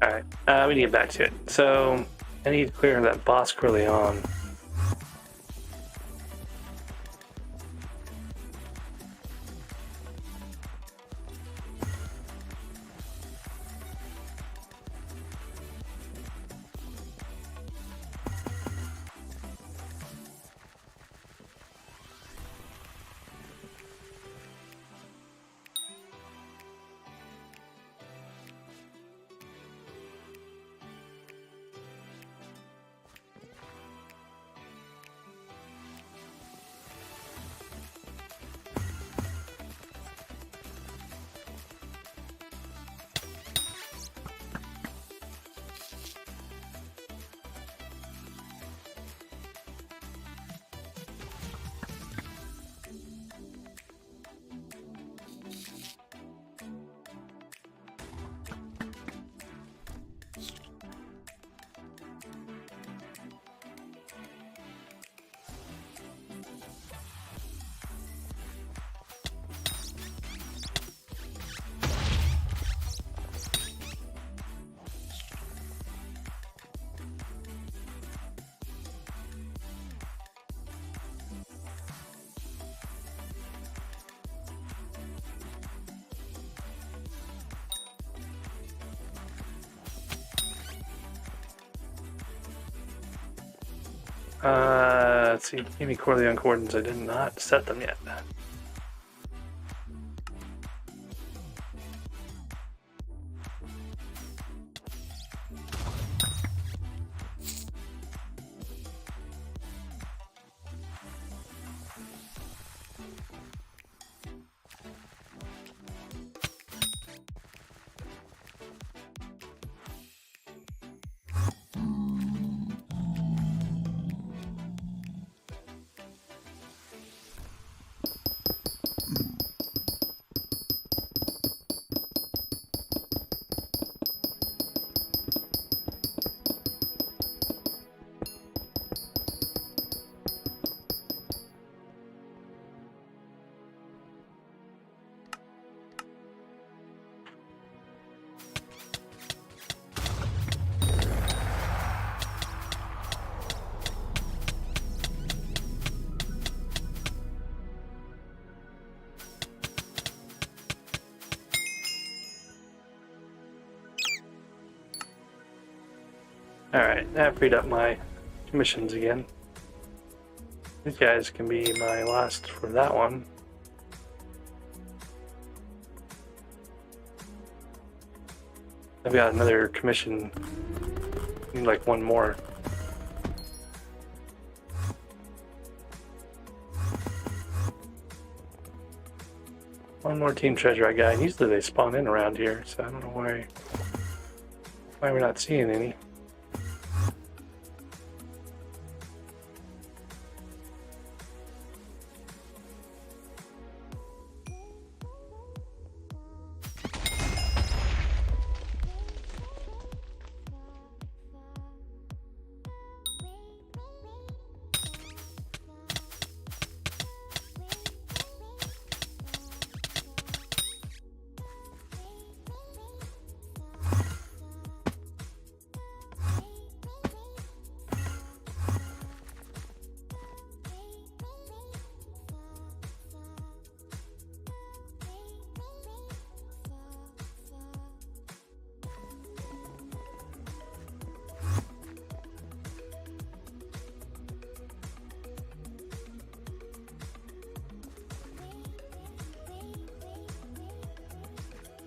Alright, we need to get back to it. So, I need to clear that boss Corleone. Let's see, give me Corleone coordinates. I did not set them yet. Alright, that freed up my commissions again. These guys can be my last for that one. I've got another commission. Need like one more. One more team treasure I got. Usually they spawn in around here, so I don't know why we're not seeing any.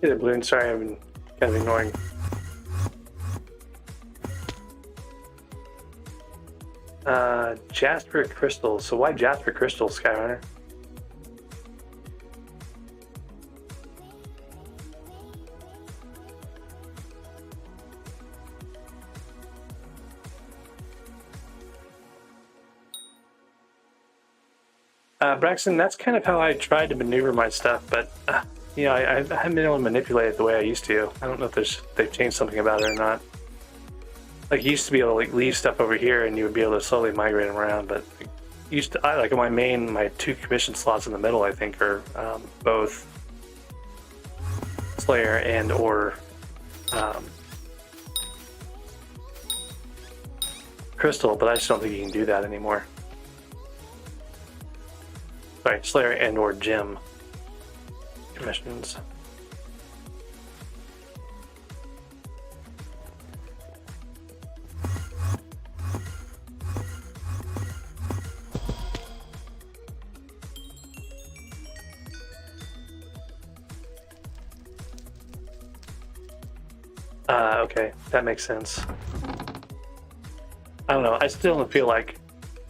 Hey there, Balloon. Sorry, I've been kind of ignoring. Jasper Crystal. So why Jasper Crystal, Skyrunner? Braxton, that's kind of how I tried to maneuver my stuff, but you know, I haven't been able to manipulate it the way I used to. I don't know if they've changed something about it or not. Like, you used to be able to like leave stuff over here, and you would be able to slowly migrate them around. But I like my two commission slots in the middle. I think are both Slayer and or crystal, but I just don't think you can do that anymore. Sorry, Slayer and or Gem commissions. Okay, that makes sense. I don't know, I still don't feel like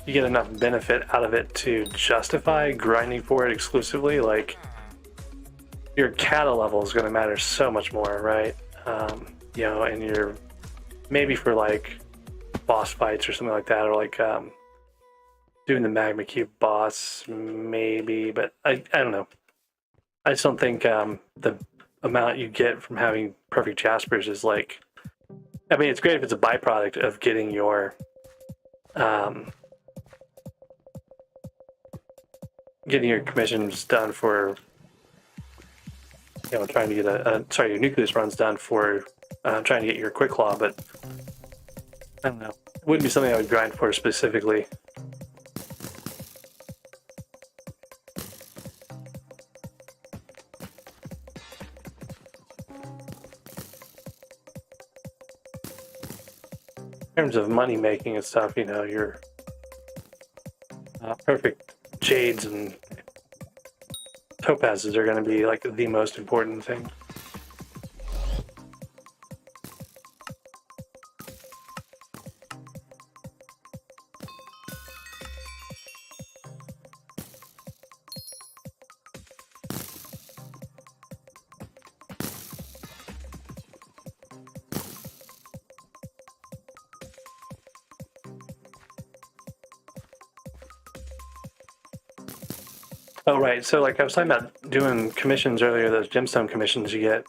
you get enough benefit out of it to justify grinding for it exclusively. Like, your kata level is going to matter so much more, right? You know, and your, maybe for like boss fights or something like that, or like doing the magma cube boss, maybe, but I don't know. I just don't think the amount you get from having perfect Jaspers is like, I mean, it's great if it's a byproduct of getting your commissions done for, you know, trying to get your nucleus runs done for trying to get your quick claw, but I don't know. It wouldn't be something I would grind for specifically. In terms of money making and stuff, you know, your perfect jades and topazes are going to be like the most important thing. Oh, right. So, like I was talking about doing commissions earlier, those gemstone commissions you get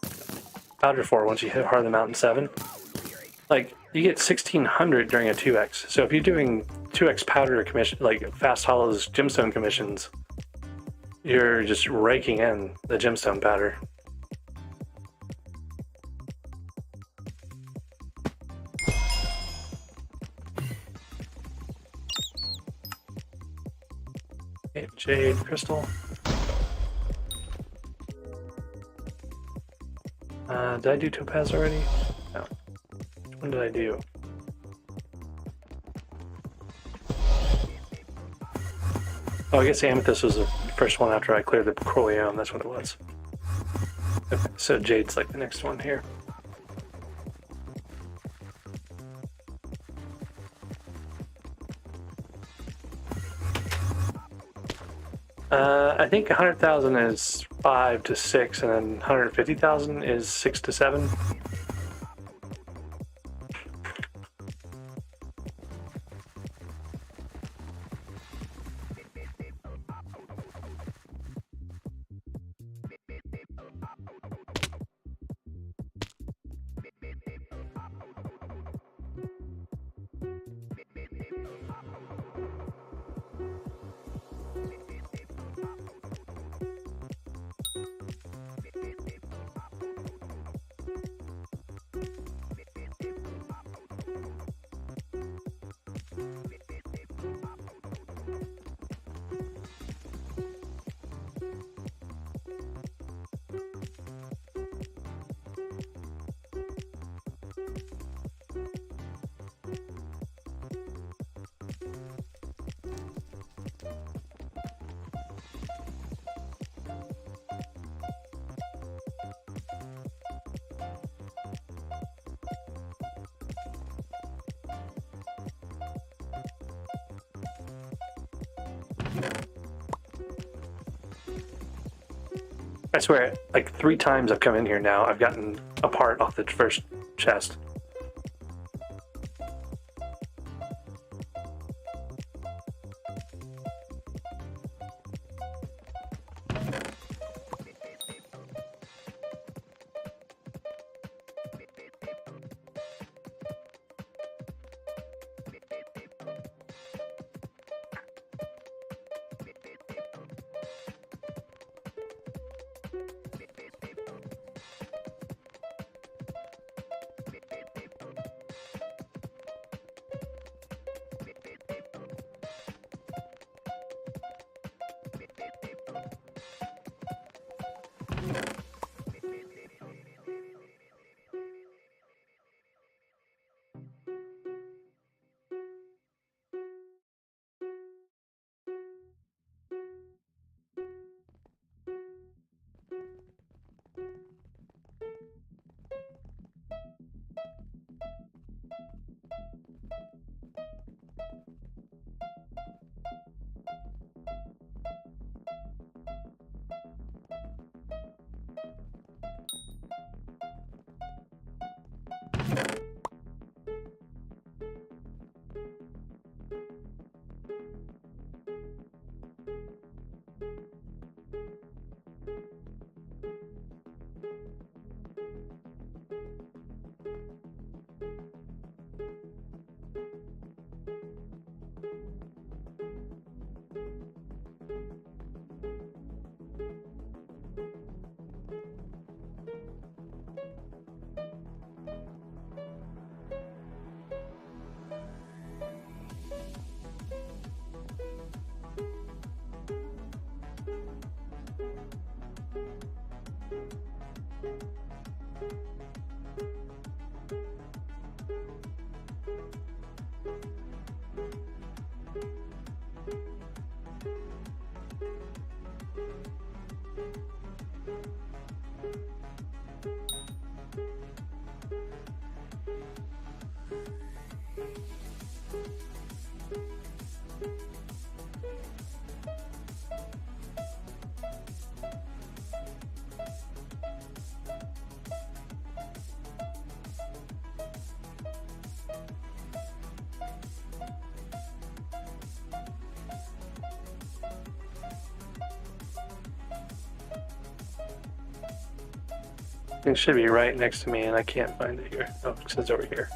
powder for once you hit Heart of the Mountain 7. Like, you get 1,600 during a 2x. So if you're doing 2x powder commission, like Fast Hollow's gemstone commissions, you're just raking in the gemstone powder. Okay, jade crystal. Did I do topaz already? No. Which one did I do? Oh, I guess amethyst was the first one after I cleared the Corleone. That's what it was. Okay, so jade's like the next one here. I think 100,000 is 5 to 6, and then 150,000 is 6 to 7. I swear, like 3 times I've come in here now, I've gotten a part off the first chest. It should be right next to me, and I can't find it here. Oh, it says over here.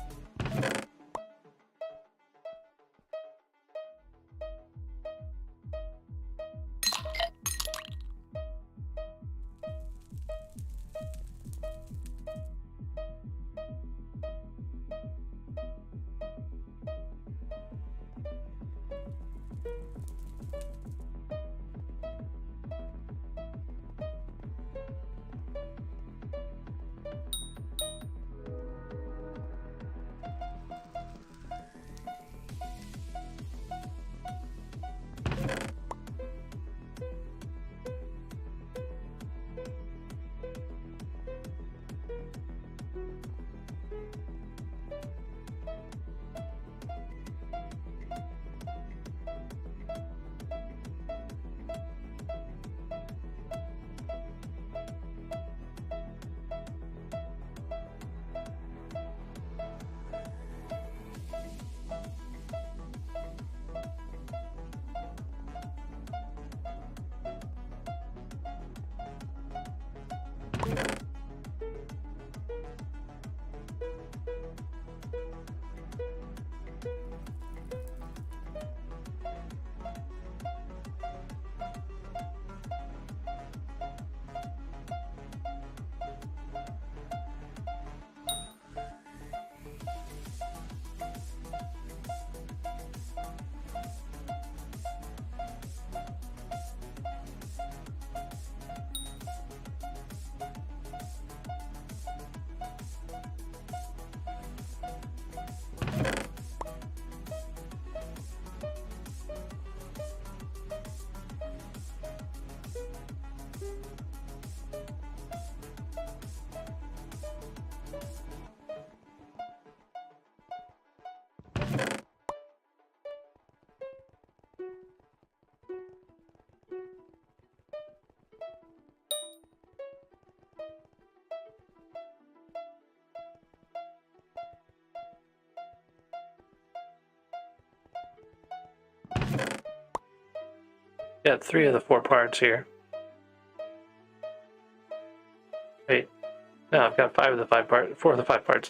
Got 3 of the 4 parts here. Wait, no, I've got 5 of the 5 parts. 4 of the 5 parts.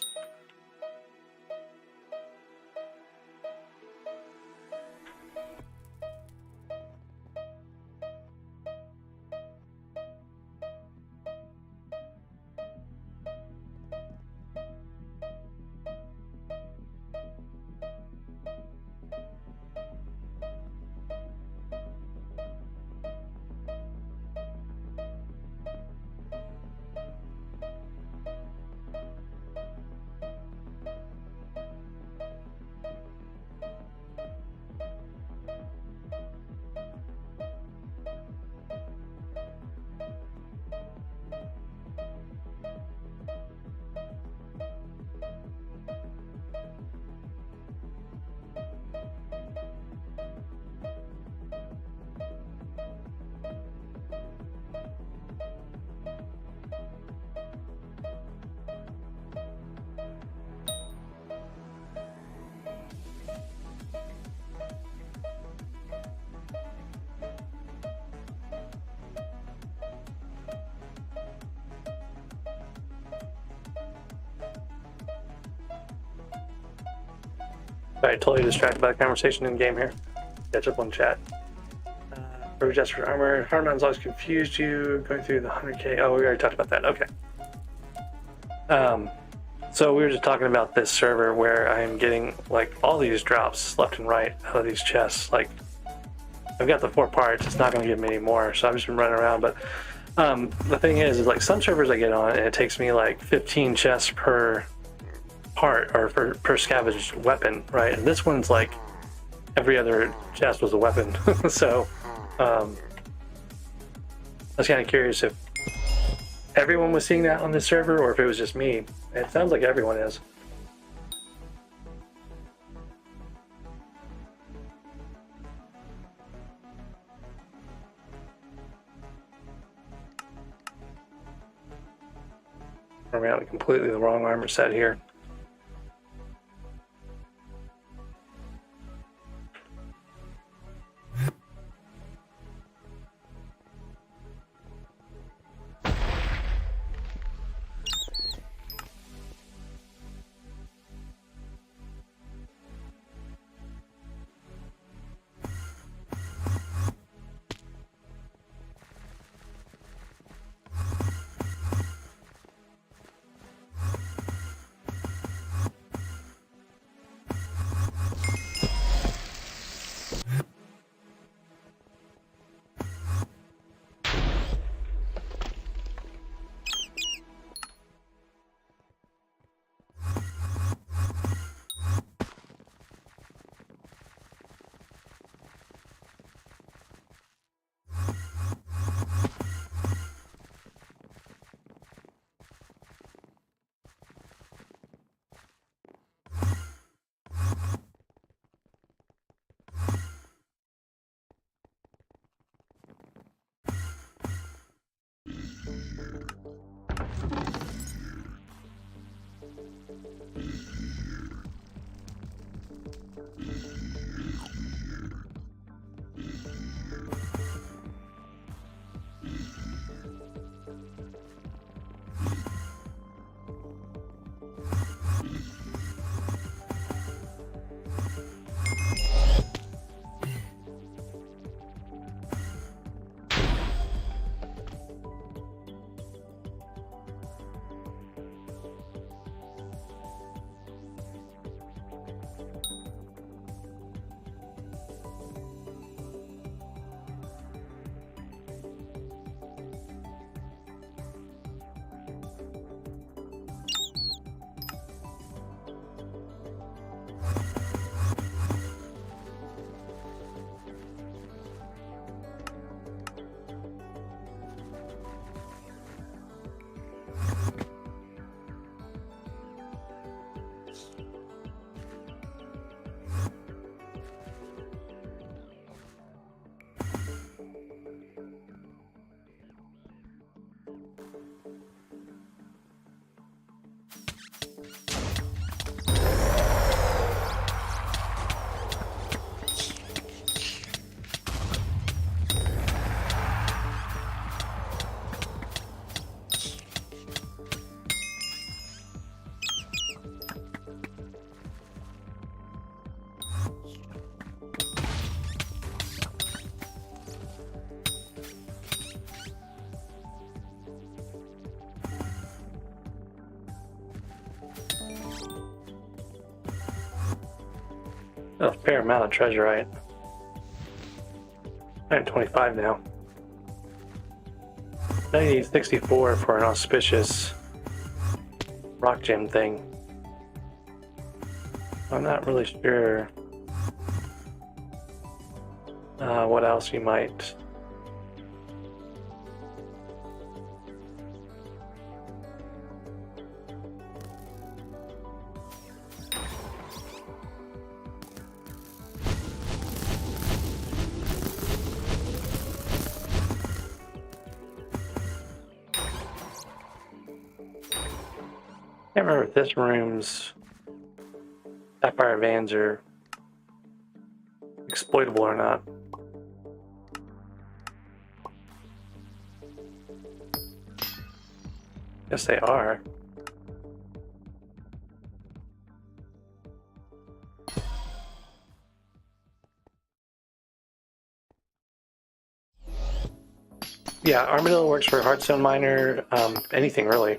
Sorry, totally distracted by the conversation in game here. Catch up on chat. For Jasper armor, Harmon's always confused you going through the 100k. Oh, we already talked about that. Okay. So we were just talking about this server where I'm getting like all these drops left and right out of these chests. Like I've got the 4 parts. It's not going to give me any more, so I've just been running around. But the thing is like some servers I get on, and it takes me like 15 chests per part or per scavenged weapon, right? And this one's like every other chest was a weapon. So I was kind of curious if everyone was seeing that on this server or if it was just me. It sounds like everyone is. Or we have completely the wrong armor set here. A fair amount of treasure, right? I'm 25 now. Now you need 64 for an auspicious rock gem thing. I'm not really sure what else you might. I can't remember if this room's sapphire vans are exploitable or not. Yes, they are. Yeah, Armadillo works for Hearthstone Miner, anything really.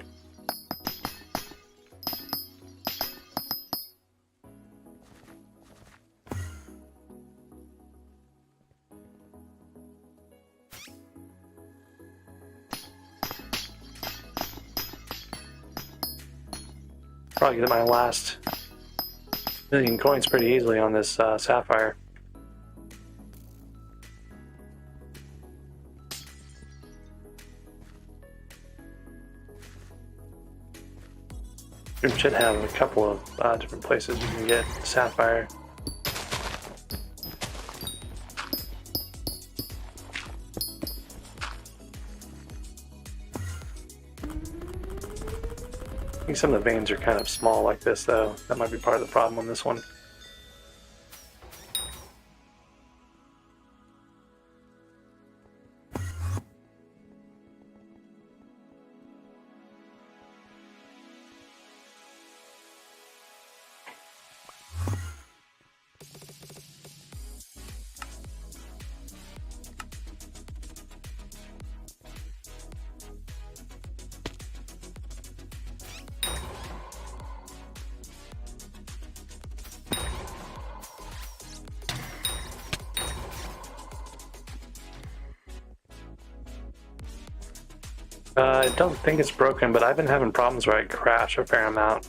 Probably get my last 1,000,000 coins pretty easily on this Sapphire. You should have a couple of different places you can get Sapphire. I think some of the veins are kind of small like this, though. That might be part of the problem on this one. I don't think it's broken, but I've been having problems where I crash a fair amount.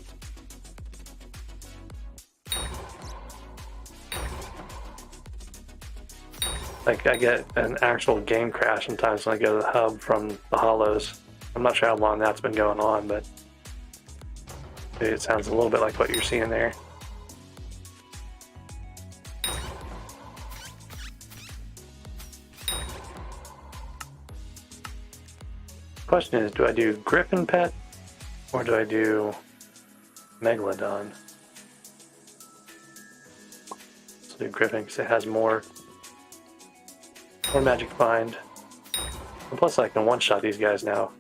Like, I get an actual game crash sometimes when I go to the hub from the hollows. I'm not sure how long that's been going on, but maybe it sounds a little bit like what you're seeing there. Question is, do I do Griffin Pet or do I do Megalodon? Let's do Griffin because it has more magic find. And plus I can one-shot these guys now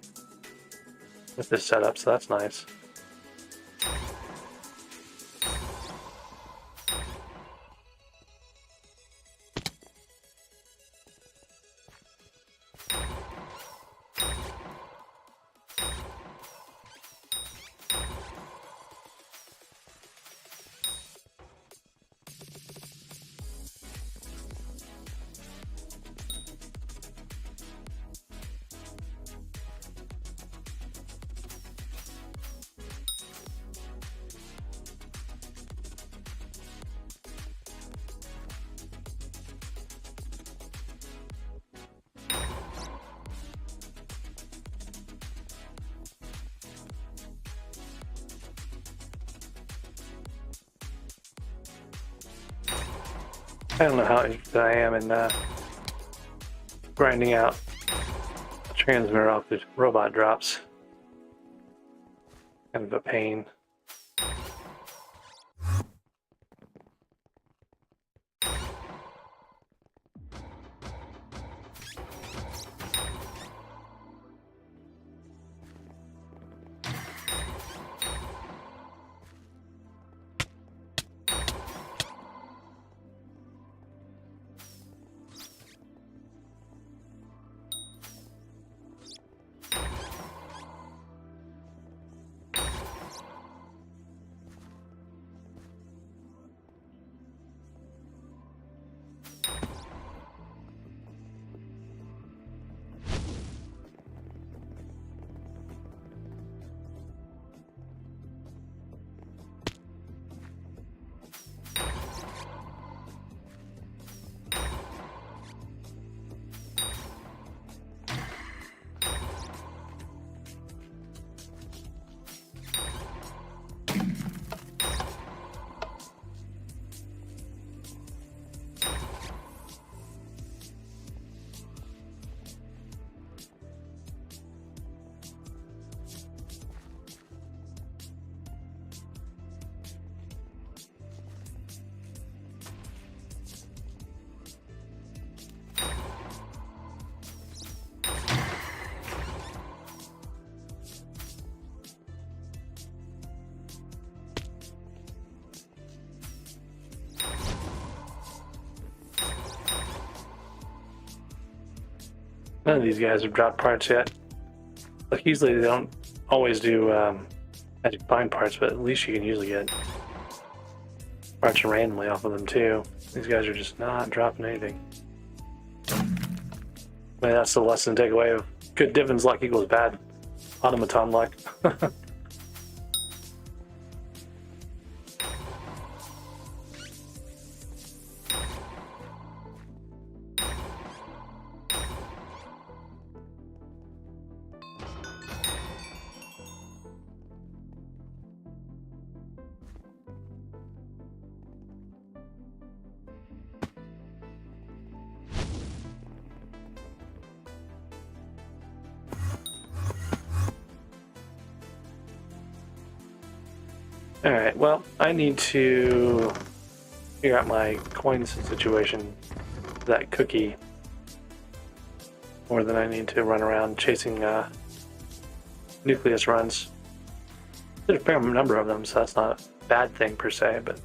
with this setup, so that's nice. I don't know how interested I am in grinding out a transmitter off the robot drops. Kind of a pain. None of these guys have dropped parts yet. Like usually they don't always do magic find parts, but at least you can usually get parts randomly off of them too. These guys are just not dropping anything. Maybe that's the lesson to take away of good Divins luck equals bad automaton luck. Alright, well, I need to figure out my coins situation, that cookie, more than I need to run around chasing nucleus runs. There's a fair number of them, so that's not a bad thing per se, but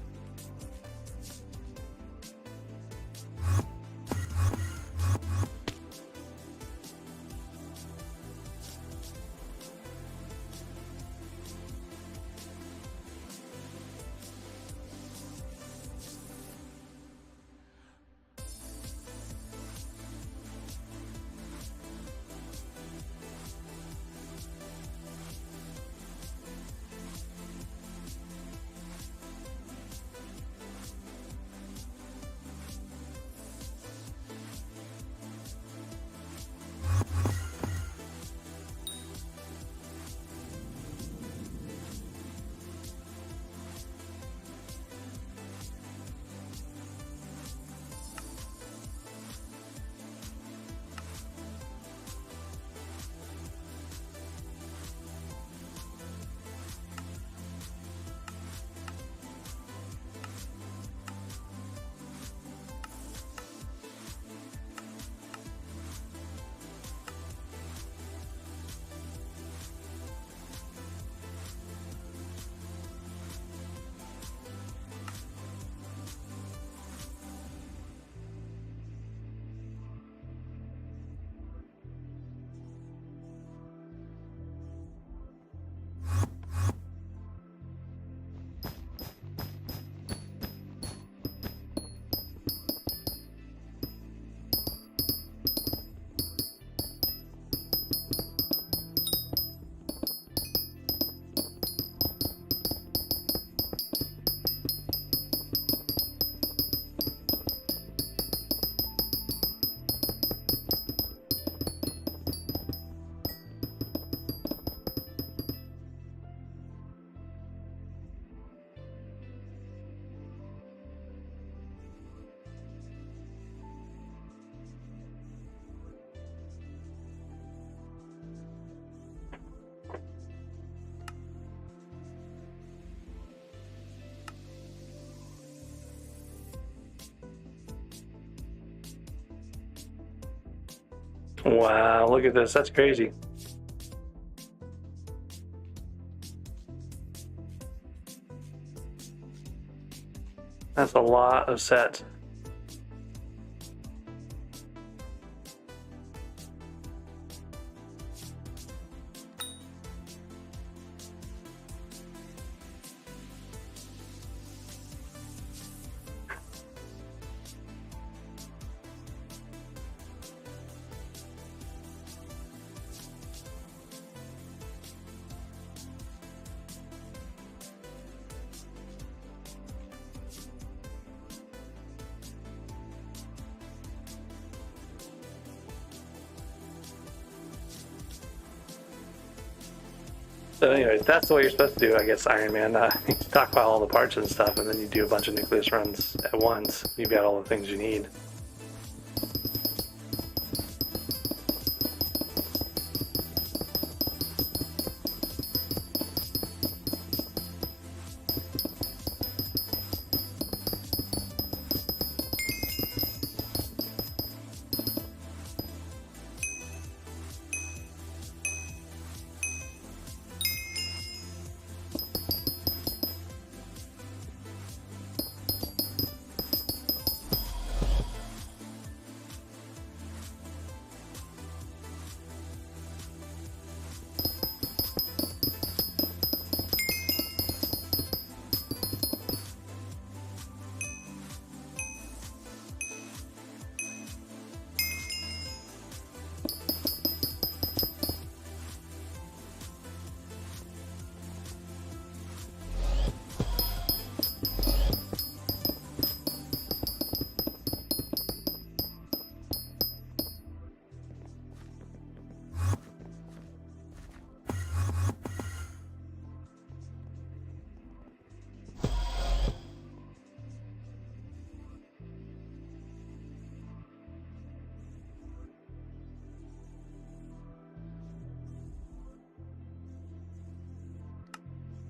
wow, look at this, that's crazy. That's a lot of sets. So anyways, that's what you're supposed to do, I guess, Iron Man. You stockpile all the parts and stuff, and then you do a bunch of nucleus runs at once. You've got all the things you need.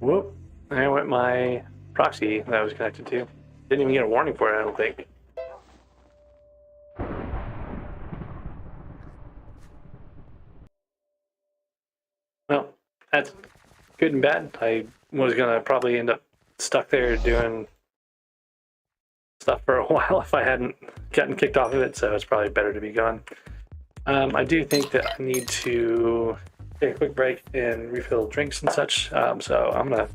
Whoop. There went my proxy that I was connected to. Didn't even get a warning for it, I don't think. Well, that's good and bad. I was gonna probably end up stuck there doing stuff for a while if I hadn't gotten kicked off of it, so it's probably better to be gone. I do think that I need to take a quick break and refill drinks and such, so I'm gonna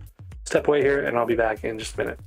step away here and I'll be back in just a minute.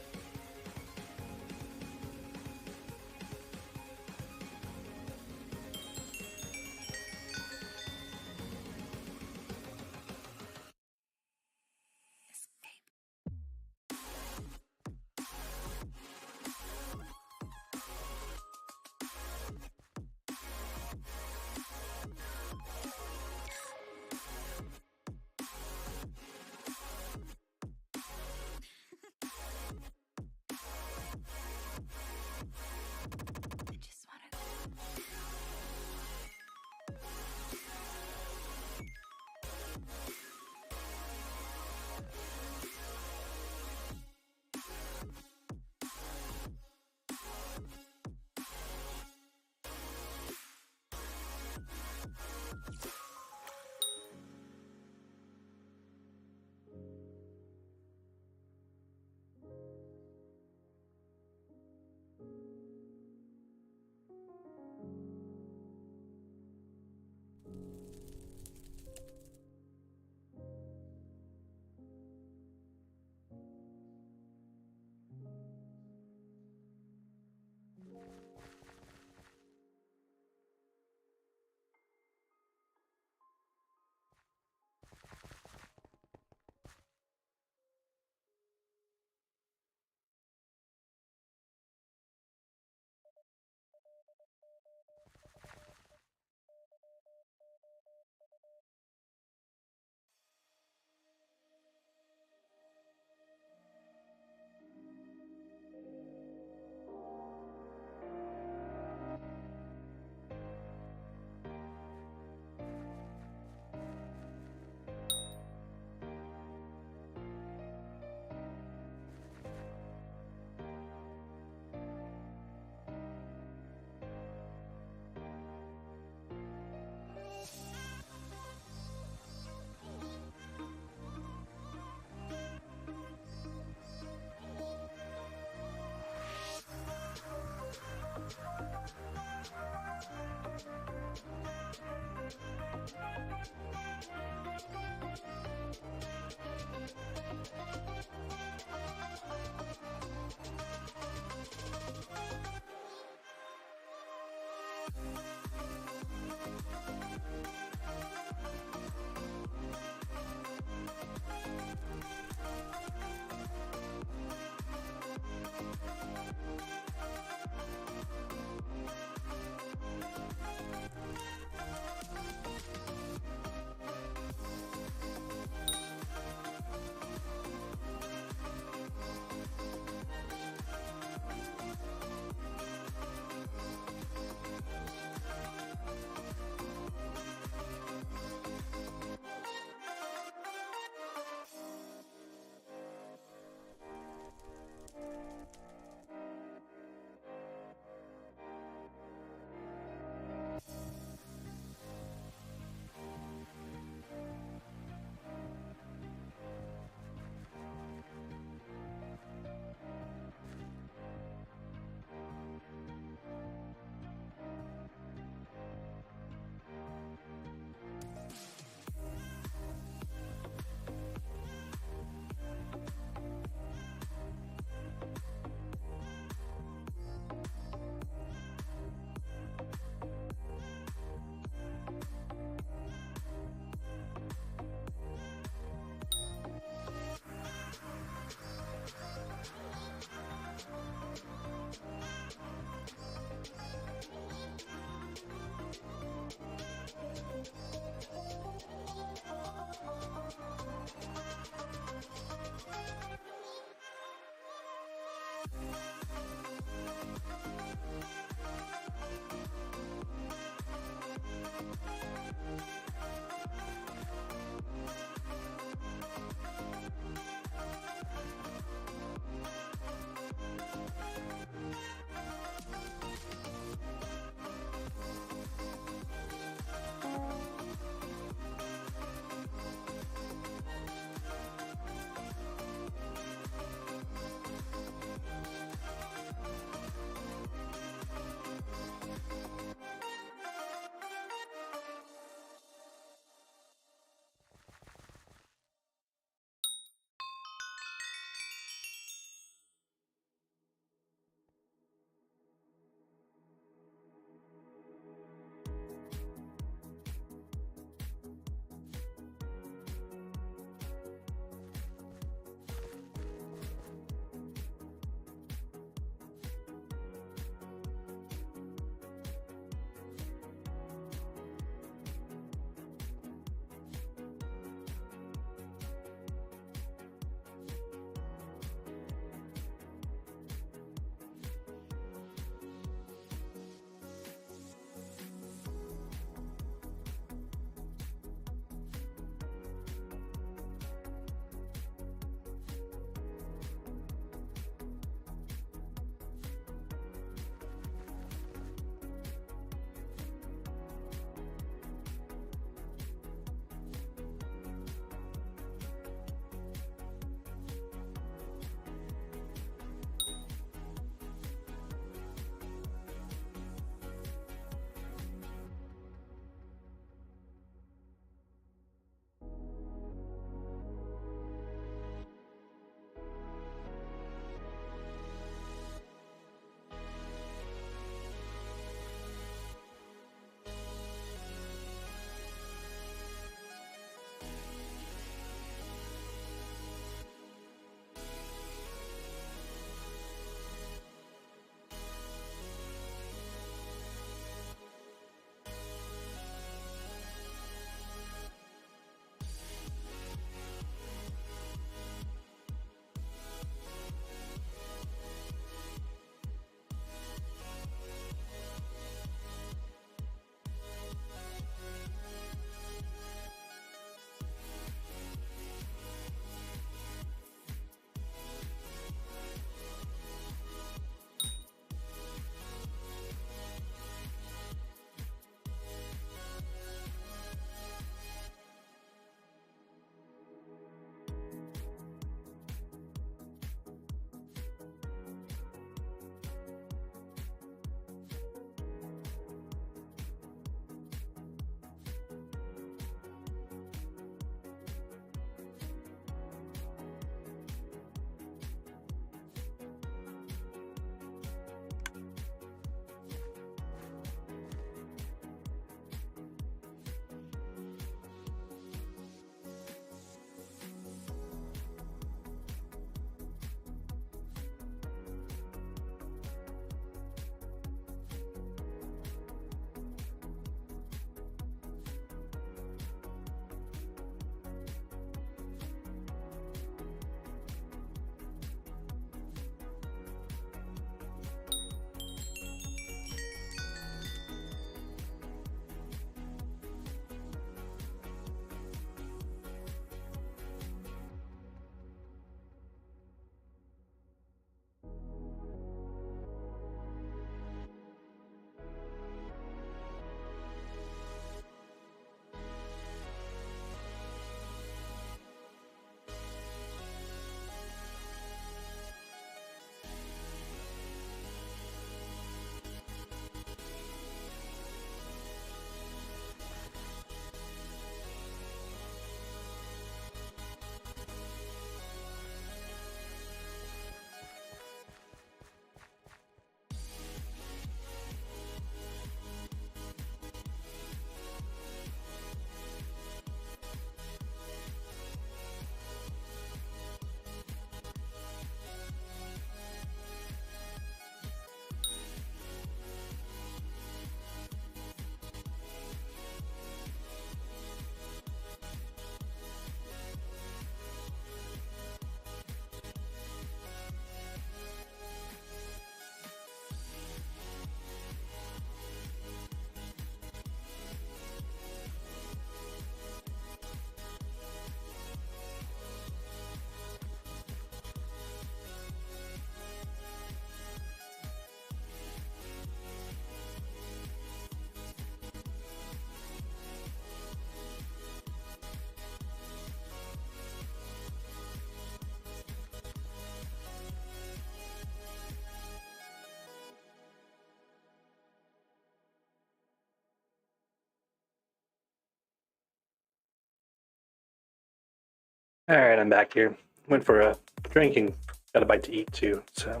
All right, I'm back here. Went for a drink and got a bite to eat too. So,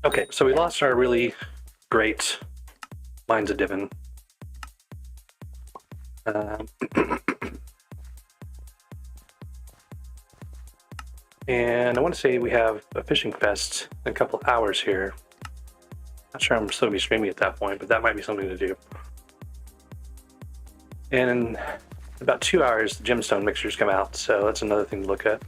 okay, so we lost our really great Mines of Divin. And I want to say we have a fishing fest in a couple hours here. Not sure I'm still going to be streaming at that point, but that might be something to do. And in about 2 hours, the gemstone mixtures come out, so that's another thing to look at.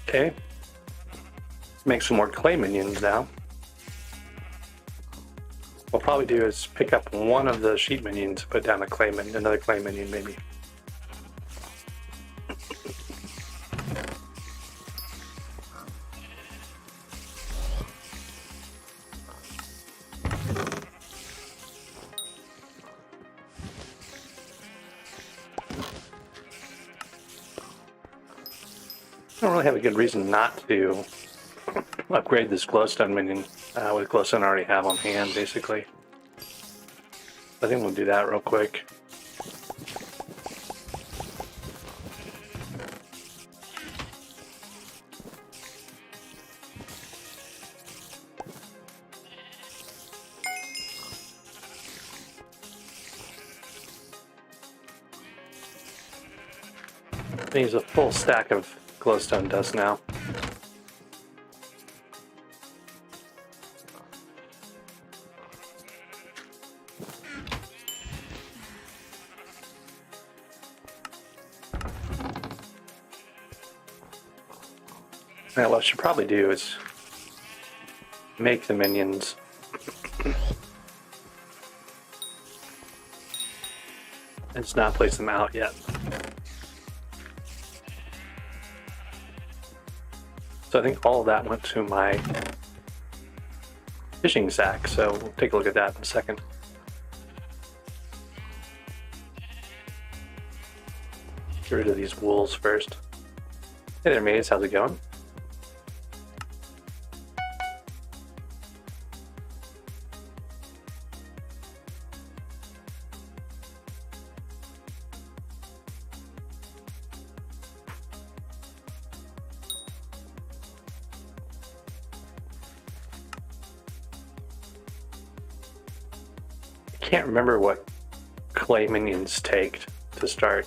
Okay, let's make some more clay minions now. What we'll probably do is pick up one of the sheep minions, put down a clay minion, another clay minion maybe. I don't really have a good reason not to upgrade this glowstone minion with glowstone I already have on hand, basically. I think we'll do that real quick. Needs a full stack of glowstone dust now. Now what I should probably do is make the minions and just not place them out yet. So I think all of that went to my fishing sack, so we'll take a look at that in a second. Get rid of these wools first. Hey there, mates, how's it going? I can't remember what clay minions take to start.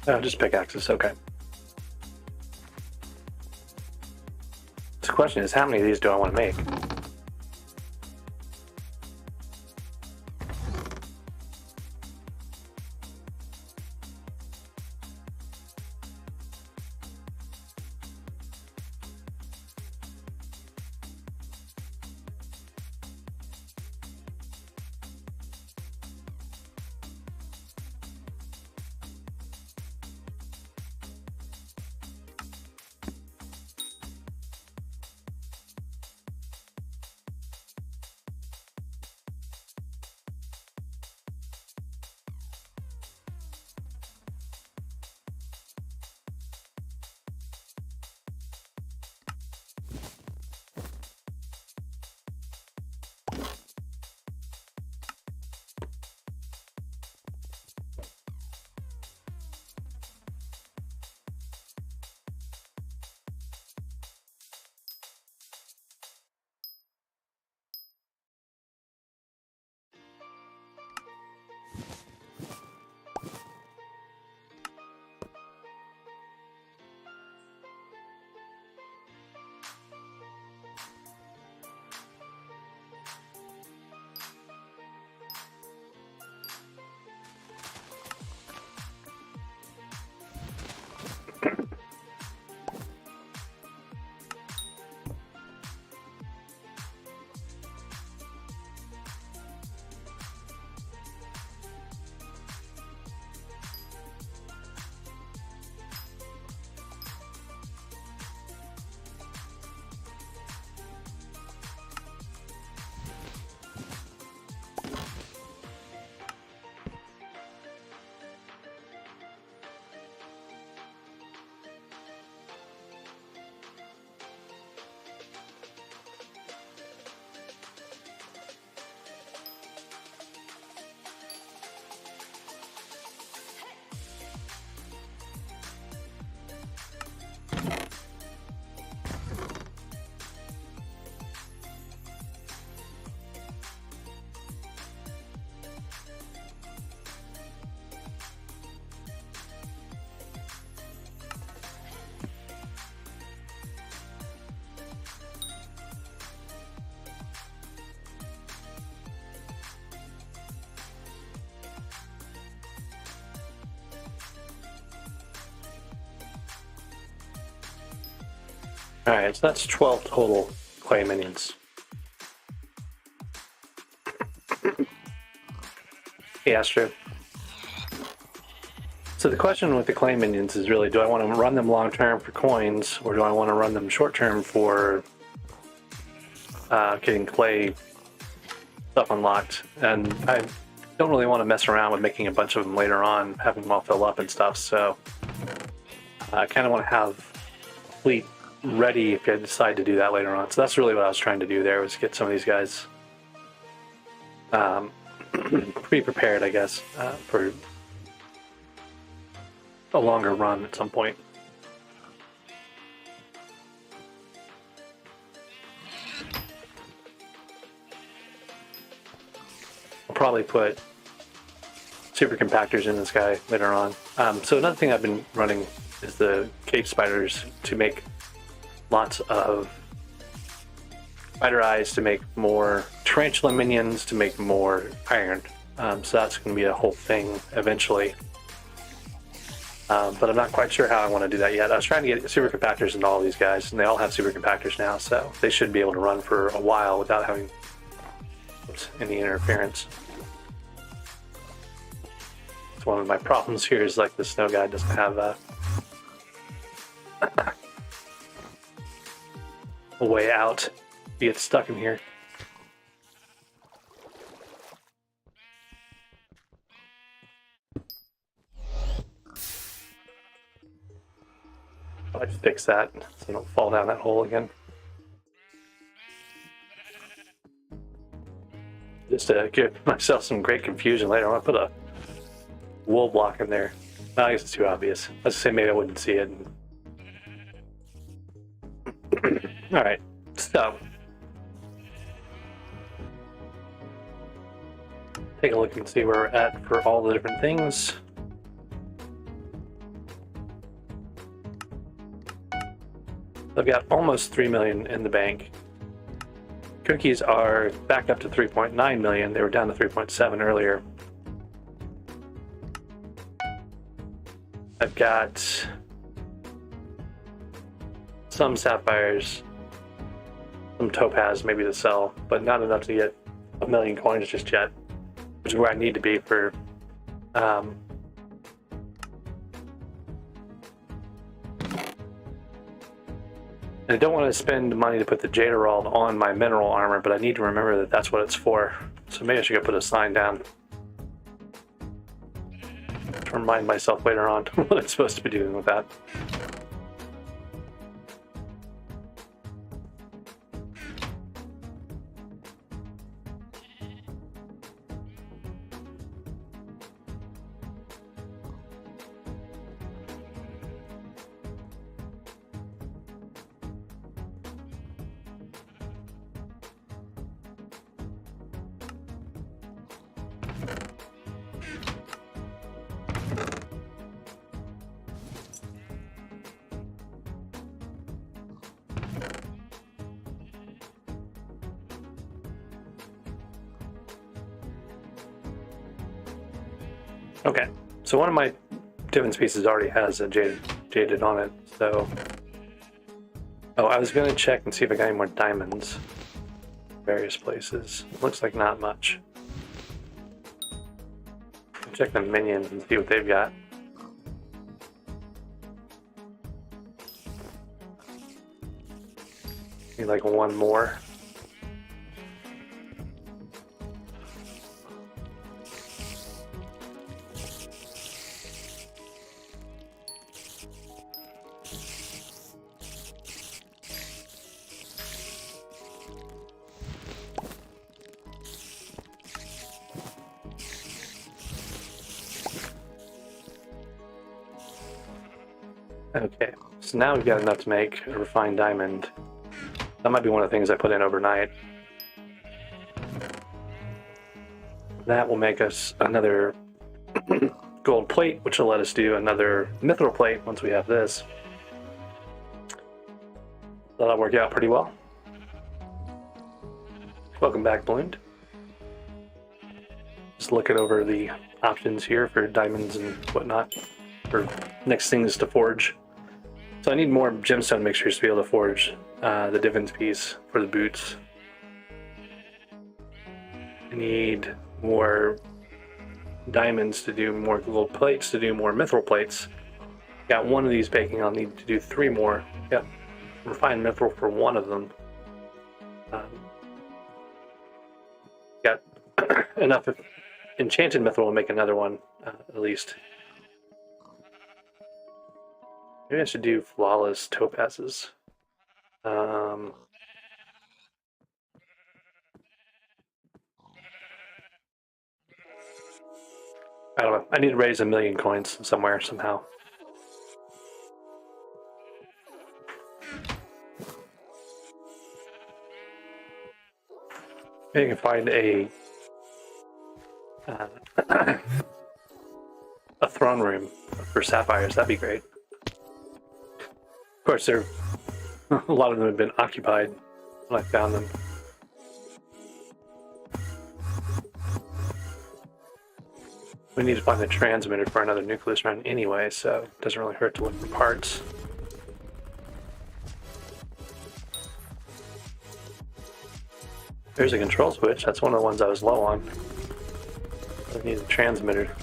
Oh, just pickaxes, okay. So the question is, how many of these do I want to make? Alright, so that's 12 total clay minions. Yeah, that's true. So the question with the clay minions is really, do I want to run them long term for coins, or do I want to run them short term for getting clay stuff unlocked? And I don't really want to mess around with making a bunch of them later on, having them all fill up and stuff, so I kind of want to have a fleet ready if I decide to do that later on. So that's really what I was trying to do there, was get some of these guys pre-prepared, I guess, for a longer run at some point. I'll probably put super compactors in this guy later on. So another thing I've been running is the cave spiders to make lots of spider eyes, to make more tarantula minions, to make more iron. So that's going to be a whole thing eventually. But I'm not quite sure how I want to do that yet. I was trying to get super compactors into all these guys, and they all have super compactors now, so they should be able to run for a while without having any interference. It's one of my problems here is like the snow guy doesn't have a way out. You get stuck in here. I just fix that so I don't fall down that hole again. Just to give myself some great confusion later, I'm gonna put a wool block in there. I guess it's too obvious. Let's say maybe I wouldn't see it. Alright, so take a look and see where we're at for all the different things. I've got almost 3 million in the bank. Cookies are back up to 3.9 million. They were down to 3.7 earlier. I've got some sapphires, some topaz maybe to sell, but not enough to get 1 million coins just yet, which is where I need to be for I don't want to spend money to put the Jade Emerald on my mineral armor, but I need to remember that that's what it's for. So maybe I should go put a sign down to remind myself later on what I'm supposed to be doing with that. Okay, so one of my Divins pieces already has a jaded on it, so... Oh, I was going to check and see if I got any more diamonds. Various places. Looks like not much. Check the minions and see what they've got. Need like one more. Okay, so now we've got enough to make a refined diamond. That might be one of the things I put in overnight. That will make us another gold plate, which will let us do another mithril plate once we have this. That'll work out pretty well. Welcome back, Ballooned. Just looking over the options here for diamonds and whatnot, for next things to forge. So I need more gemstone mixtures to be able to forge the Divins piece for the boots. I need more diamonds to do more gold plates, to do more mithril plates. Got one of these baking, I'll need to do 3 more. Got refined mithril for one of them. Got enough enchanted mithril to make another one, at least. Maybe I should do flawless topazes. I don't know. I need to raise 1,000,000 coins somewhere, somehow. Maybe I can find a throne room for sapphires. That'd be great. Of course, a lot of them have been occupied when I found them. We need to find the transmitter for another nucleus run anyway, so it doesn't really hurt to look for parts. There's a control switch. That's one of the ones I was low on. I need a transmitter.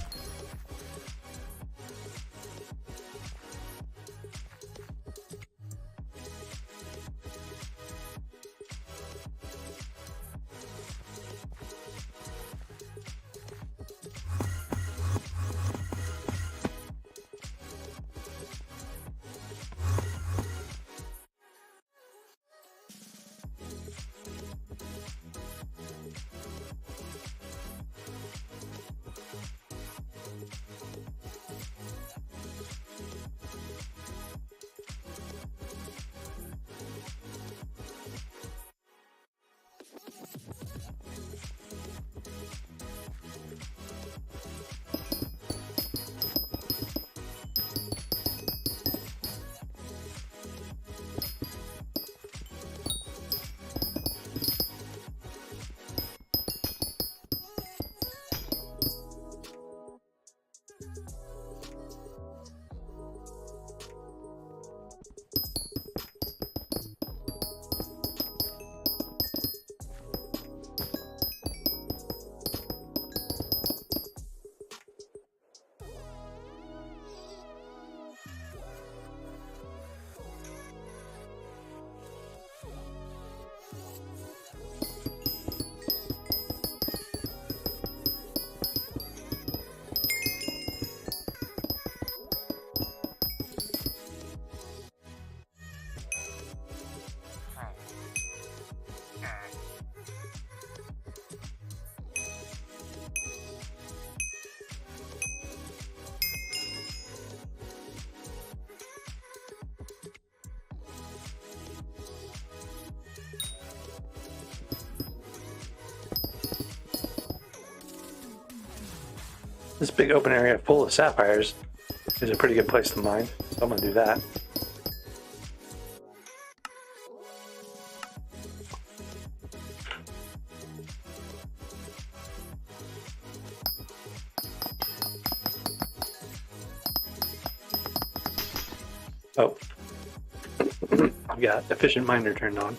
This big open area full of sapphires is a pretty good place to mine, so I'm going to do that. Oh, I've got efficient miner turned on.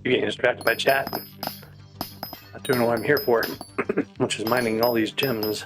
You're getting distracted by chat. Not doing what I'm here for, which is mining all these gems.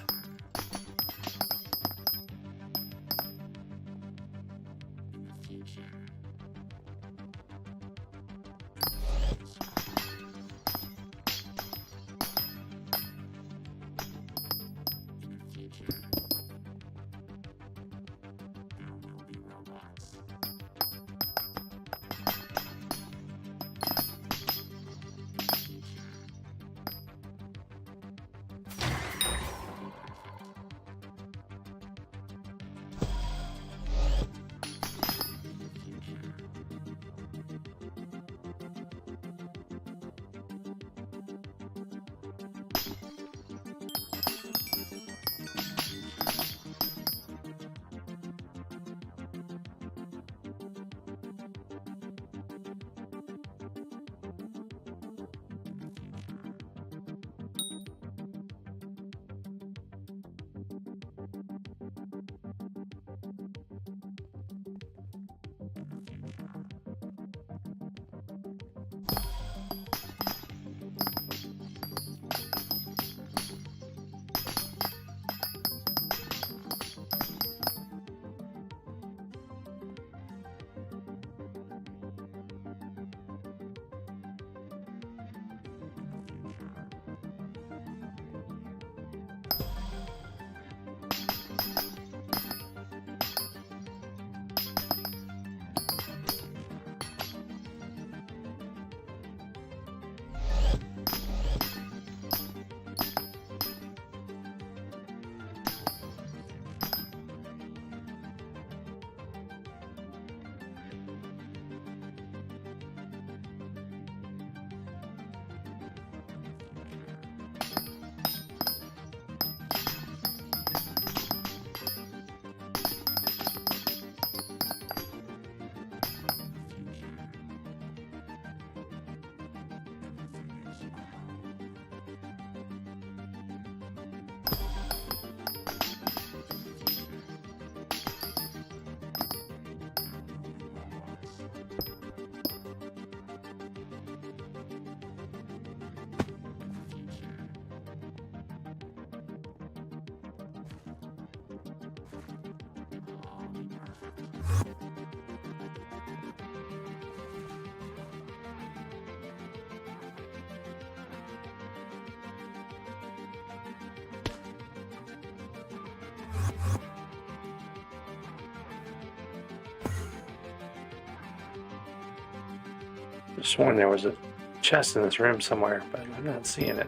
I sworn there was a chest in this room somewhere, but I'm not seeing it.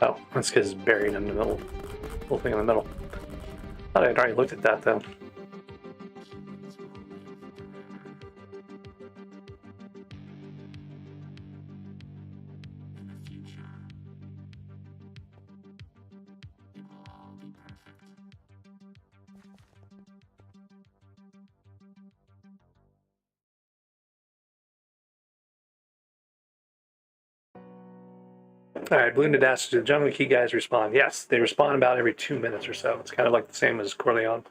Oh, that's because it's buried in the middle. Whole thing in the middle. Thought I'd already looked at that though. All right, Balloon to Dash, do the Jungle Key guys respond? Yes, they respond about every 2 minutes or so. It's kind of like the same as Corleone.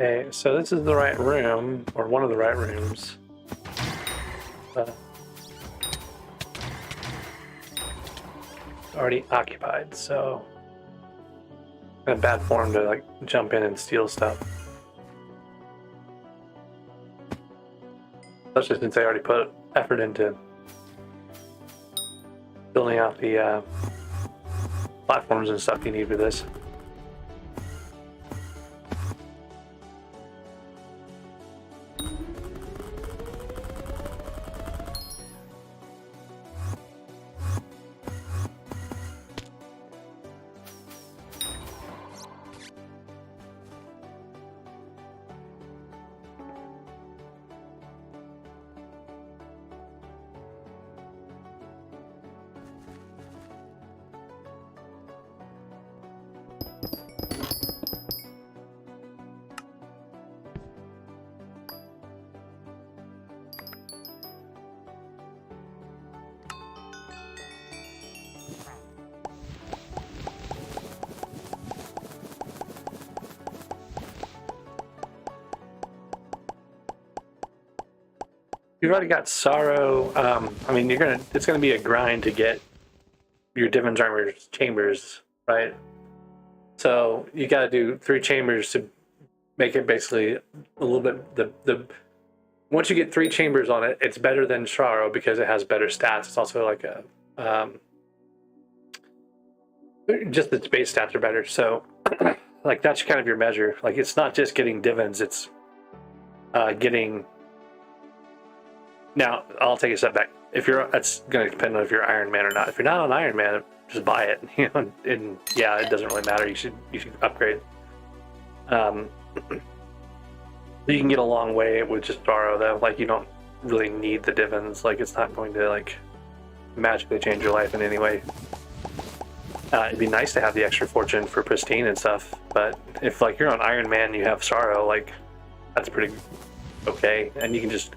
Okay, so this is the right room, or one of the right rooms. Already occupied, so in a bad form to like jump in and steal stuff. Especially since I already put effort into building out the platforms and stuff you need for this. You've already got sorrow. I mean, it's gonna be a grind to get your Divine Armor's chambers, right? So you got to do 3 chambers to make it basically a little bit the. Once you get 3 chambers on it, it's better than sorrow because it has better stats. It's also like a just its base stats are better. So like that's kind of your measure. Like it's not just getting divins, it's getting. Now I'll take a step back. If you're, that's going to depend on if you're Ironman or not. If you're not on Ironman, just buy it. You know, and yeah, it doesn't really matter. You should upgrade. You can get a long way with just sorrow though. Like you don't really need the divins. Like it's not going to like magically change your life in any way. It'd be nice to have the extra fortune for pristine and stuff, but if like you're on Ironman and you have sorrow, like that's pretty okay, and you can just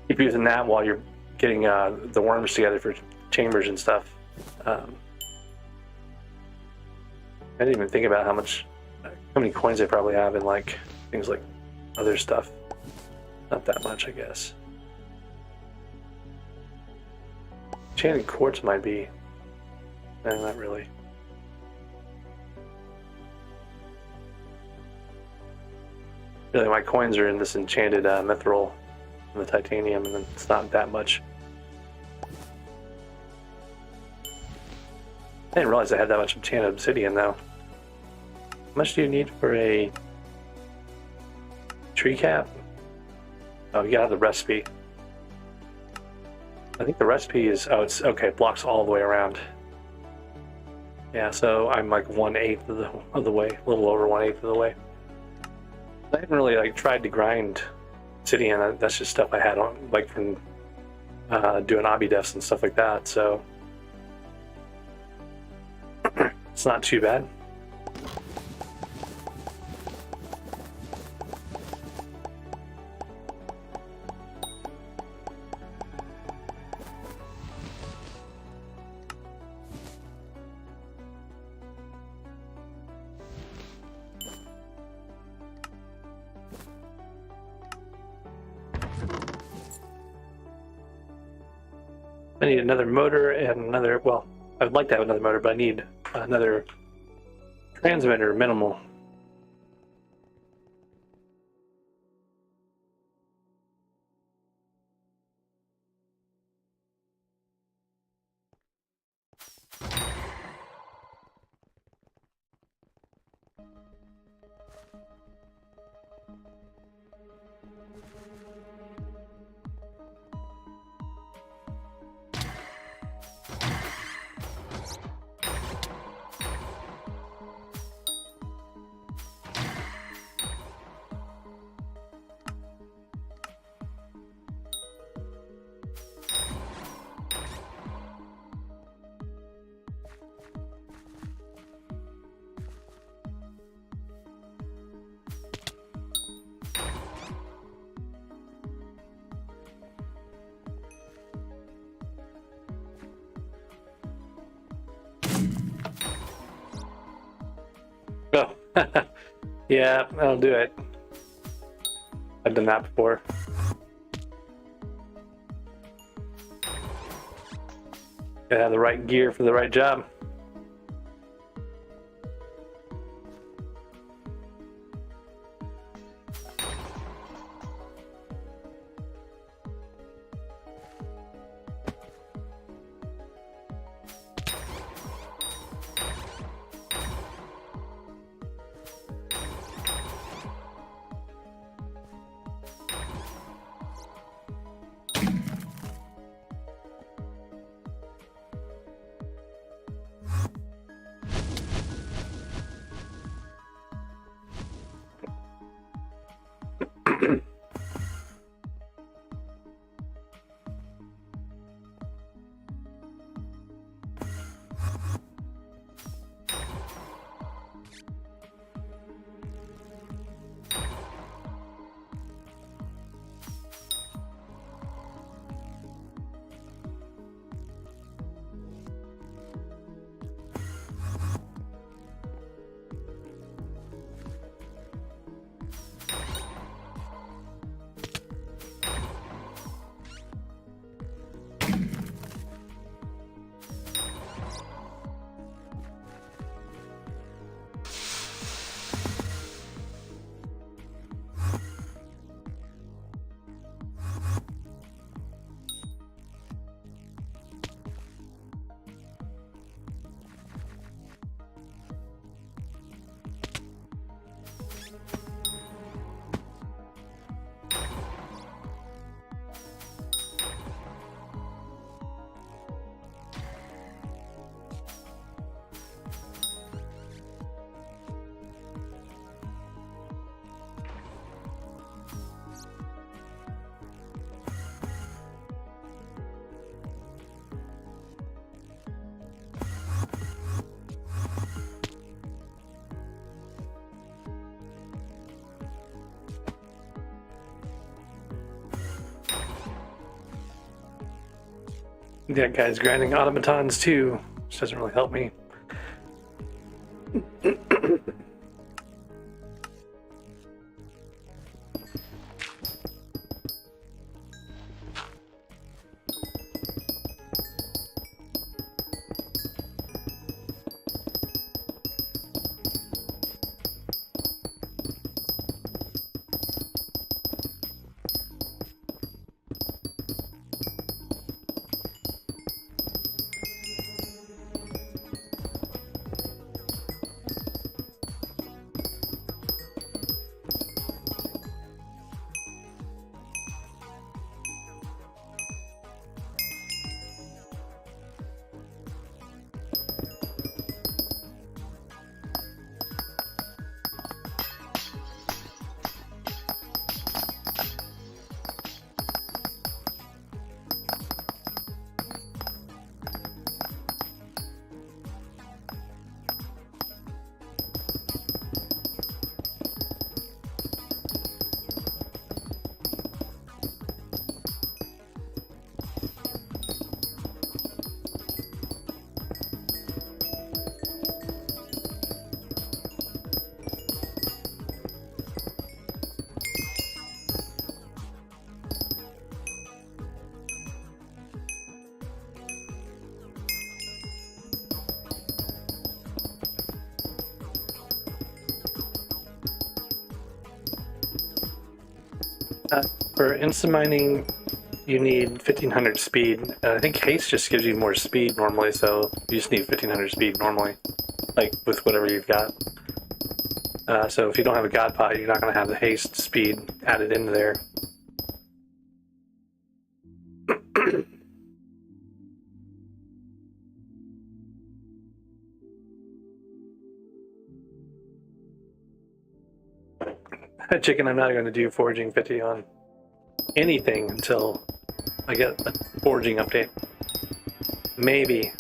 keep using that while you're getting the worms together for chambers and stuff. I didn't even think about how many coins they probably have in like things like other stuff. Not that much, I guess. Enchanted quartz might be. No, not really. Really, my coins are in this enchanted mithril and the titanium, and then it's not that much. I didn't realize I had that much enchanted obsidian, though. How much do you need for a tree cap? Oh, you got the recipe. I think the recipe is, oh, it's okay, it blocks all the way around. Yeah, so I'm like 1/8 of the way, a little over 1/8 of the way. I haven't really like tried to grind obsidian. That's just stuff I had on, like from doing obby defs and stuff like that. So it's not too bad. I need another motor and another, well, I would like to have another motor, but I need another transmitter minimal. Oh, yeah, that'll do it. I've done that before. Gotta have the right gear for the right job. That guy's grinding automatons too, which doesn't really help me. For instant mining, you need 1500 speed. I think haste just gives you more speed normally, so you just need 1500 speed normally, like with whatever you've got. So if you don't have a god pot, you're not going to have the haste speed added into there. Chicken, I'm not going to do foraging 50 on anything until I get a foraging update. Maybe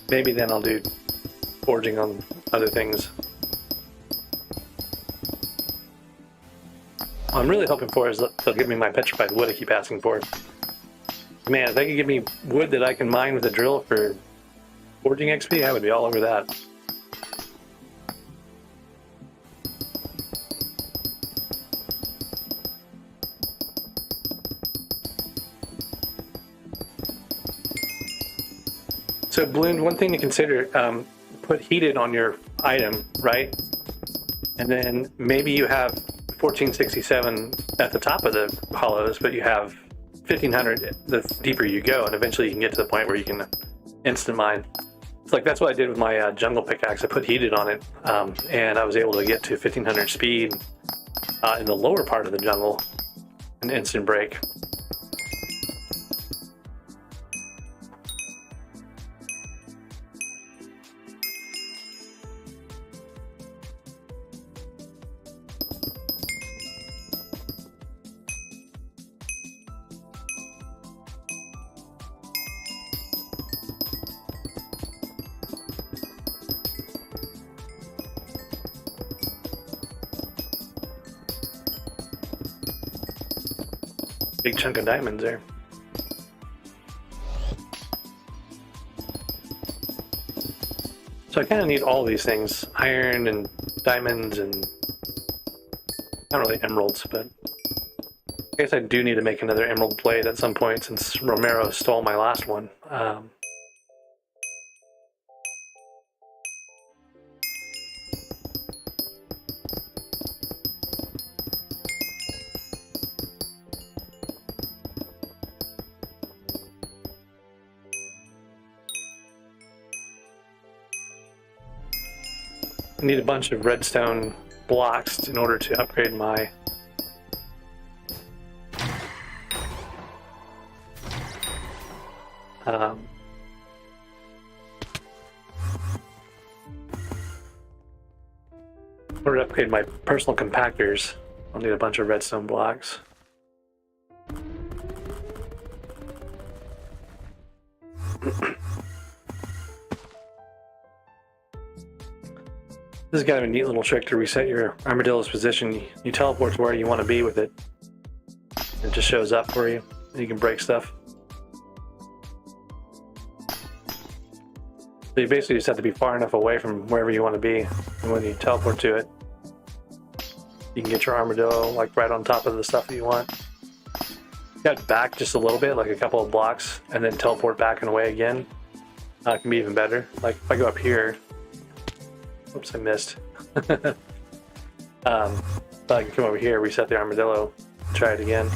then I'll do foraging on other things. What I'm really hoping for is that they'll give me my petrified wood I keep asking for. Man, if they could give me wood that I can mine with a drill for foraging XP, I would be all over that. So Balloon, one thing to consider, put heated on your item, right? And then maybe you have 1467 at the top of the hollows, but you have 1500 the deeper you go, and eventually you can get to the point where you can instant mine. It's like that's what I did with my jungle pickaxe. I put heated on it, and I was able to get to 1500 speed in the lower part of the jungle, an instant break. Big chunk of diamonds there. So I kind of need all these things, iron and diamonds and not really emeralds, but I guess I do need to make another emerald blade at some point since Romero stole my last one. I need a bunch of redstone blocks in order to upgrade my in order to upgrade my personal compactors. I'll need a bunch of redstone blocks. This is kind of a neat little trick to reset your armadillo's position. You teleport to where you want to be with it. It just shows up for you, and you can break stuff. So you basically just have to be far enough away from wherever you want to be, and when you teleport to it, you can get your armadillo like right on top of the stuff that you want. Get back just a little bit, like a couple of blocks, and then teleport back and away again. It can be even better. Like if I go up here, oops, I missed. So I can come over here, reset the armadillo, try it again.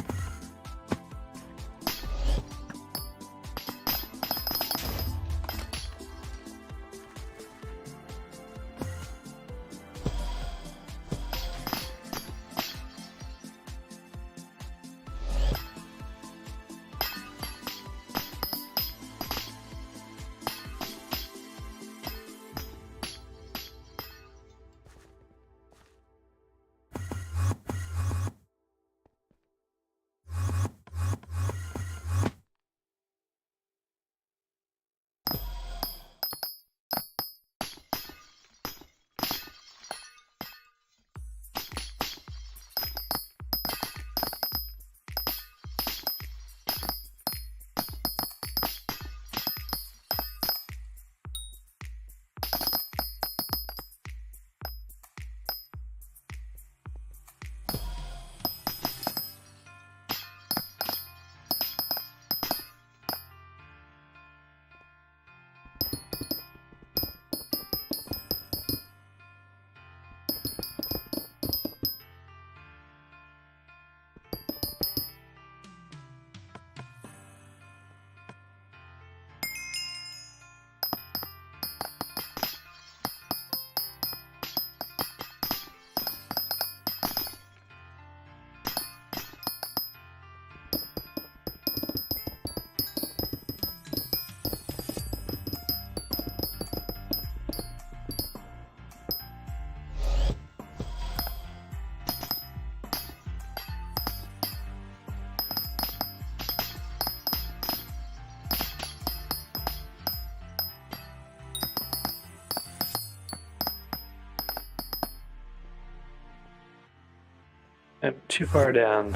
I'm too far down.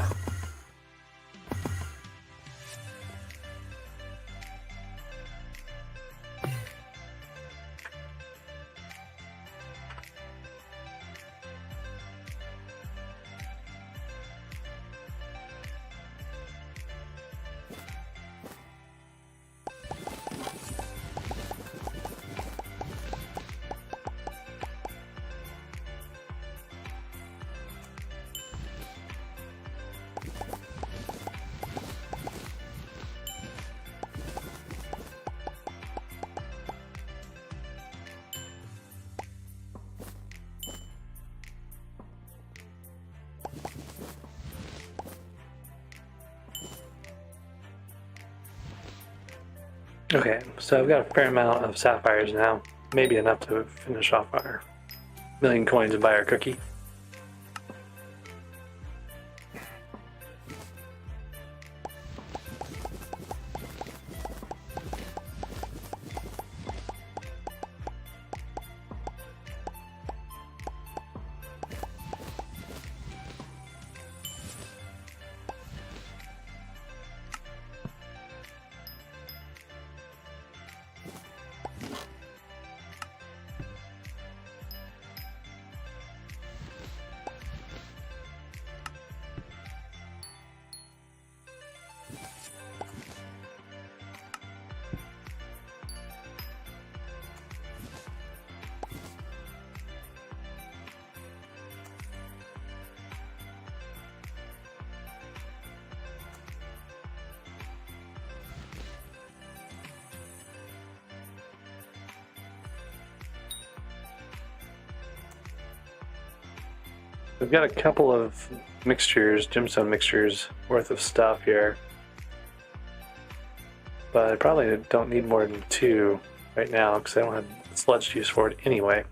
Okay, so I've got a fair amount of sapphires now. Maybe enough to finish off our 1,000,000 coins and buy our cookie. We've got a couple of mixtures, gemstone mixtures worth of stuff here. But I probably don't need more than 2 right now because I don't have sludge juice for it anyway.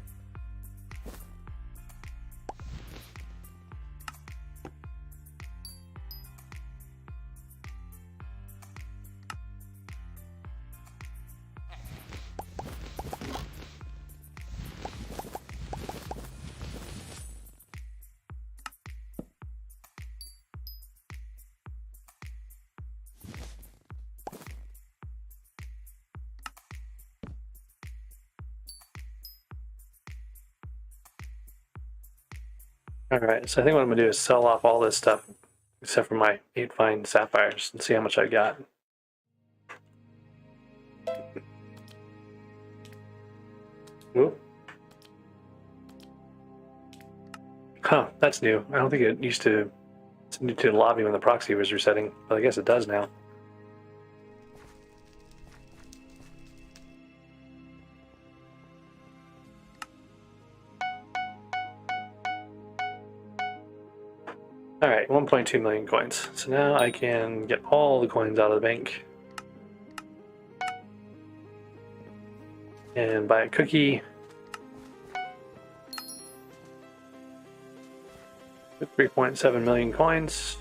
Alright, so I think what I'm going to do is sell off all this stuff, except for my 8 fine sapphires, and see how much I got. Whoop. Huh, that's new. I don't think it used to lobby when the proxy was resetting, but I guess it does now. Alright, 1.2 million coins. So now I can get all the coins out of the bank. And buy a cookie. With 3.7 million coins.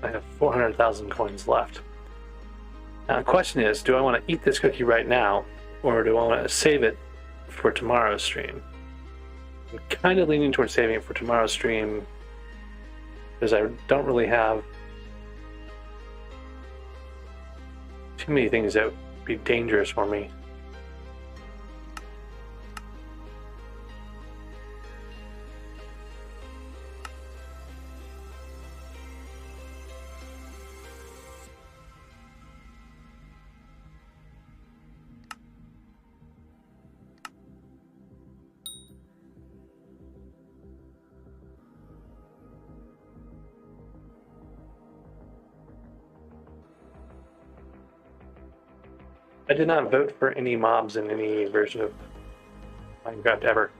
I have 400,000 coins left. Now the question is, do I want to eat this cookie right now, or do I want to save it for tomorrow's stream? I'm kind of leaning towards saving it for tomorrow's stream because I don't really have too many things that would be dangerous for me. I did not vote for any mobs in any version of Minecraft ever.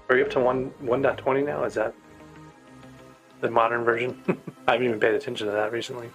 Are you up to 1.20 now? Is that the modern version? I haven't even paid attention to that recently.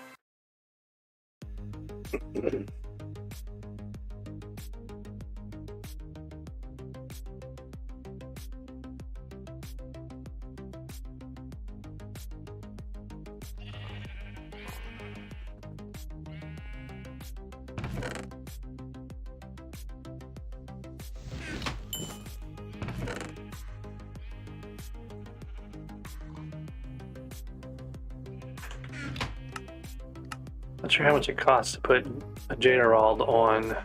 Not sure how much it costs to put a Jaderald on a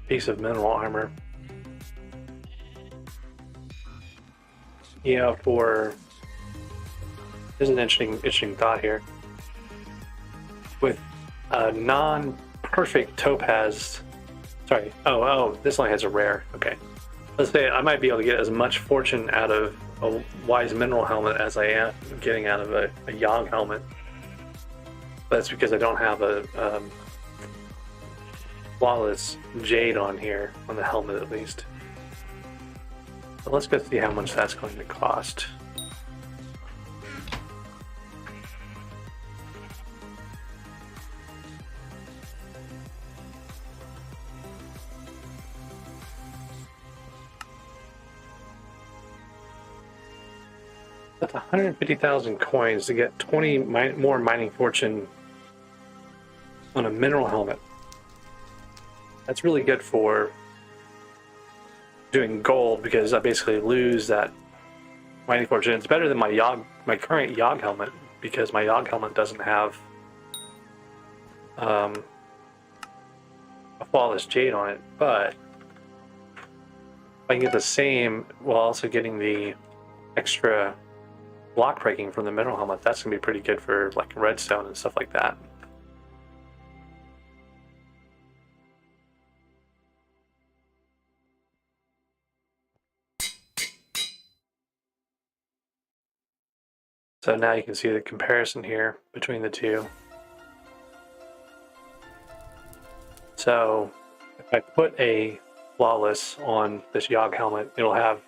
piece of mineral armor. Yeah, there's an interesting thought here. With a non-perfect topaz, sorry, this only has a rare, okay. Let's say I might be able to get as much fortune out of a wise mineral helmet as I am getting out of a Yogg helmet. But that's because I don't have a flawless jade on here, on the helmet at least. So let's go see how much that's going to cost. That's 150,000 coins to get 20 more mining fortune on a mineral helmet. That's really good for doing gold because I basically lose that mining fortune. It's better than my current Yogg helmet because my Yogg helmet doesn't have a flawless jade on it. But if I can get the same while also getting the extra block breaking from the mineral helmet, that's gonna be pretty good for like redstone and stuff like that. So now you can see the comparison here between the two. So if I put a flawless on this Yogg helmet, it'll have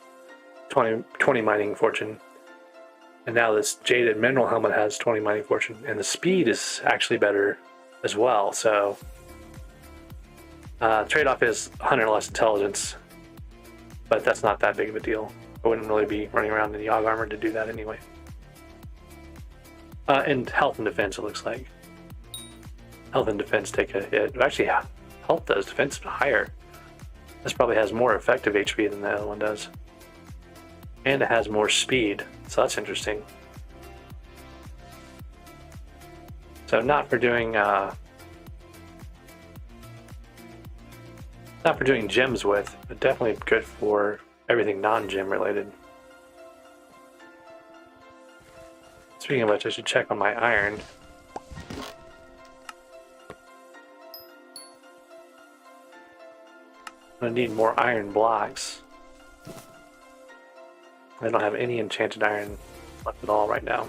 20 mining fortune. And now this jaded mineral helmet has 20 mining fortune, and the speed is actually better as well. So trade-off is 100 less intelligence, but that's not that big of a deal. I wouldn't really be running around in the Yogg armor to do that anyway. And health and defense, it looks like. Health and defense take a hit. Actually, yeah, health does. Defense higher. This probably has more effective HP than the other one does. And it has more speed, so that's interesting. So not for doing gyms with, but definitely good for everything non-gym related. Speaking of which, I should check on my iron. I'm gonna need more iron blocks. I don't have any enchanted iron left at all right now.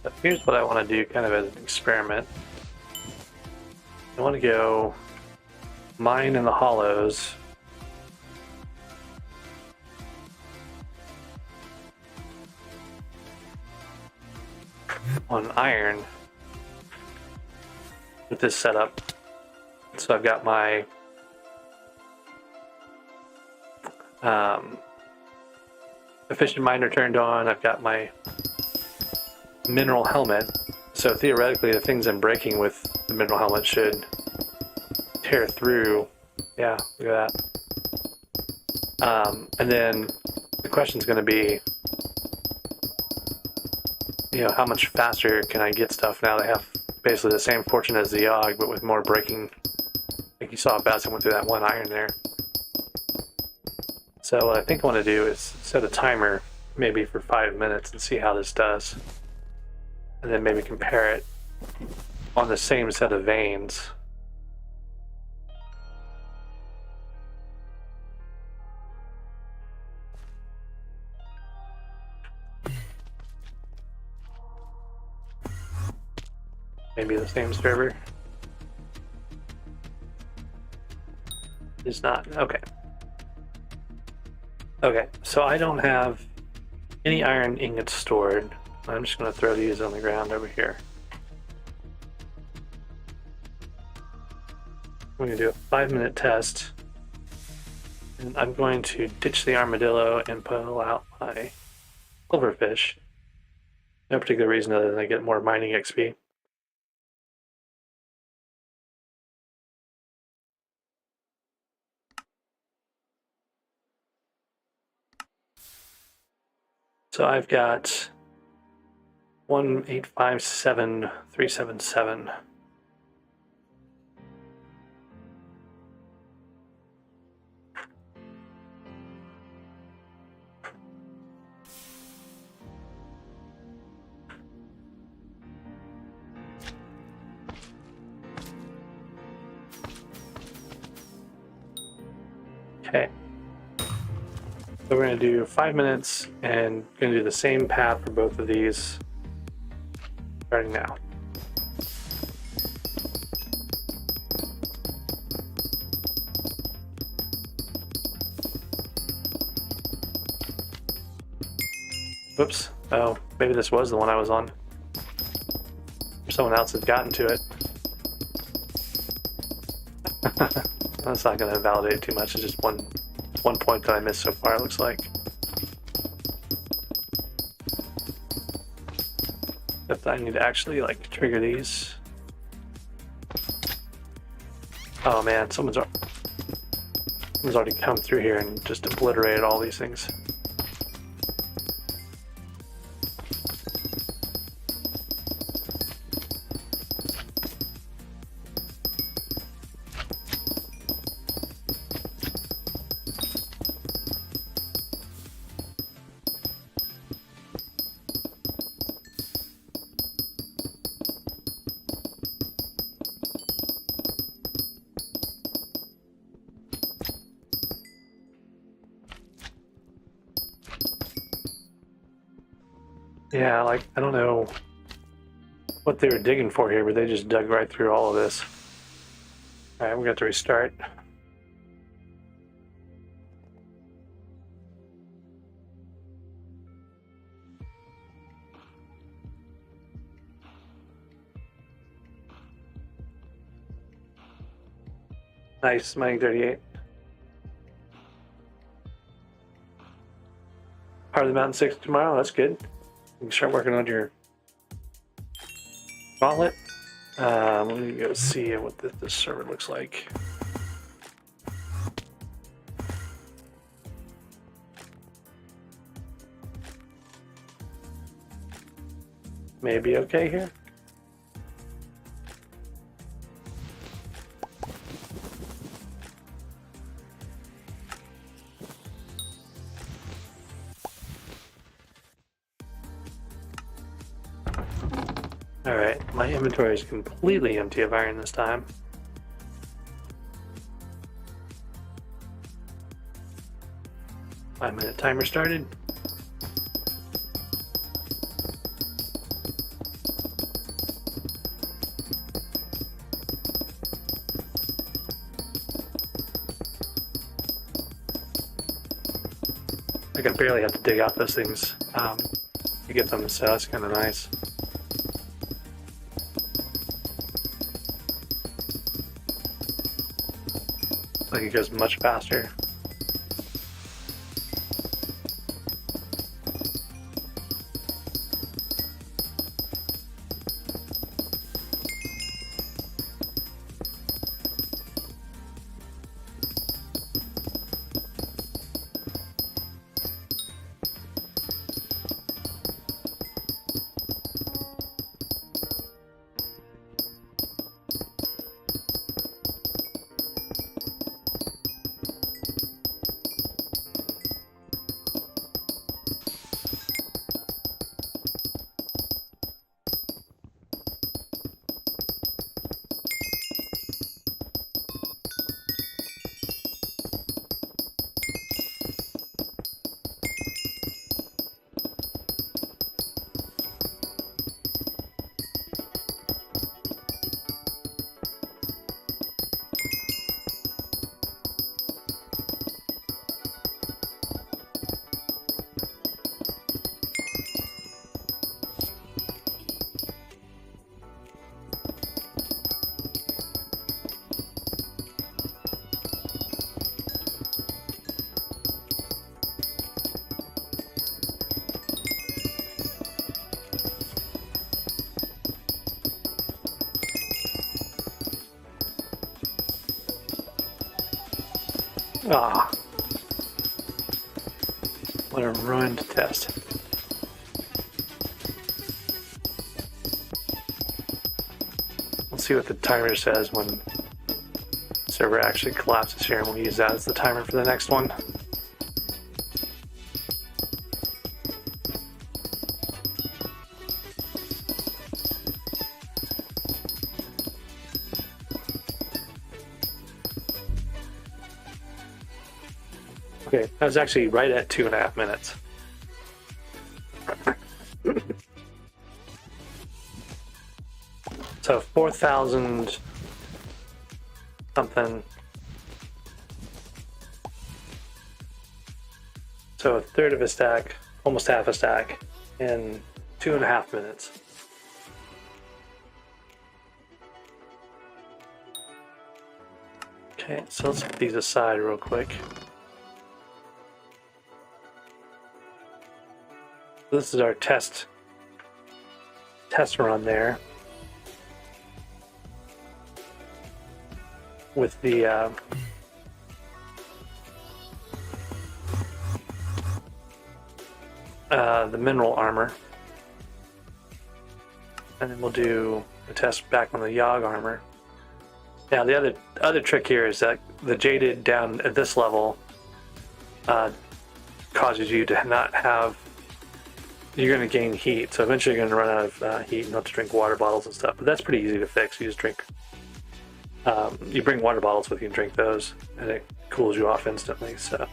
But here's what I want to do kind of as an experiment. I want to go mine in the hollows. On iron with this setup. So I've got my efficient miner turned on. I've got my mineral helmet. So theoretically, the things I'm breaking with the mineral helmet should tear through. Yeah, look at that. And then the question is going to be, how much faster can I get stuff now that I have basically the same fortune as the Yogg, but with more breaking. Like you saw how fast I went through that one iron there. So what I think I want to do is set a timer maybe for 5 minutes and see how this does. And then maybe compare it on the same set of veins. Maybe the same server. It's not. Okay. Okay, so I don't have any iron ingots stored. I'm just going to throw these on the ground over here. I'm going to do a 5-minute test. And I'm going to ditch the armadillo and pull out my silverfish. No particular reason other than I get more mining XP. So I've got 1857377. Okay. So we're going to do 5 minutes and going to do the same path for both of these starting now. Whoops. Oh, maybe this was the one I was on. Or someone else had gotten to it. That's not going to validate too much. It's just one point that I missed so far, it looks like. Except I need to actually trigger these. Oh man, someone's already come through here and just obliterated all these things. Yeah, I don't know what they were digging for here, but they just dug right through all of this. Alright, we're going to have to restart. Nice, mining 38. Part of the Mountain 6 tomorrow, that's good. You can start working on your gauntlet. Let me go see what this server looks like. Maybe okay here. Alright, my inventory is completely empty of iron this time. Five-minute timer started. Like I barely have to dig out those things to get them, so that's kind of nice. Like it goes much faster. Ah, what a ruined test. Let's see what the timer says when the server actually collapses here, and we'll use that as the timer for the next one. Okay, that was actually right at 2.5 minutes. So 4,000 something. So a third of a stack, almost half a stack, in 2.5 minutes. Okay, so let's put these aside real quick. This is our test run there with the mineral armor, and then we'll do a test back on the Yogg armor. Now the other trick here is that the jaded down at this level causes you to not have. You're going to gain heat, so eventually you're going to run out of heat and have to drink water bottles and stuff. But that's pretty easy to fix. You just drink. You bring water bottles with you and drink those, and it cools you off instantly. So,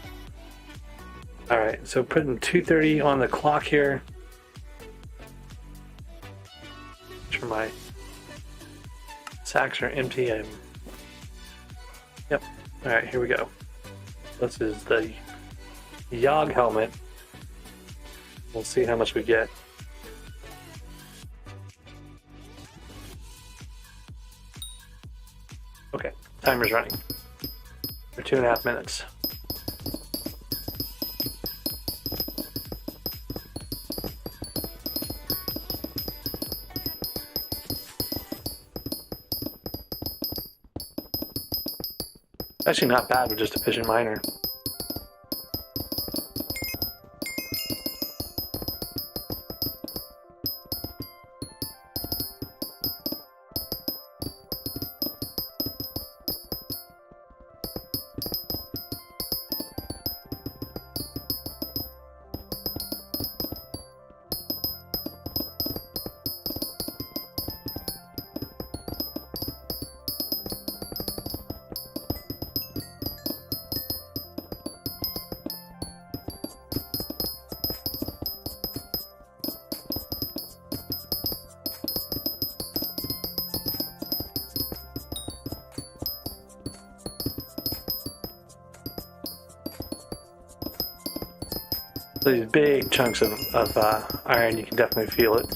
all right. So putting 2:30 on the clock here. Make sure my sacks are empty. Yep. All right. Here we go. This is the Yogg helmet. We'll see how much we get. Okay, timer's running. for 2.5 minutes. Actually not bad with just a fishing miner. These big chunks of iron, you can definitely feel it.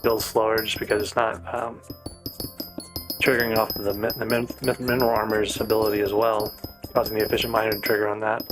Feels slower just because it's not triggering off the mineral armor's ability as well, causing the efficient miner to trigger on that.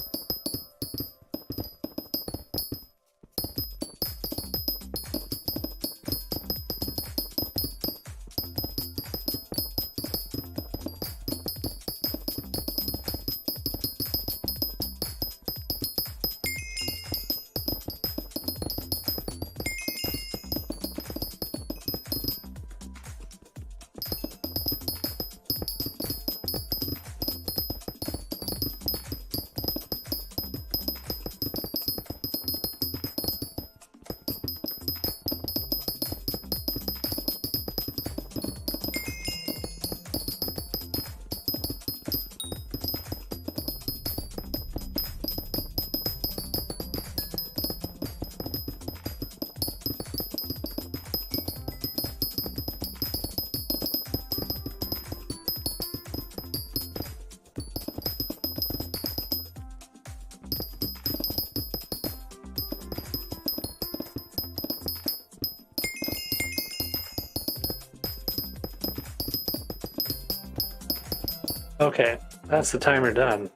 Okay, that's the timer done.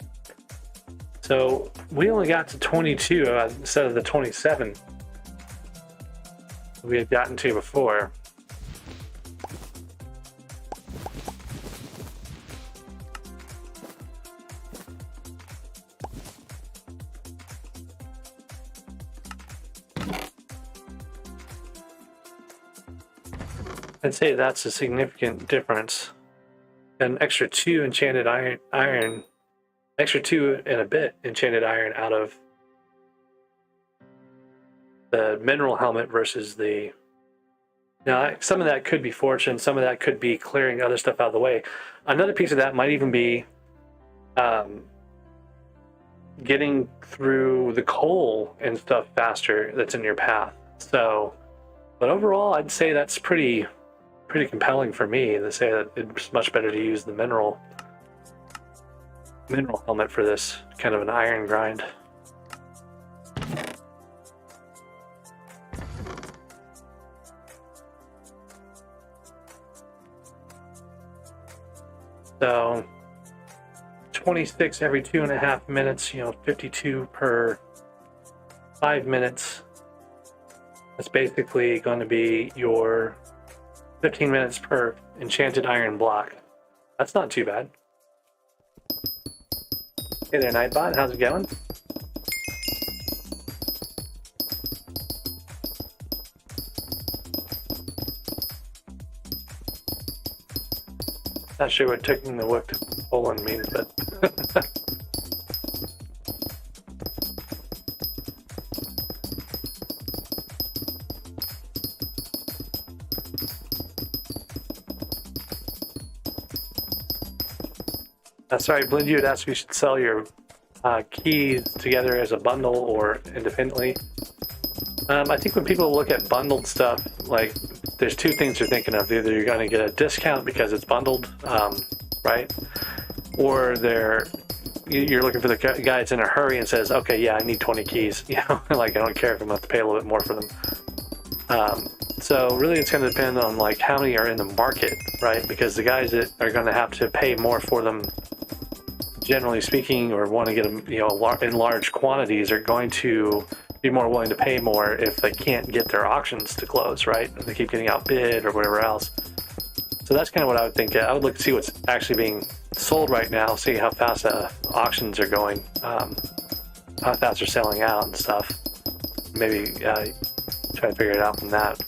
So we only got to 22 instead of the 27 we had gotten to before. I'd say that's a significant difference. An extra 2 enchanted iron, extra 2 and a bit enchanted iron out of the mineral helmet versus the. Now, some of that could be fortune, some of that could be clearing other stuff out of the way. Another piece of that might even be getting through the coal and stuff faster that's in your path. So, but overall, I'd say that's pretty compelling for me to say that it's much better to use the mineral helmet for this kind of an iron grind. So 26 every 2.5 minutes, 52 per 5 minutes. That's basically going to be your 15 minutes per enchanted iron block. That's not too bad. Hey there, Nightbot. How's it going? Not sure what taking the whip to Poland means, but sorry, Blind, you had asked if you should sell your keys together as a bundle or independently. I think when people look at bundled stuff, like there's two things you're thinking of. Either you're going to get a discount because it's bundled, right? Or you're looking for the guy that's in a hurry and says, okay, yeah, I need 20 keys. Like I don't care if I'm going to have to pay a little bit more for them. So really it's going to depend on like how many are in the market, right? Because the guys that are going to have to pay more for them generally speaking, or want to get them, in large quantities, are going to be more willing to pay more if they can't get their auctions to close, right? They keep getting outbid or whatever else. So that's kind of what I would think. I would look to see what's actually being sold right now, see how fast auctions are going, how fast they're selling out and stuff. Maybe try to figure it out from that.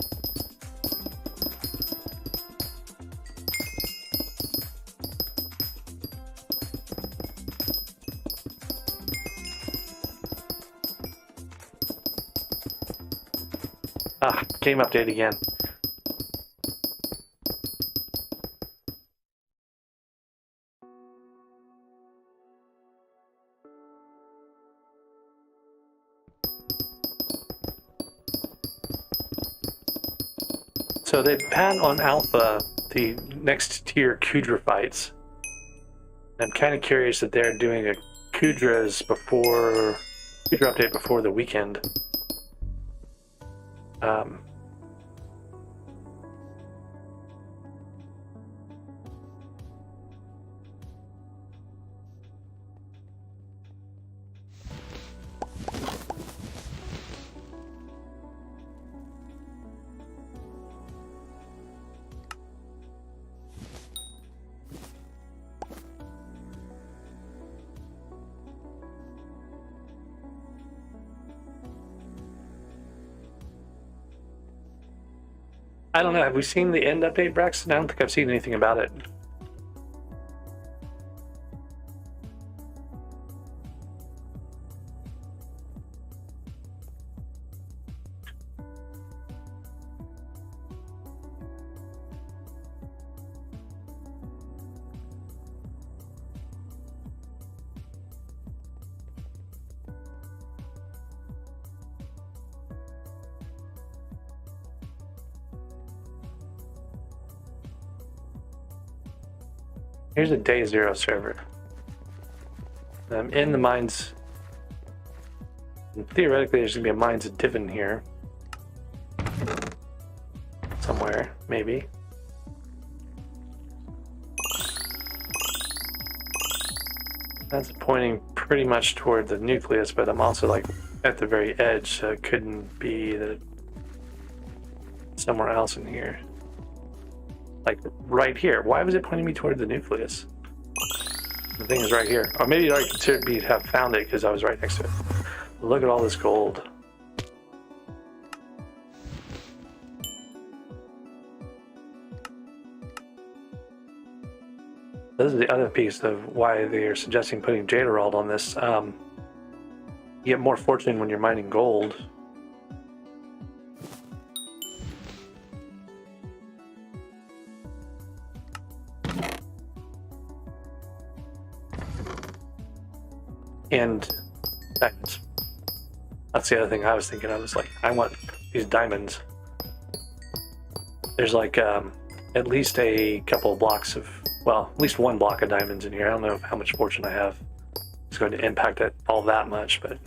Game update again. So they had on alpha the next tier Kudra fights. I'm kind of curious that they're doing a Kudra update before the weekend. I don't know. Have we seen the end update, Braxton? I don't think I've seen anything about it. Here's a day 0 server. I'm in the mines. And theoretically, there's going to be a Mines of Divin here. Somewhere, maybe. That's pointing pretty much toward the nucleus, but I'm also like at the very edge, so it couldn't be that somewhere else in here. Like right here. Why was it pointing me toward the nucleus? The thing is right here. Or maybe I considered me to have found it because I was right next to it. Look at all this gold. This is the other piece of why they are suggesting putting Jaderald on this. You get more fortune when you're mining gold. And diamonds. That's the other thing I was thinking. I was like, I want these diamonds. There's like at least a couple of blocks of, well, at least one block of diamonds in here. I don't know how much fortune I have. It's going to impact it all that much, but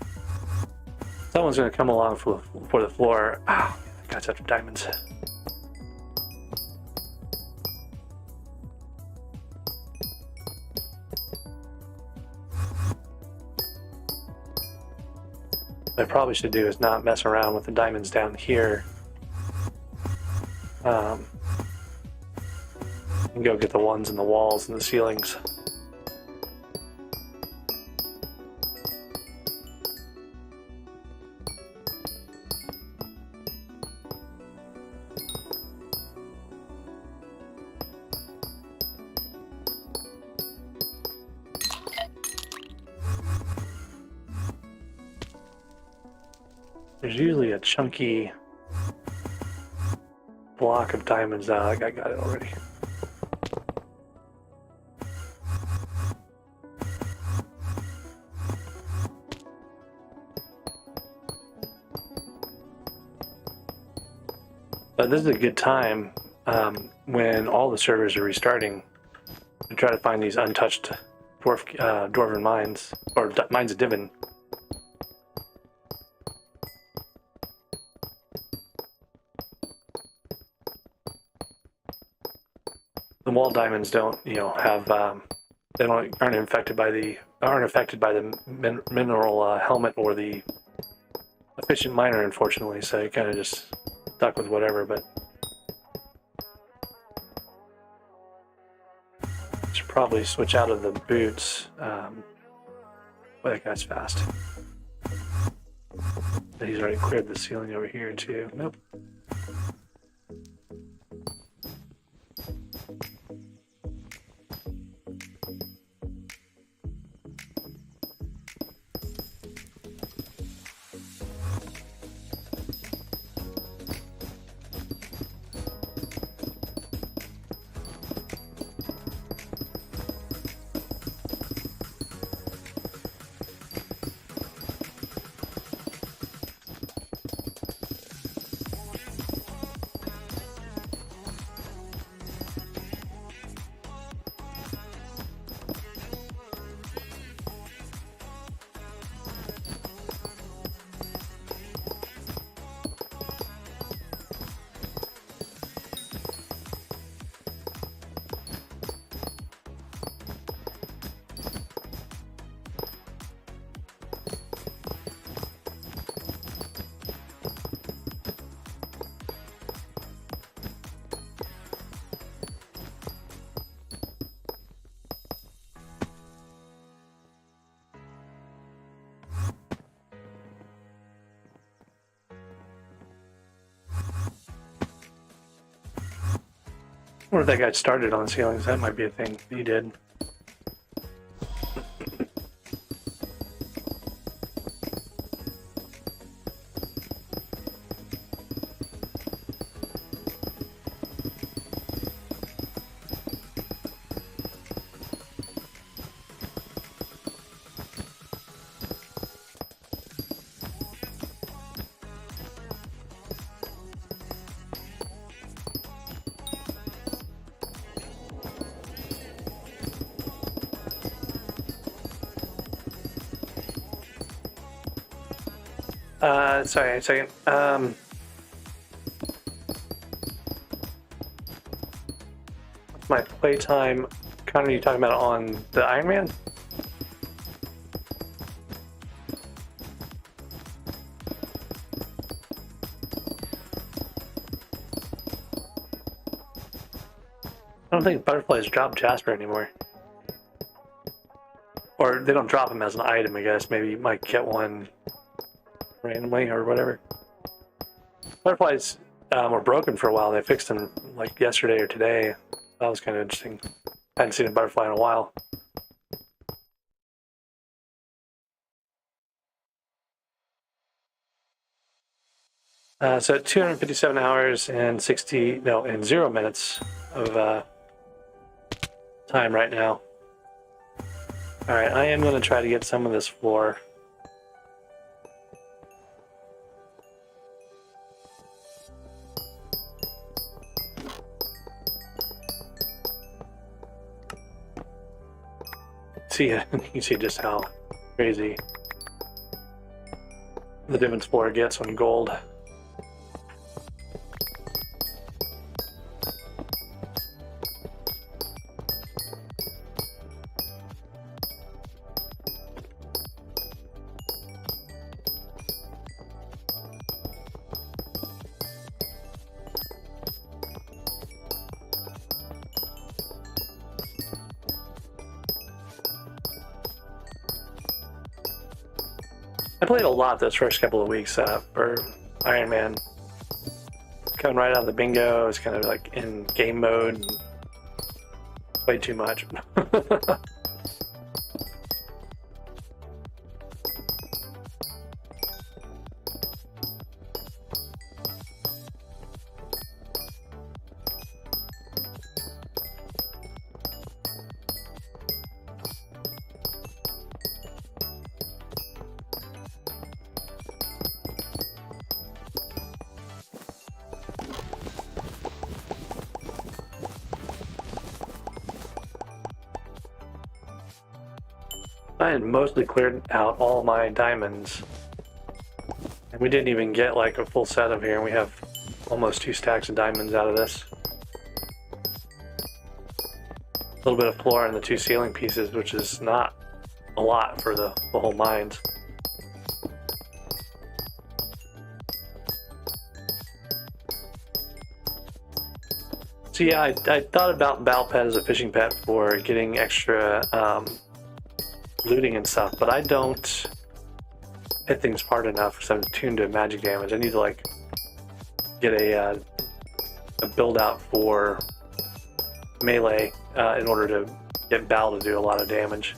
someone's going to come along for the floor. Oh, got such diamonds. What I probably should do is not mess around with the diamonds down here. And go get the ones in the walls and the ceilings. There's usually a chunky block of diamonds. I got it already. But this is a good time when all the servers are restarting to try to find these untouched dwarven mines, or mines of Divin. The wall diamonds don't, have they aren't affected by the mineral helmet or the efficient miner, unfortunately. So you kind of just stuck with whatever. But should probably switch out of the boots. Boy, that guy's fast. And he's already cleared the ceiling over here too. Nope. I wonder if that guy started on ceilings. That might be a thing he did. Sorry, a second. What's my playtime? Connor, you talking about on the Ironman? I don't think butterflies drop Jasper anymore. Or they don't drop him as an item, I guess. Maybe you might get one randomly or whatever. Butterflies were broken for a while. They fixed them like yesterday or today. That was kind of interesting. I hadn't seen a butterfly in a while. So 257 hours and 0 minutes of time right now. All right, I am going to try to get some of this floor. See, you can see just how crazy the difference floor gets on gold. I played a lot those first couple of weeks for Ironman. Coming right out of the bingo, it's kind of like in game mode. And played too much. I had mostly cleared out all my diamonds. And we didn't even get like a full set of here, and we have almost 2 stacks of diamonds out of this. little bit of floor and the 2 ceiling pieces, which is not a lot for the whole mines. So yeah, I thought about Battle Pet as a fishing pet for getting extra looting and stuff, but I don't hit things hard enough because I'm tuned to magic damage. I need to like get a build out for melee in order to get Bal to do a lot of damage.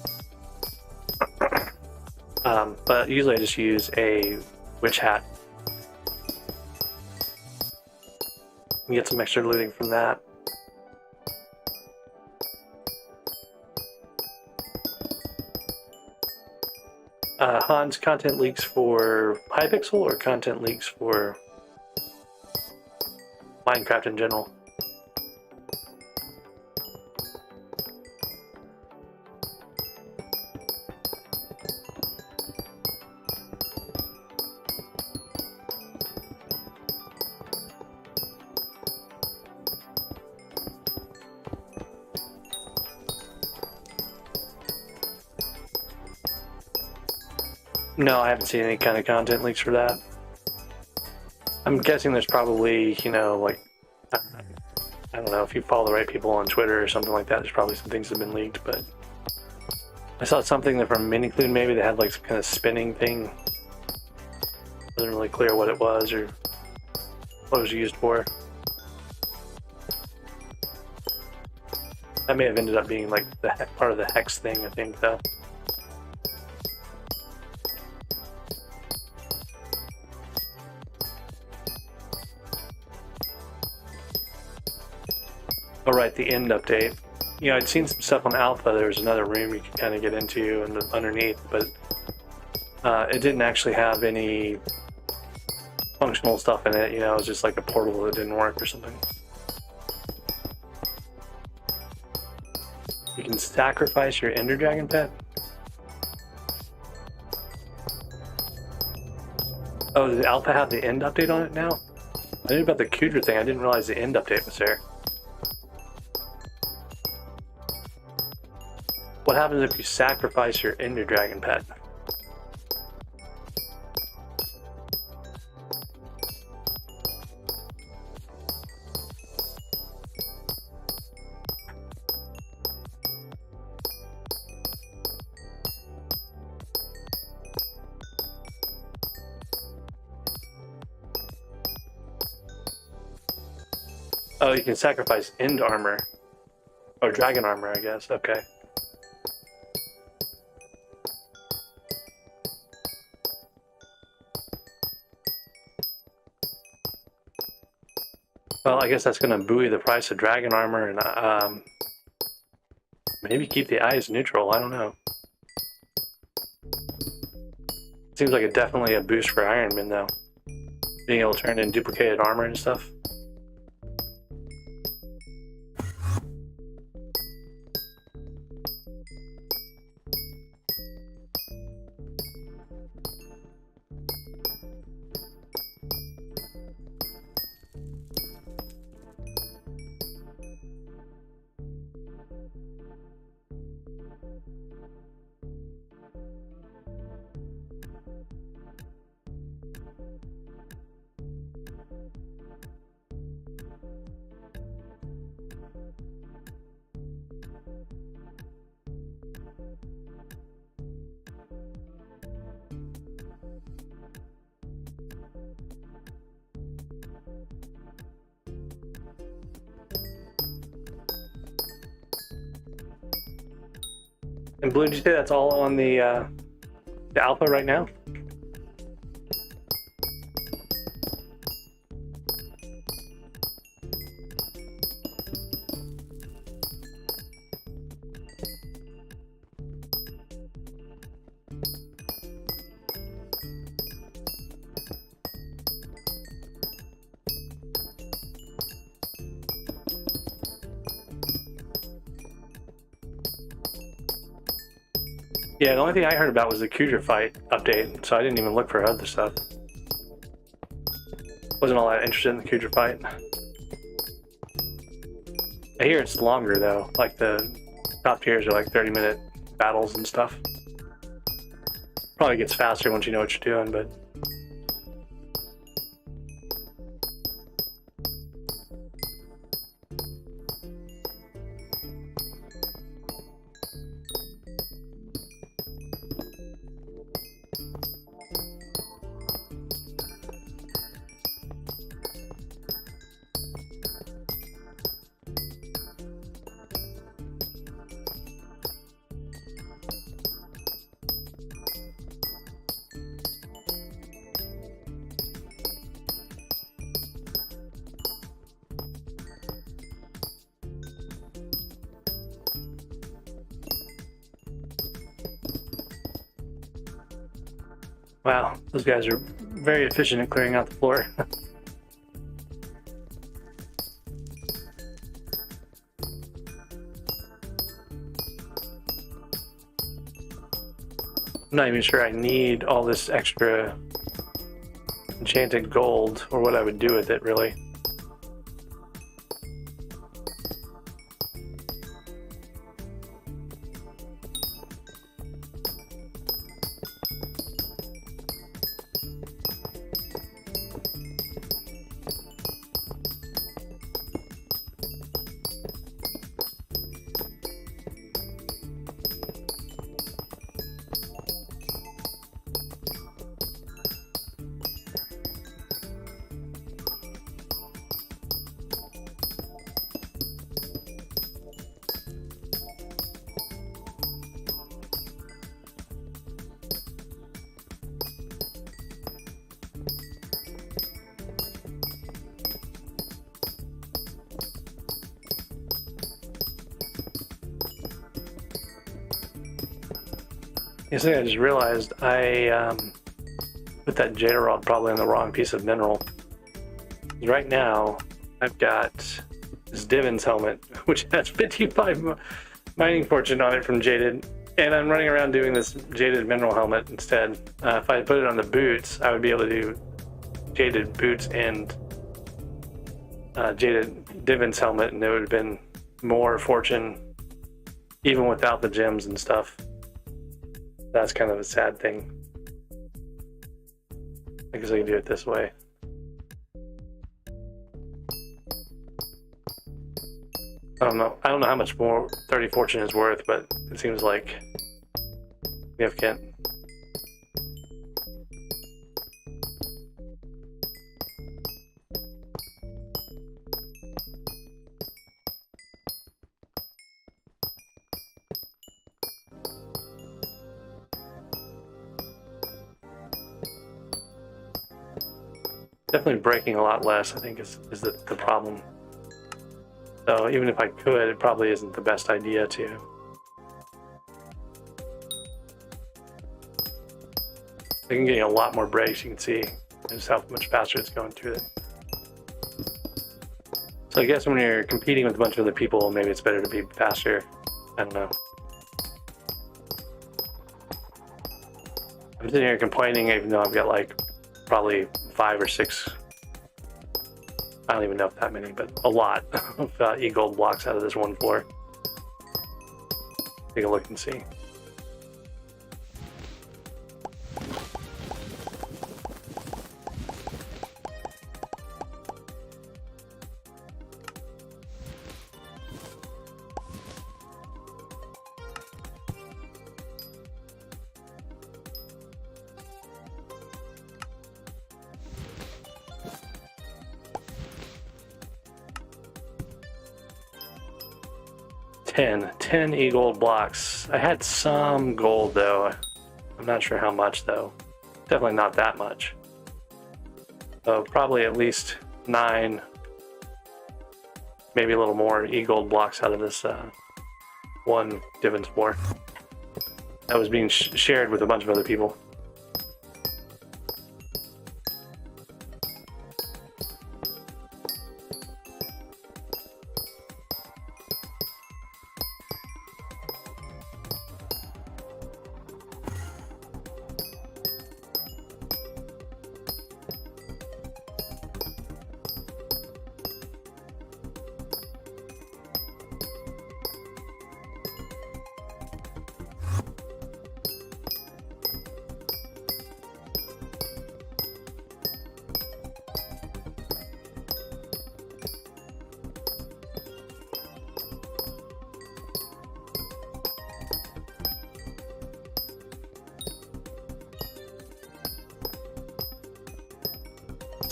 But usually I just use a witch hat and get some extra looting from that. Hans, content leaks for Hypixel or content leaks for Minecraft in general? No, I haven't seen any kind of content leaks for that. I'm guessing there's probably, you know, like, I don't know, if you follow the right people on Twitter or something like that, there's probably some things that have been leaked, but I saw something that from Miniclude maybe that had like some kind of spinning thing. Wasn't really clear what it was or what it was used for. That may have ended up being like the part of the hex thing, I think, though. Oh, right, the end update. You know, I'd seen some stuff on Alpha. There was another room you could kind of get into and underneath, but it didn't actually have any functional stuff in it. You know, it was just like a portal that didn't work or something. You can sacrifice your Ender Dragon pet? Oh, does Alpha have the end update on it now? I knew about the Kudra thing. I didn't realize the end update was there. What happens if you sacrifice your Ender Dragon pet? Oh, you can sacrifice End armor. Or Dragon armor, I guess. Okay. Well, I guess that's going to buoy the price of Dragon armor and maybe keep the eyes neutral. I don't know. Seems like definitely a boost for Ironman, though. Being able to turn in duplicated armor and stuff. And Blue, did you say that's all on the alpha right now? Yeah, the only thing I heard about was the Kudra fight update, so I didn't even look for other stuff. Wasn't all that interested in the Kudra fight. I hear it's longer though, like the Top tiers are like 30-minute battles and stuff. Probably gets faster once you know what you're doing, but wow, those guys are very efficient at clearing out the floor. I'm not even sure I need all this extra enchanted gold or what I would do with it, really. I just realized I put that Jada rod probably on the wrong piece of mineral. Right now, I've got this Divins helmet, which has 55 mining fortune on it from Jaded, and I'm running around doing this Jaded mineral helmet instead. If I put it on the boots, I would be able to do Jaded boots and Jaded Divins helmet, and it would have been more fortune even without the gems and stuff. That's kind of a sad thing. I guess I can do it this way. I don't know how much more 30 fortune is worth, but it seems like significant. Definitely breaking a lot less, I think, is the problem. So even if I could, it probably isn't the best idea to. I can get a lot more breaks, you can see just how much faster it's going through it. So I guess when you're competing with a bunch of other people, maybe it's better to be faster. I don't know. I'm sitting here complaining even though I've got like probably 5 or 6, I don't even know if that many, but a lot of e-gold blocks out of this one floor. Take a look and see. Ten e-gold blocks. I had some gold though. I'm not sure how much though. Definitely not that much. So probably at least 9, maybe a little more e-gold blocks out of this one Divins floor. That was being shared with a bunch of other people.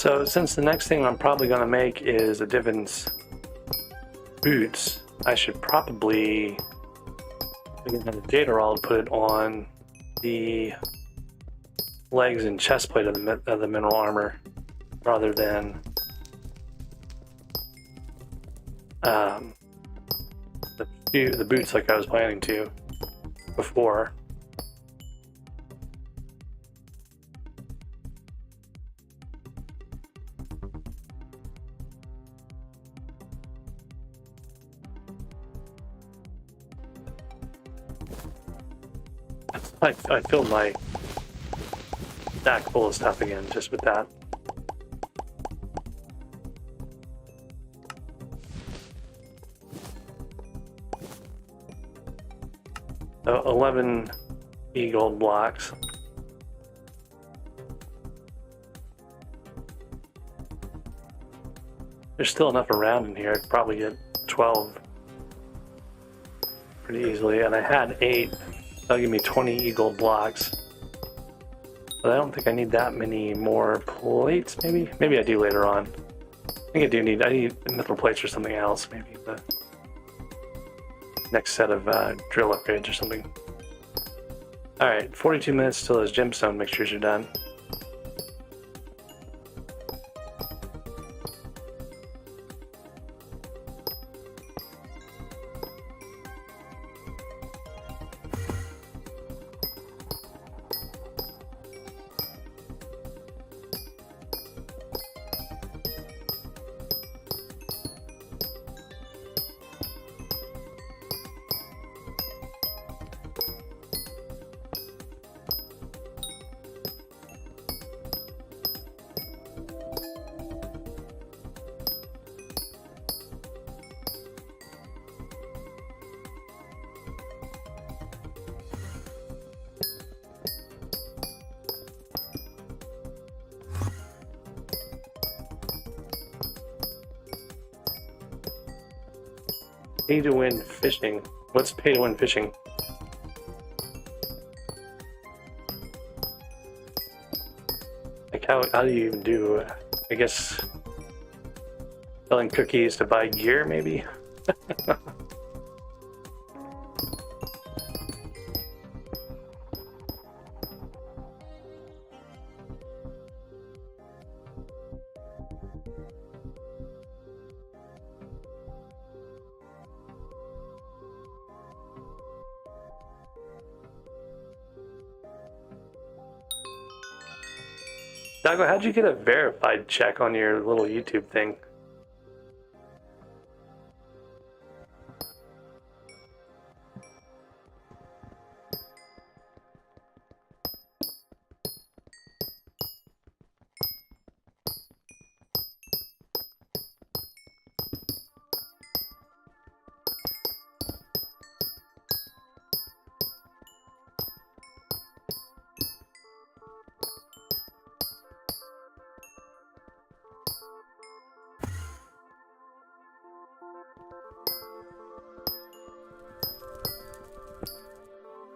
So since the next thing I'm probably going to make is a Divins boots, I should probably get a data roll to put it on the legs and chest plate of the mineral armor rather than the boots like I was planning to before. I filled my stack full of stuff again just with that. So 11 e-gold blocks. There's still enough around in here. I'd probably get 12 pretty easily, and I had 8. That'll give me 20 e-gold blocks. But I don't think I need that many more plates, maybe? Maybe I do later on. I think I need mithril plates or something else, maybe the next set of drill upgrades or something. Alright, 42 minutes till those gemstone mixtures are done. Pay to win fishing. What's pay to win fishing? Like how do you even do? I guess selling cookies to buy gear, maybe. Dago, how'd you get a verified check on your little YouTube thing?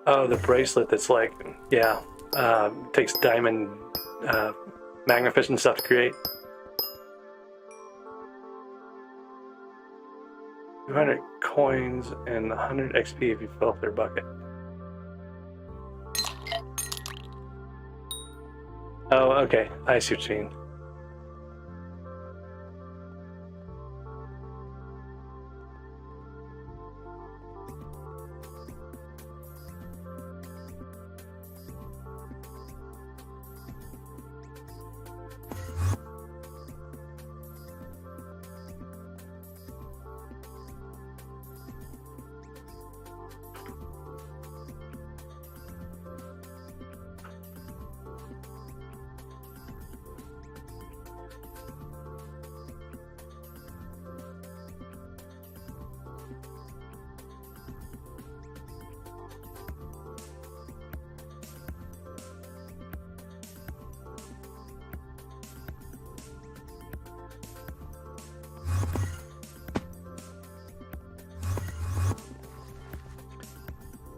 Oh, the bracelet that's like, yeah, takes diamond magnificent stuff to create. 200 coins and 100 XP if you fill up their bucket. Oh, okay, I see what you mean.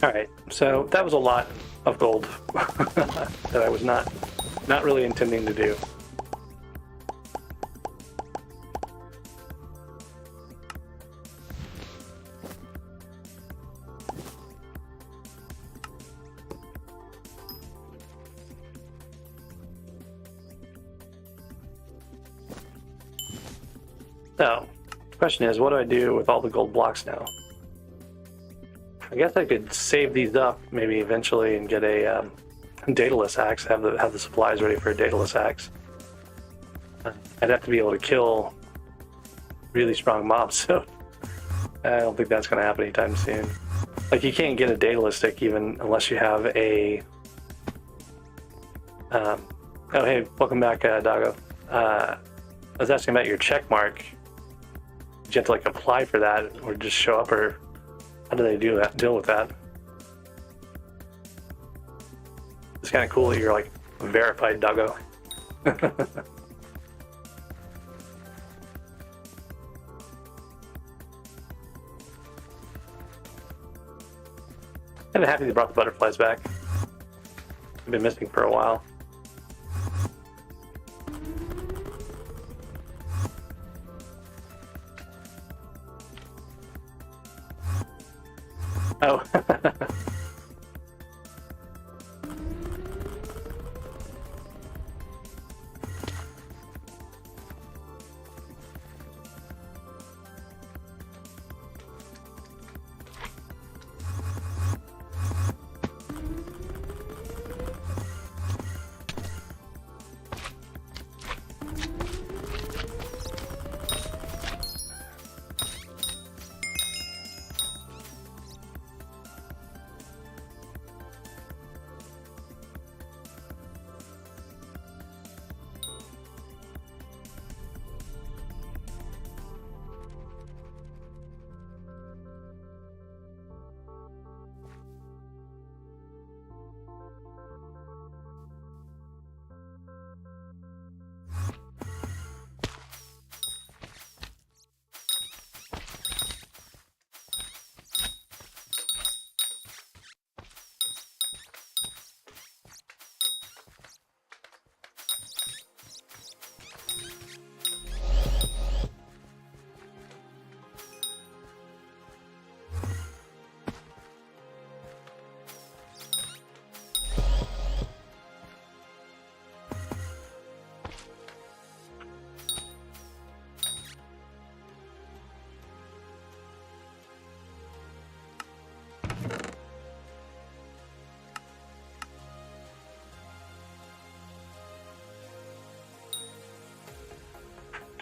All right, so that was a lot of gold that I was not really intending to do. So, the question is, what do I do with all the gold blocks now? I guess I could save these up maybe eventually and get a dataless axe. Have the supplies ready for a dataless axe. I'd have to be able to kill really strong mobs, so I don't think that's going to happen anytime soon. Like, you can't get a dataless stick even unless you have a. Oh, hey, welcome back, Dago. I was asking about your check mark. Did you have to like apply for that, or just show up, or how do they deal with that? It's kind of cool that you're like verified, Dago. I'm happy they brought the butterflies back. I've been missing for a while. Oh.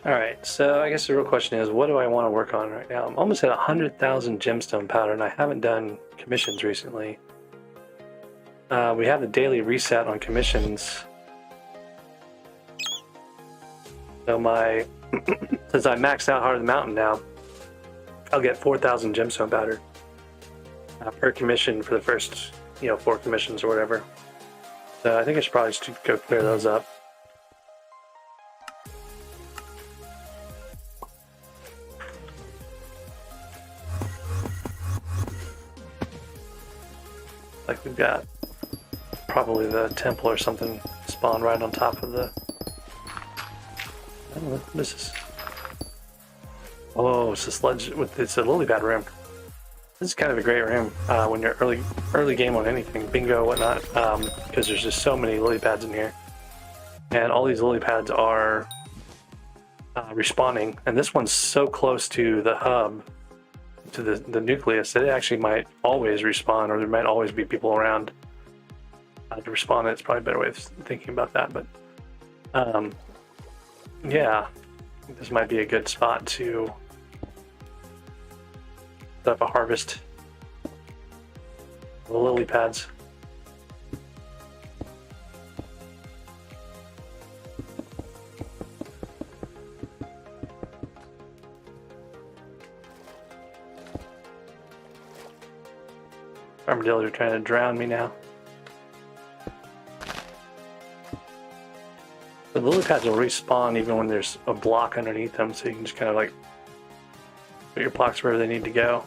Alright, so I guess the real question is, what do I want to work on right now? I'm almost at 100,000 gemstone powder, and I haven't done commissions recently. We have the daily reset on commissions. So since I maxed out Heart of the Mountain now, I'll get 4,000 gemstone powder per commission for the first, 4 commissions or whatever. So I think I should probably just go clear those up. Like, we've got probably the temple or something spawned right on top of the. I don't know what this is. Oh, it's a sledge it's a lily pad room. This is kind of a great room when you're early game on anything, bingo, whatnot, because there's just so many lily pads in here, and all these lily pads are respawning, and this one's so close to the hub, to the nucleus, that it actually might always respawn, or there might always be people around to respawn. It's probably a better way of thinking about that, but yeah, I think this might be a good spot to set up a harvest. The lily pads. Armadillos are trying to drown me now. The lily pads will respawn even when there's a block underneath them, so you can just kind of like put your blocks wherever they need to go.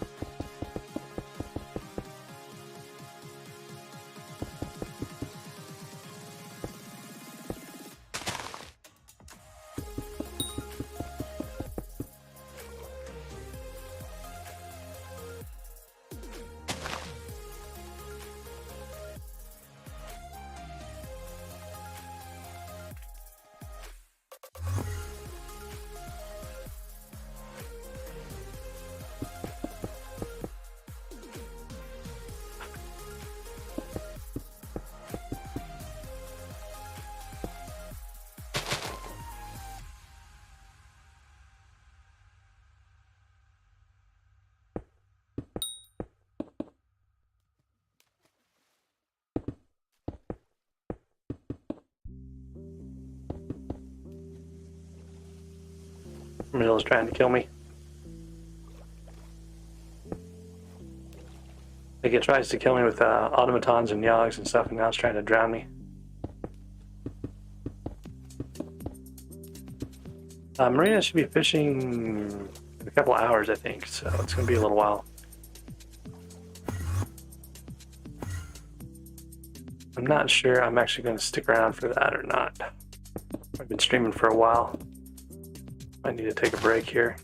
Marilla's trying to kill me. Like it tries to kill me with automatons and yogs and stuff, and now it's trying to drown me. Marina should be fishing in a couple hours, I think, so it's going to be a little while. I'm not sure I'm actually going to stick around for that or not. I've been streaming for a while. I need to take a break here.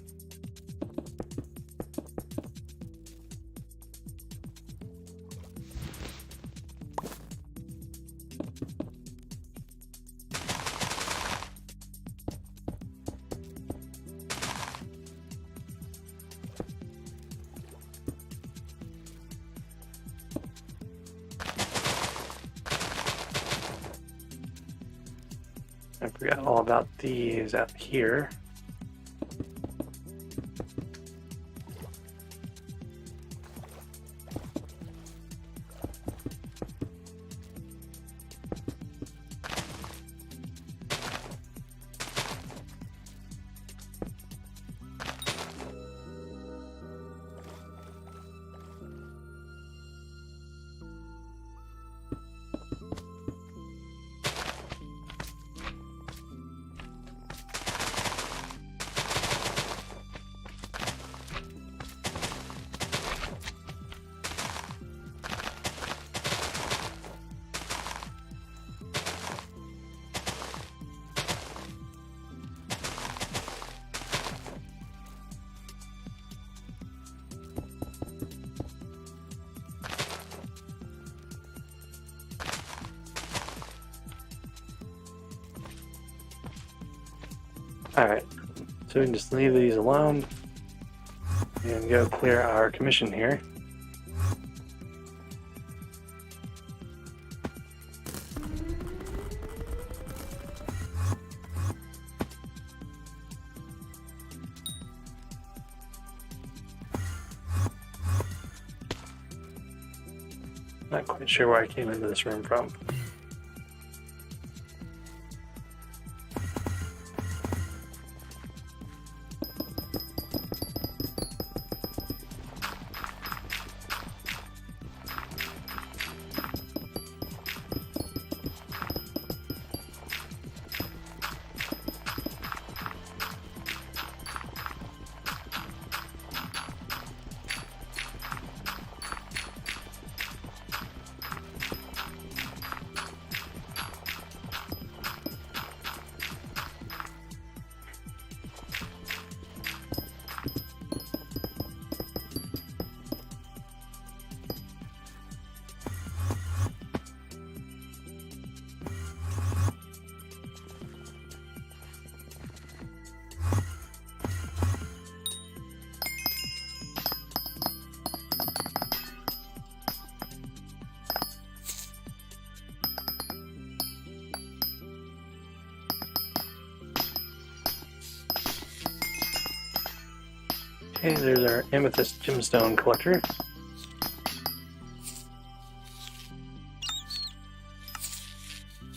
I forgot all about these out here. Alright, so we can just leave these alone and go clear our commission here. Not quite sure where I came into this room from. Okay, there's our amethyst gemstone collector.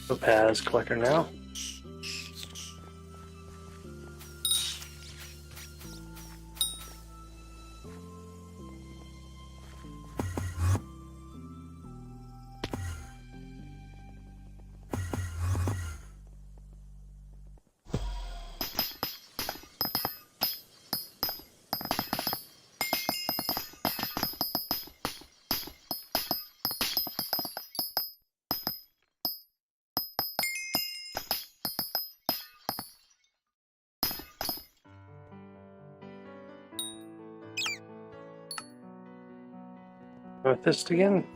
Topaz collector now. Amethyst again.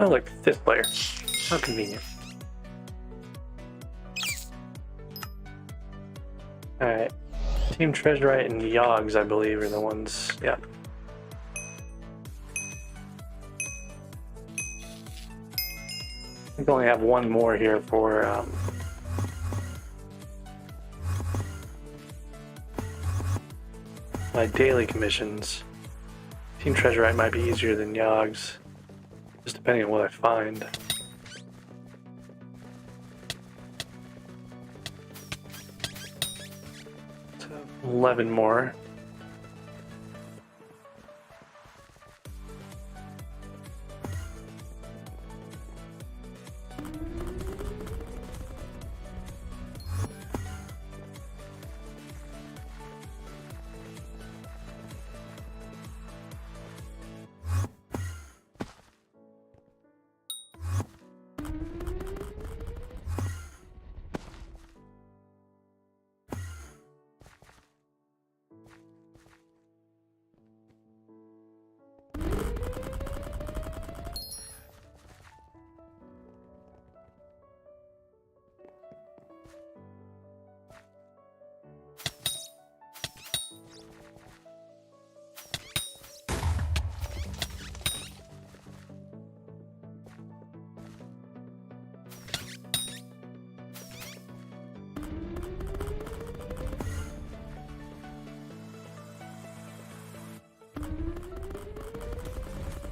Oh, look, 5th player. How convenient. Alright. Team Treasurite and Yogs, I believe, are the ones. Yeah. I think I only have one more here for my daily commissions. Team Treasurite might be easier than Yogs, just depending on what I find. So 11 more.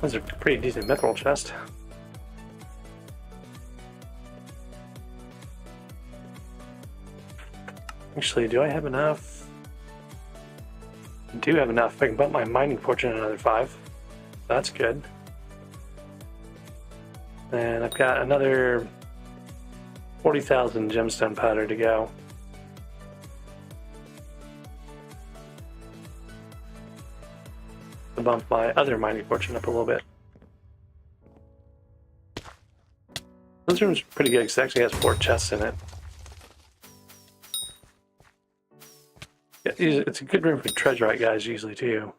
That's a pretty decent mithril chest. Actually, do I have enough? I do have enough. I can bump my mining fortune another 5. That's good. And I've got another 40,000 gemstone powder to go. To bump my other mining fortune up a little bit. This room's pretty good because it actually has 4 chests in it. Yeah, it's a good room for treasurite guys usually too.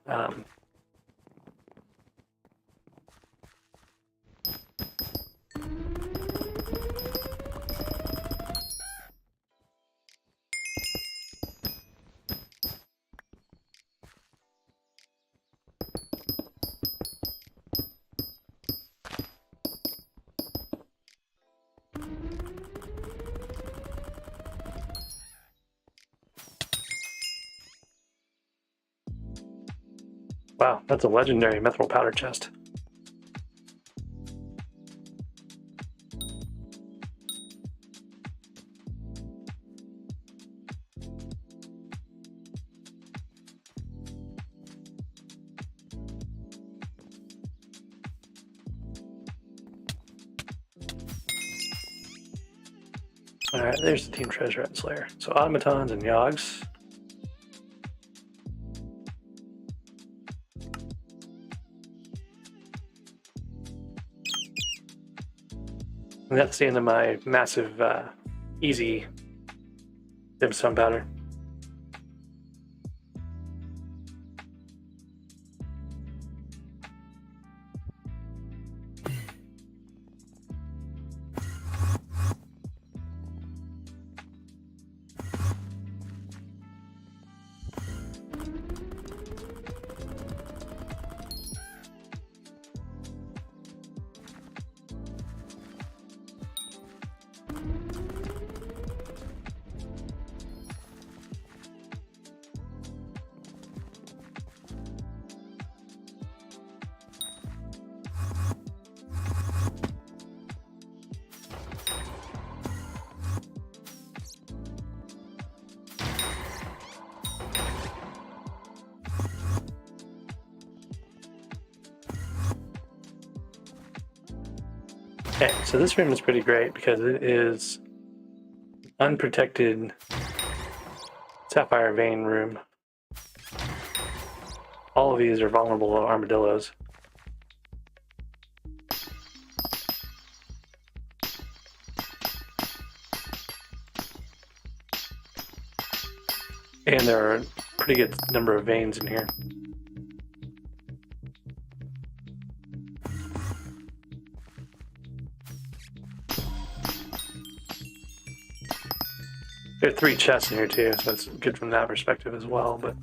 Wow, that's a legendary mithril powder chest. Alright, there's the Team Treasurite Slayer. So automatons and yogs. And that's the end of my massive, easy dimstone powder. Okay, so this room is pretty great because it is unprotected sapphire vein room. All of these are vulnerable to armadillos. And there are a pretty good number of veins in here. There are 3 chests in here too, so it's good from that perspective as well, but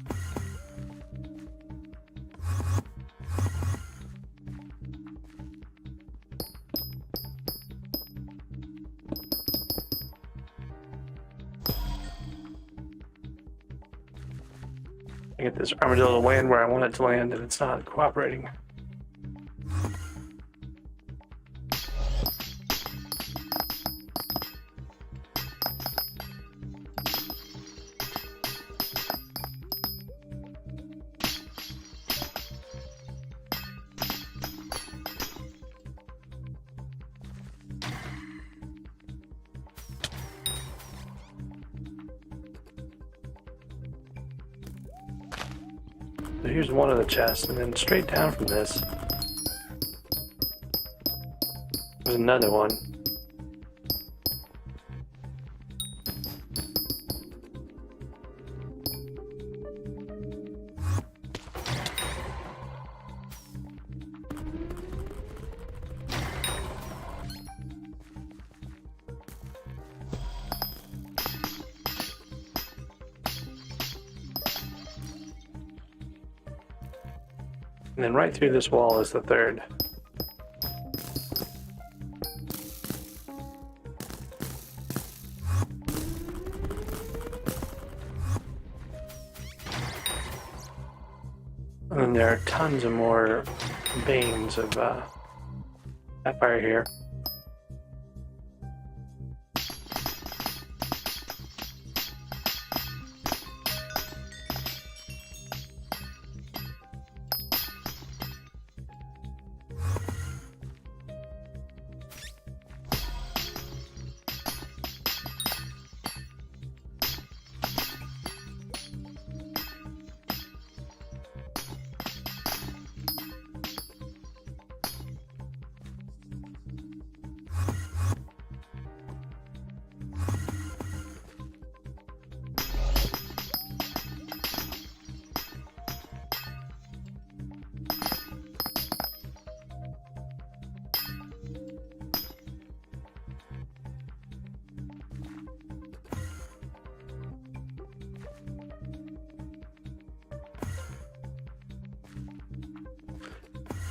I get this armadillo to land where I want it to land and it's not cooperating. So here's one of the chests, and then straight down from this, there's another one. And then right through this wall is the third. And then there are tons of more veins of sapphire here.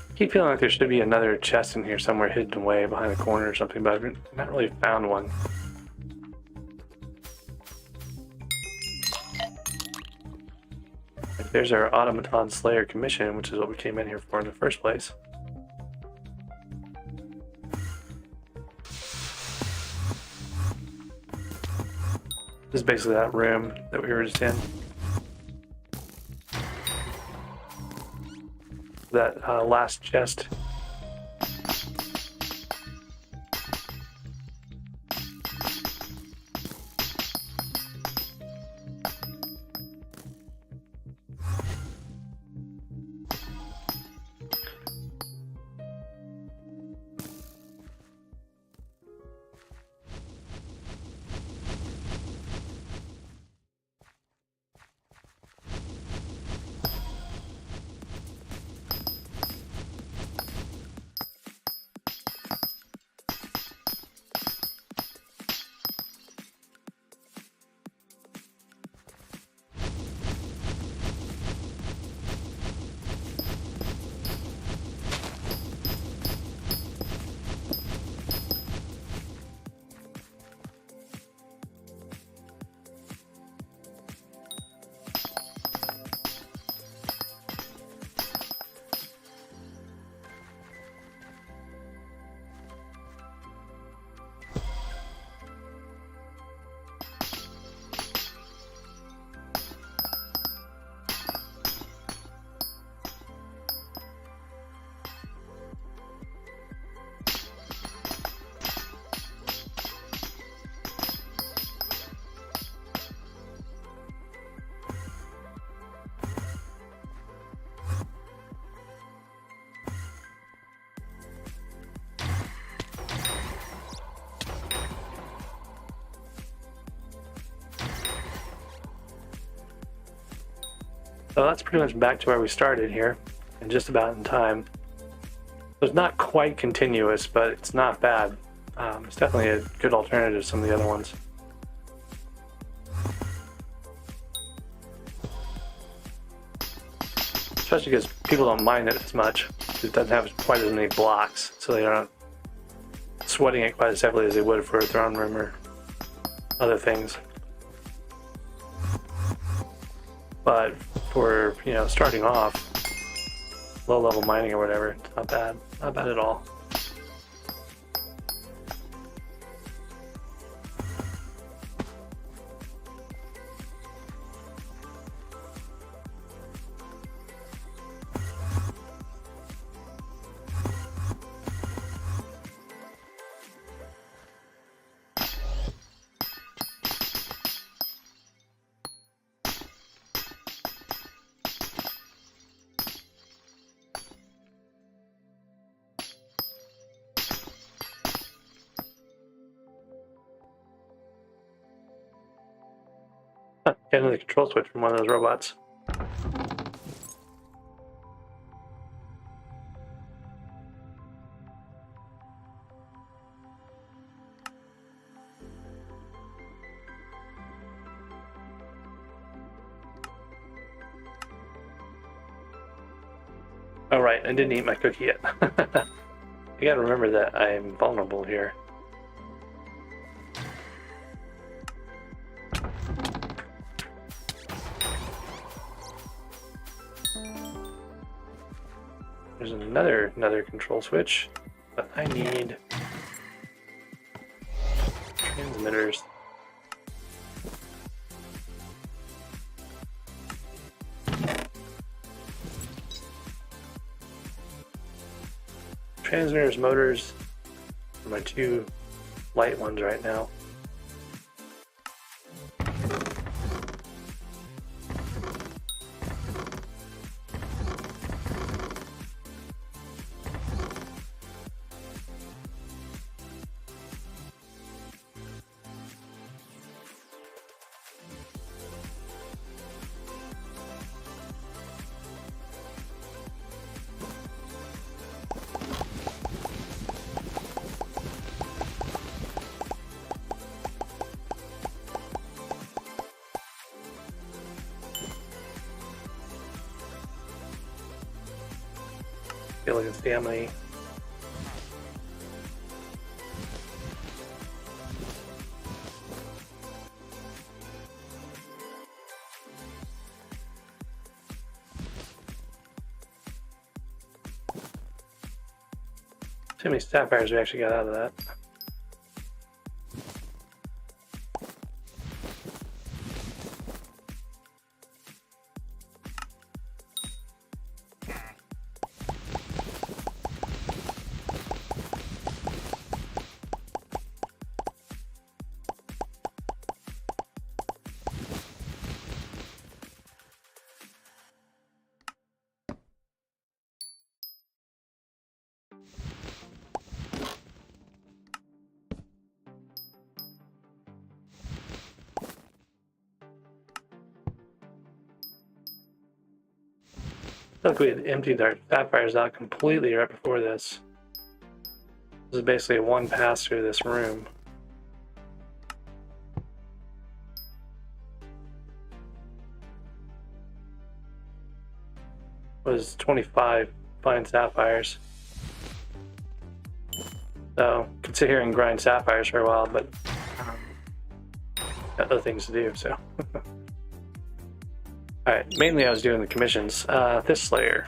I keep feeling like there should be another chest in here somewhere hidden away behind the corner or something, but I've not really found one. Like there's our Automaton Slayer commission, which is what we came in here for in the first place. This is basically that room that we were just in. That last chest. So that's pretty much back to where we started here, and just about in time. So it's not quite continuous, but it's not bad. It's definitely a good alternative to some of the other ones. especially because people don't mine it as much. It doesn't have quite as many blocks, so they aren't sweating it quite as heavily as they would for a throne room or other things. But for, you know, starting off, low level mining or whatever, it's not bad. Not bad at all. Get another control switch from one of those robots. Oh right, I didn't eat my cookie yet. I gotta remember that I'm vulnerable here. There's another control switch, but I need transmitters. Transmitters, motors are my two light ones right now. Feeling and see how many. See how many sapphires we actually got out of that. Look, we had emptied our sapphires out completely right before this. This is basically a one pass through this room. It was 25 fine sapphires. So, could sit here and grind sapphires for a while, but got other things to do, so. Alright, mainly I was doing the commissions. This layer.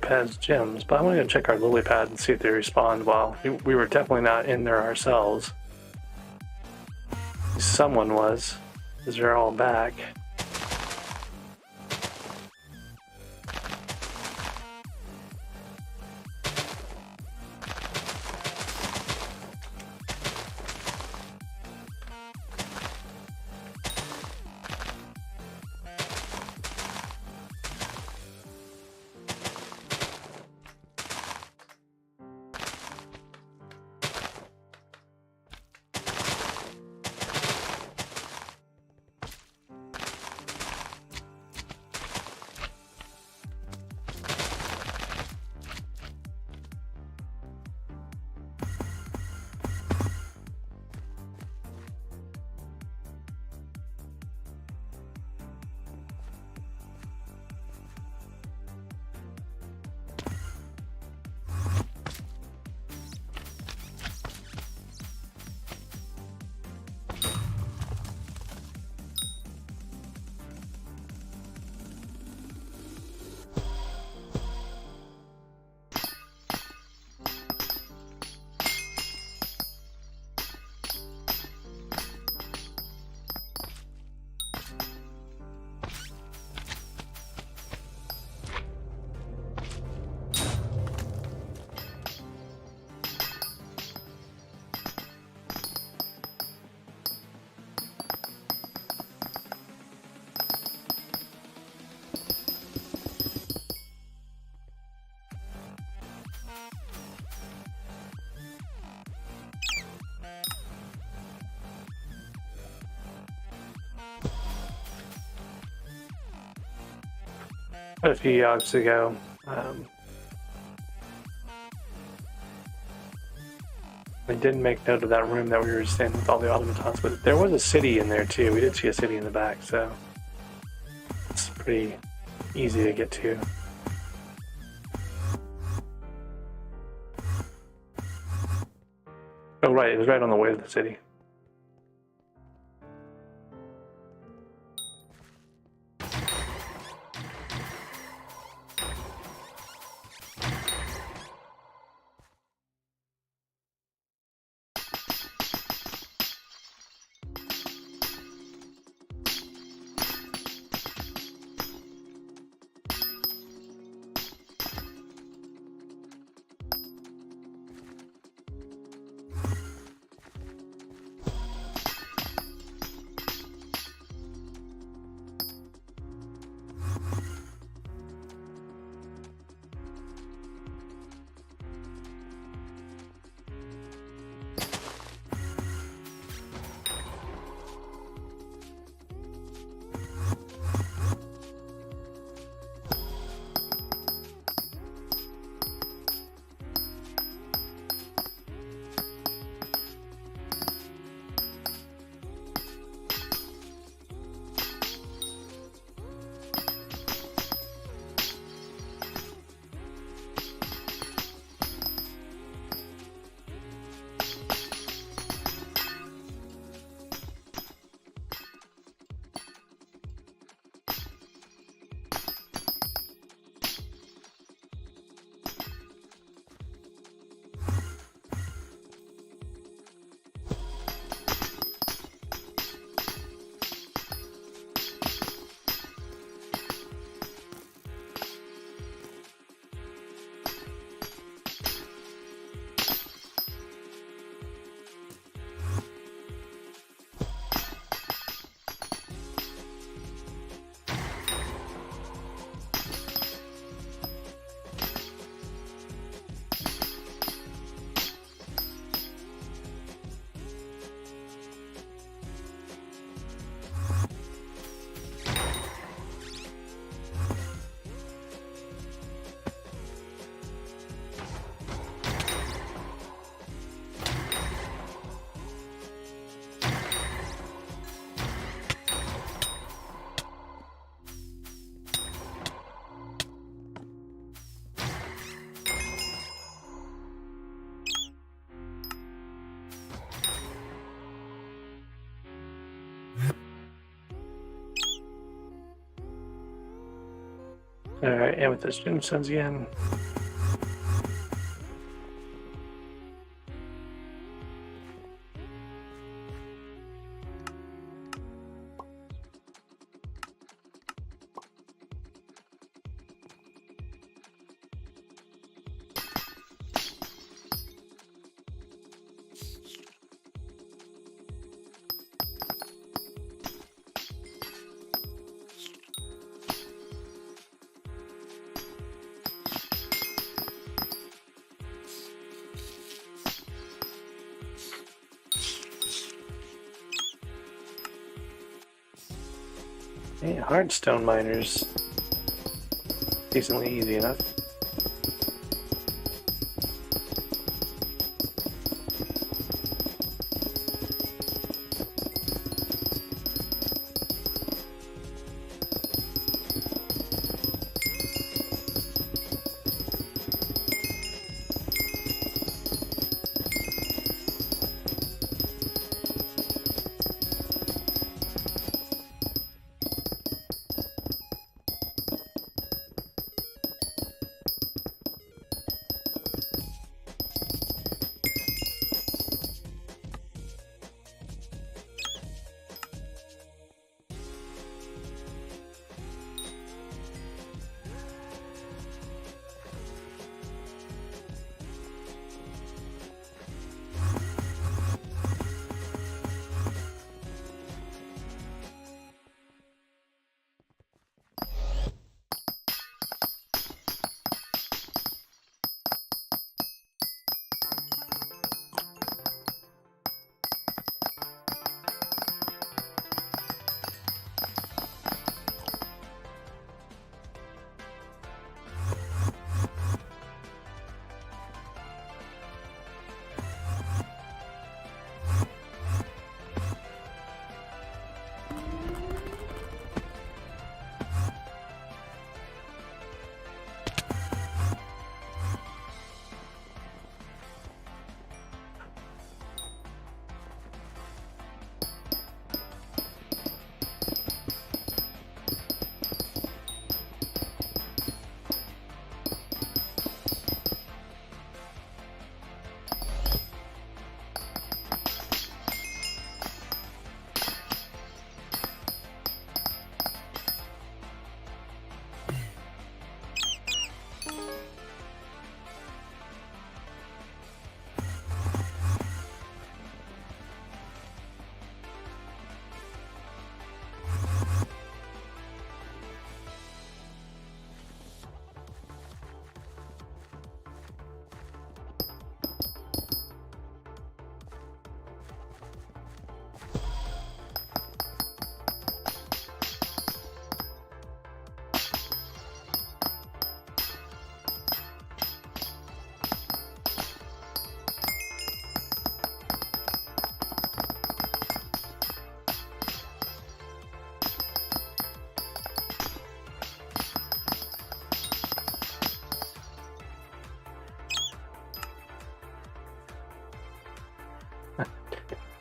Pads gems, but I want to go check our lily pad and see if they respond well. We were definitely not in there ourselves. Someone was, because they're all back. a few hours ago. I didn't make note of that room that we were just in with all the automatons, but there was a city in there too. We did see a city in the back, so it's pretty easy to get to. Oh right, it was right on the way to the city. Alright, Amethyst Gemstones again. Hey, hardstone miners. Decently easy enough.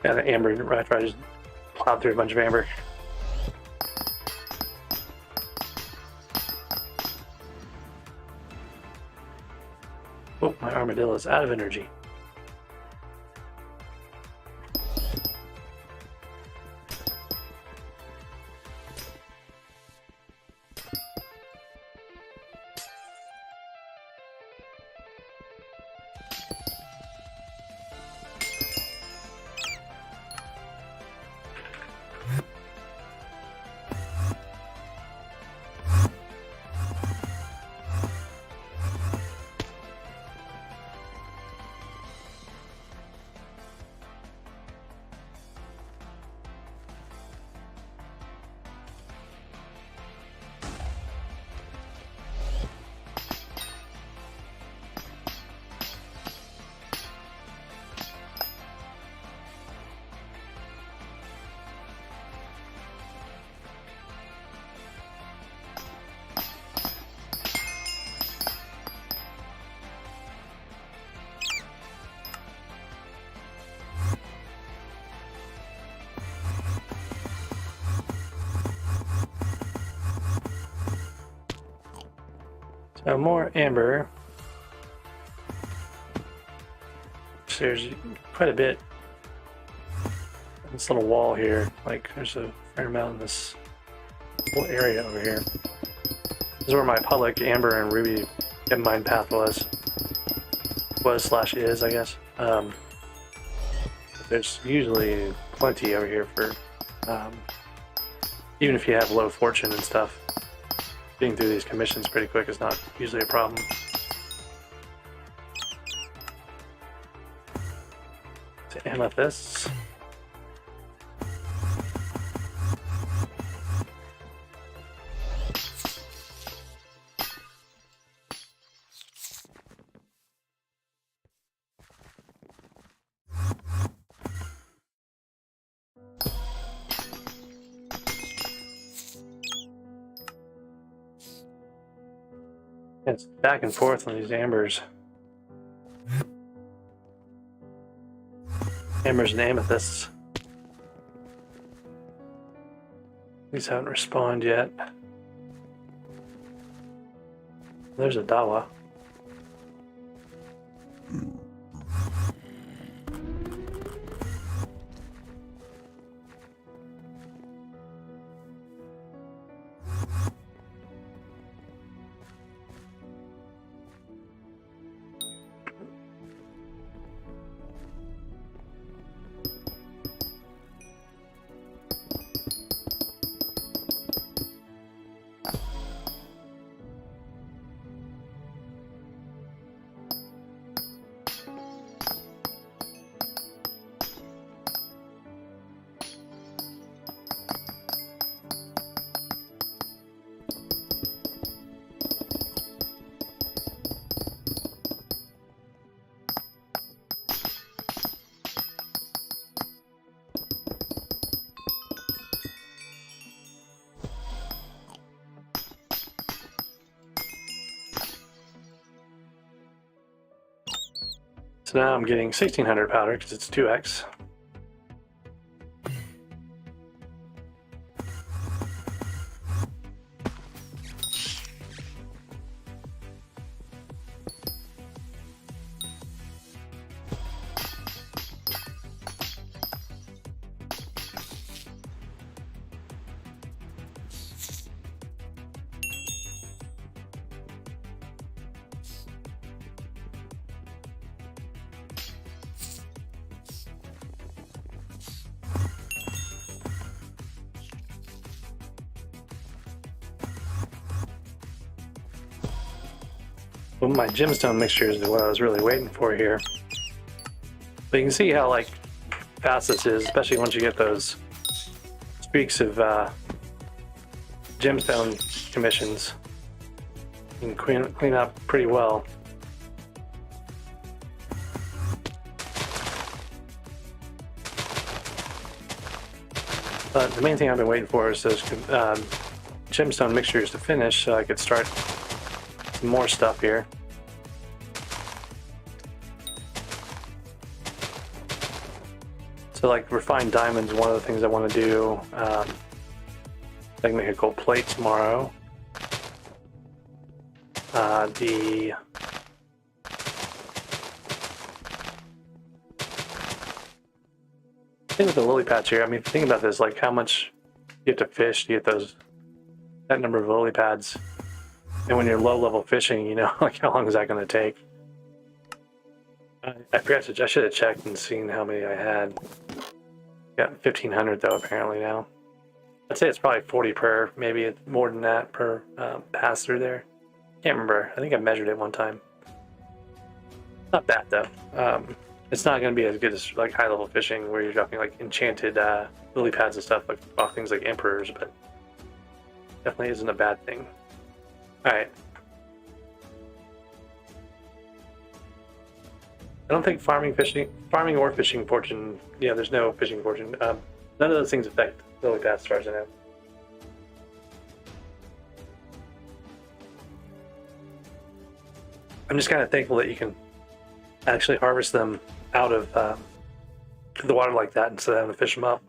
Yeah, the amber right. I just plowed through a bunch of amber. Oh, my armadillo is out of energy. So more amber. So there's quite a bit on this little wall here. Like there's a fair amount in this whole area over here. This is where my public amber and ruby gem mine path was slash is, I guess. There's usually plenty over here for even if you have low fortune and stuff. Getting through these commissions pretty quick is not usually a problem. To amethysts. It's back and forth on these ambers. Ambers and amethysts. These haven't respawned yet. There's a Dawa. So now I'm getting 1600 powder because it's 2x. Well, my gemstone mixture is what I was really waiting for here. But you can see how like fast this is, especially once you get those streaks of gemstone commissions. You can clean up pretty well. But the main thing I've been waiting for is those gemstone mixtures to finish so I could start some more stuff here. So like refined diamonds, one of the things I want to do. I can make a gold plate tomorrow. The thing with the lily pads here, I mean, think about this, like how much you have to fish to get that number of lily pads. And when you're low level fishing, you know, like how long is that going to take? I forgot to, I should have checked and seen how many I had. Got 1,500 though, apparently now. I'd say it's probably 40 per, maybe more than that per pass through there. Can't remember. I think I measured it one time. Not bad though. It's not going to be as good as like high level fishing where you're dropping like enchanted lily pads and stuff like off things like emperors, but definitely isn't a bad thing. All right. I don't think farming or fishing fortune. Yeah, there's no fishing fortune. None of those things affect lily pads as far as I know. I'm just kind of thankful that you can actually harvest them out of the water like that instead of having to fish them up.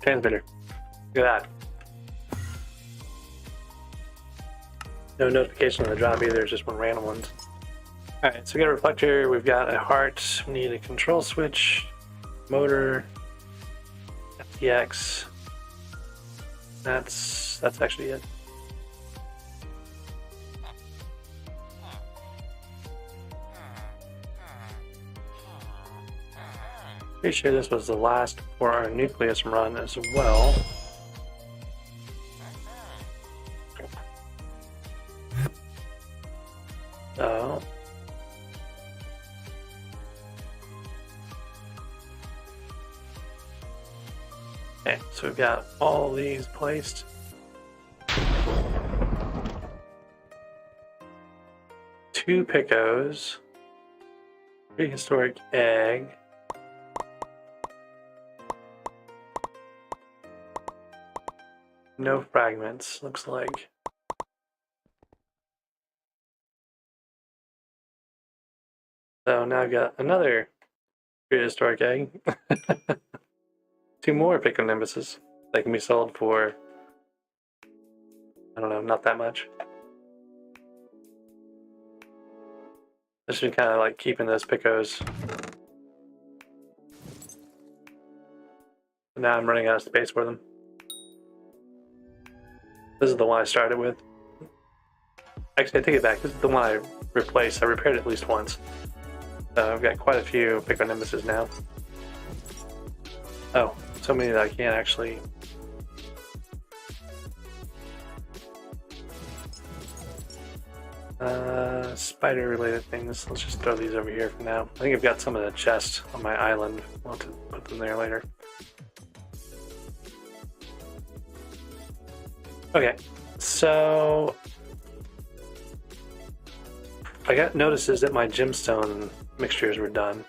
transmitter. Look at that. No notification on the drop either, it's just one random ones. Alright, so we got a reflector, we've got a heart, we need a control switch, motor, FTX. That's actually it. Pretty sure this was the last for our nucleus run as well. So okay, so we've got all these placed. Two Picos, prehistoric egg. No fragments, looks like. So now I've got another prehistoric egg. Two more Piconimbus's. They can be sold for, I don't know, not that much. This should kind of like keeping those Picos. Now I'm running out of space for them. This is the one I started with. Actually, I take it back. This is the one I replaced. I repaired it at least once. I've got quite a few Piconimbus's now. Oh, so many that I can't actually. Spider-related things. Let's just throw these over here for now. I think I've got some in the chest on my island. I'll have to put them there later. Okay, so I got notices that my gemstone mixtures were done.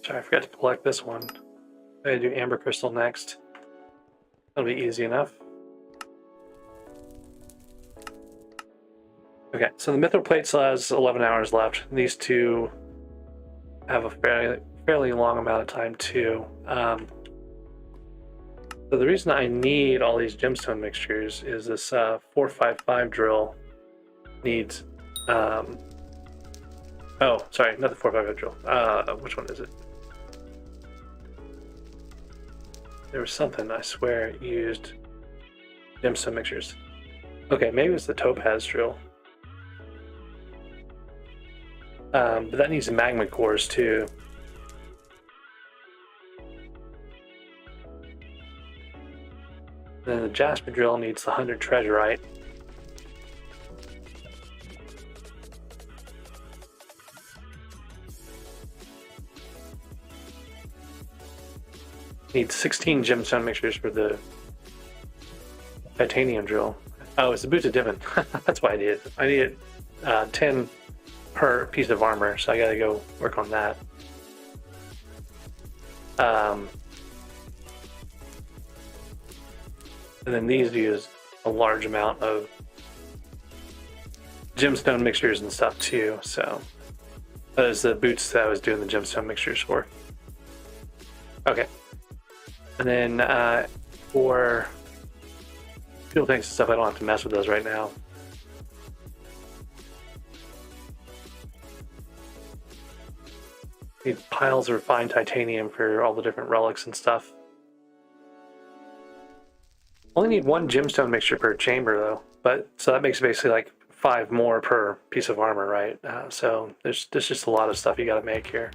Sorry, I forgot to collect this one. I gotta do amber crystal next. That'll be easy enough. Okay, so the mithril plate still has 11 hours left. These two have a fairly long amount of time too. So the reason I need all these gemstone mixtures is this 455 drill needs. Oh, sorry, not the 455 drill. Which one is it? There was something I swear it used gemstone mixtures. Okay, maybe it's the topaz drill. But that needs magma cores too. Then the jasper drill needs the 100 treasurite. Needs 16 gemstone mixtures for the titanium drill. Oh, it's the boots of Divin. That's why I need it. I need 10 per piece of armor, so I gotta go work on that. And then these use a large amount of gemstone mixtures and stuff too, so that is the boots that I was doing the gemstone mixtures for. Okay. And then for fuel tanks and stuff, I don't have to mess with those right now. Need piles of refined titanium for all the different relics and stuff. Only need one gemstone mixture per chamber though, but so that makes basically like 5 more per piece of armor, right? So there's just a lot of stuff you got to make here.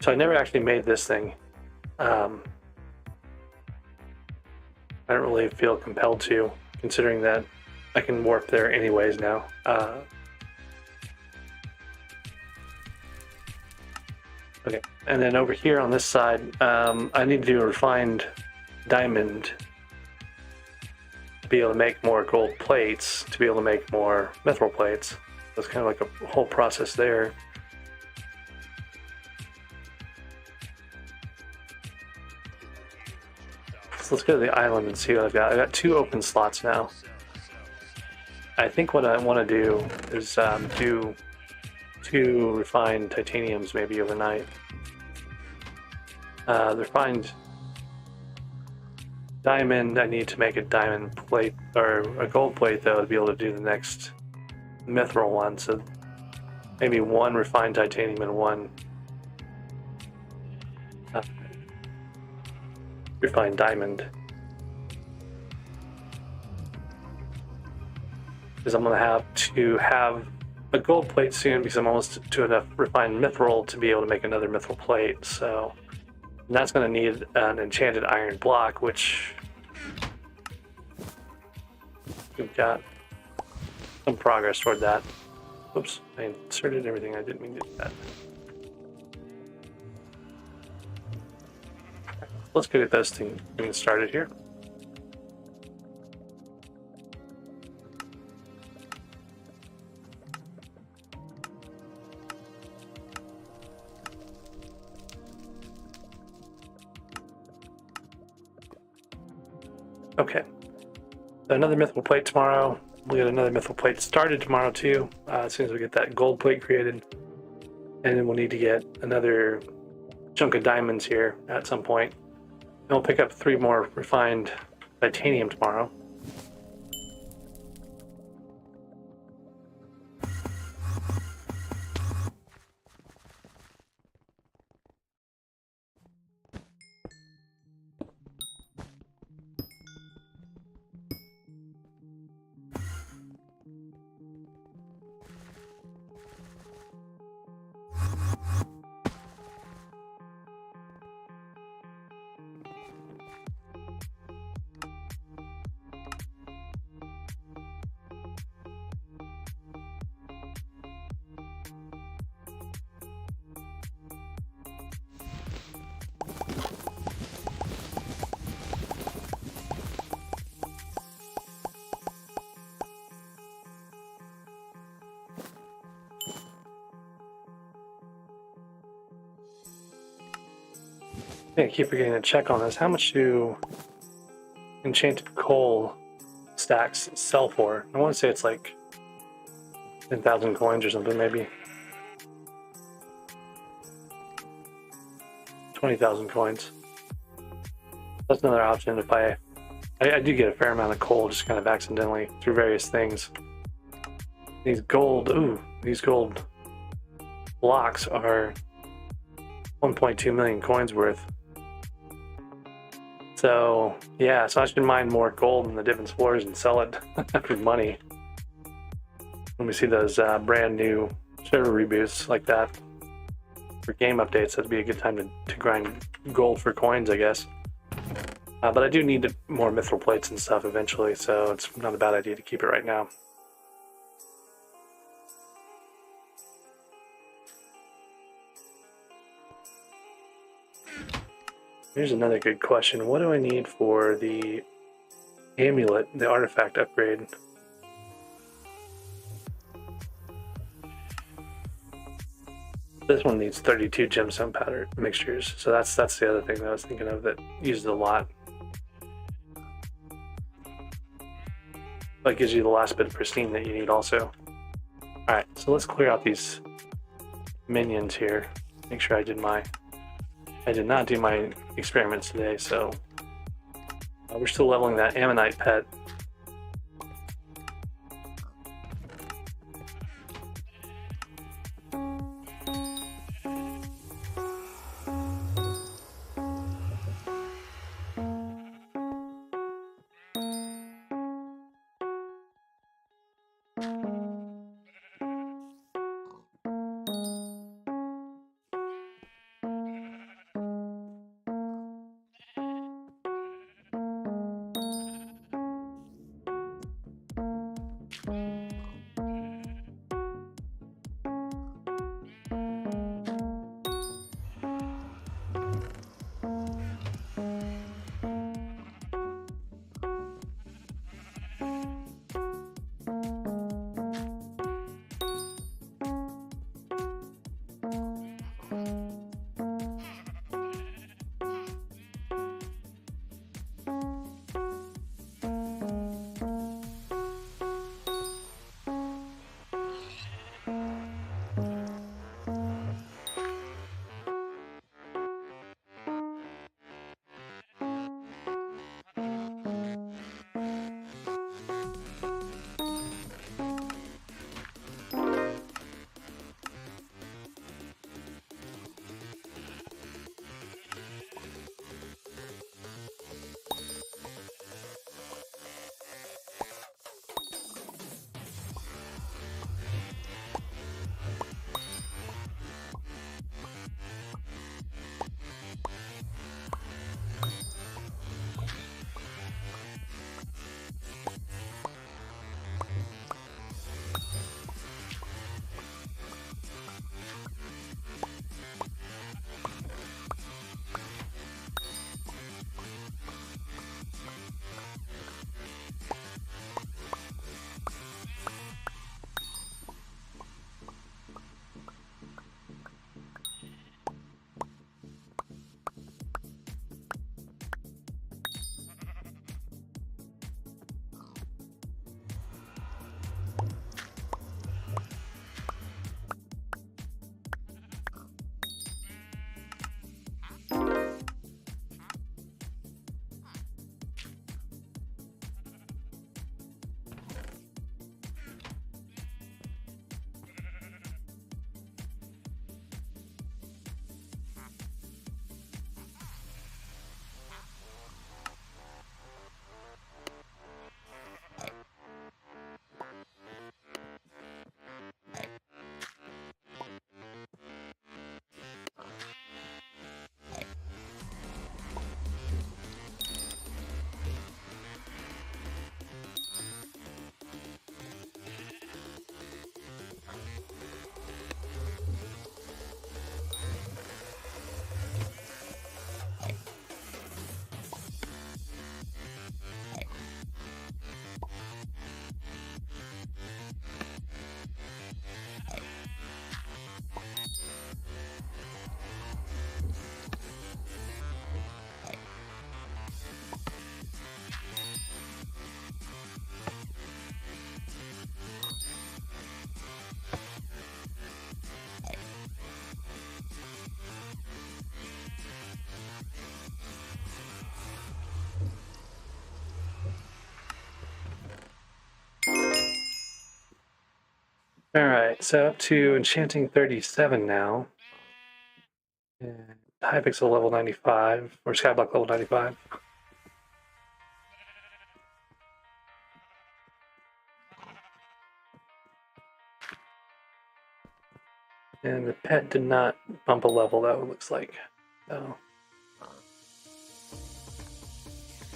So I never actually made this thing. I don't really feel compelled to, considering that I can warp there anyways now. Okay, and then over here on this side, I need to do a refined diamond to be able to make more gold plates, to be able to make more mithril plates. It's kind of like a whole process there. So let's go to the island and see what I've got. I got 2 open slots now. I think what I want to do is do 2 refined titaniums maybe overnight. The refined diamond, I need to make a diamond plate or a gold plate though to be able to do the next mithril one. So maybe 1 refined titanium and 1 refined diamond. Because I'm going to have a gold plate soon because I'm almost to enough refined mithril to be able to make another mithril plate. So that's going to need an enchanted iron block, which we've got some progress toward that. Oops, I inserted everything. I didn't mean to do that. Let's go get those things started here. Okay, so another mithril plate tomorrow. We'll get another mithril plate started tomorrow too, as soon as we get that gold plate created. And then we'll need to get another chunk of diamonds here at some point. And we'll pick up 3 more refined titanium tomorrow. I keep forgetting to check on this. How much do enchanted coal stacks sell for? I want to say it's like 10,000 coins or something, maybe 20,000 coins. That's another option. If I do get a fair amount of coal just kind of accidentally through various things. These gold blocks are 1.2 million coins worth. So yeah, so I should mine more gold in the different floors and sell it for money. When we see those brand new server reboots like that for game updates, that'd be a good time to grind gold for coins, I guess. But I do need more mithril plates and stuff eventually, so it's not a bad idea to keep it right now. Here's another good question. What do I need for the amulet, the artifact upgrade? This one needs 32 gemstone powder mixtures, so that's the other thing that I was thinking of that uses a lot. But gives you the last bit of pristine that you need also. Alright, so let's clear out these minions here. Make sure I did not do my experiments today, so we're still leveling that ammonite pet. All right, so up to enchanting 37 now. And Hypixel level 95, or SkyBlock level 95. And the pet did not bump a level, though, it looks like. So.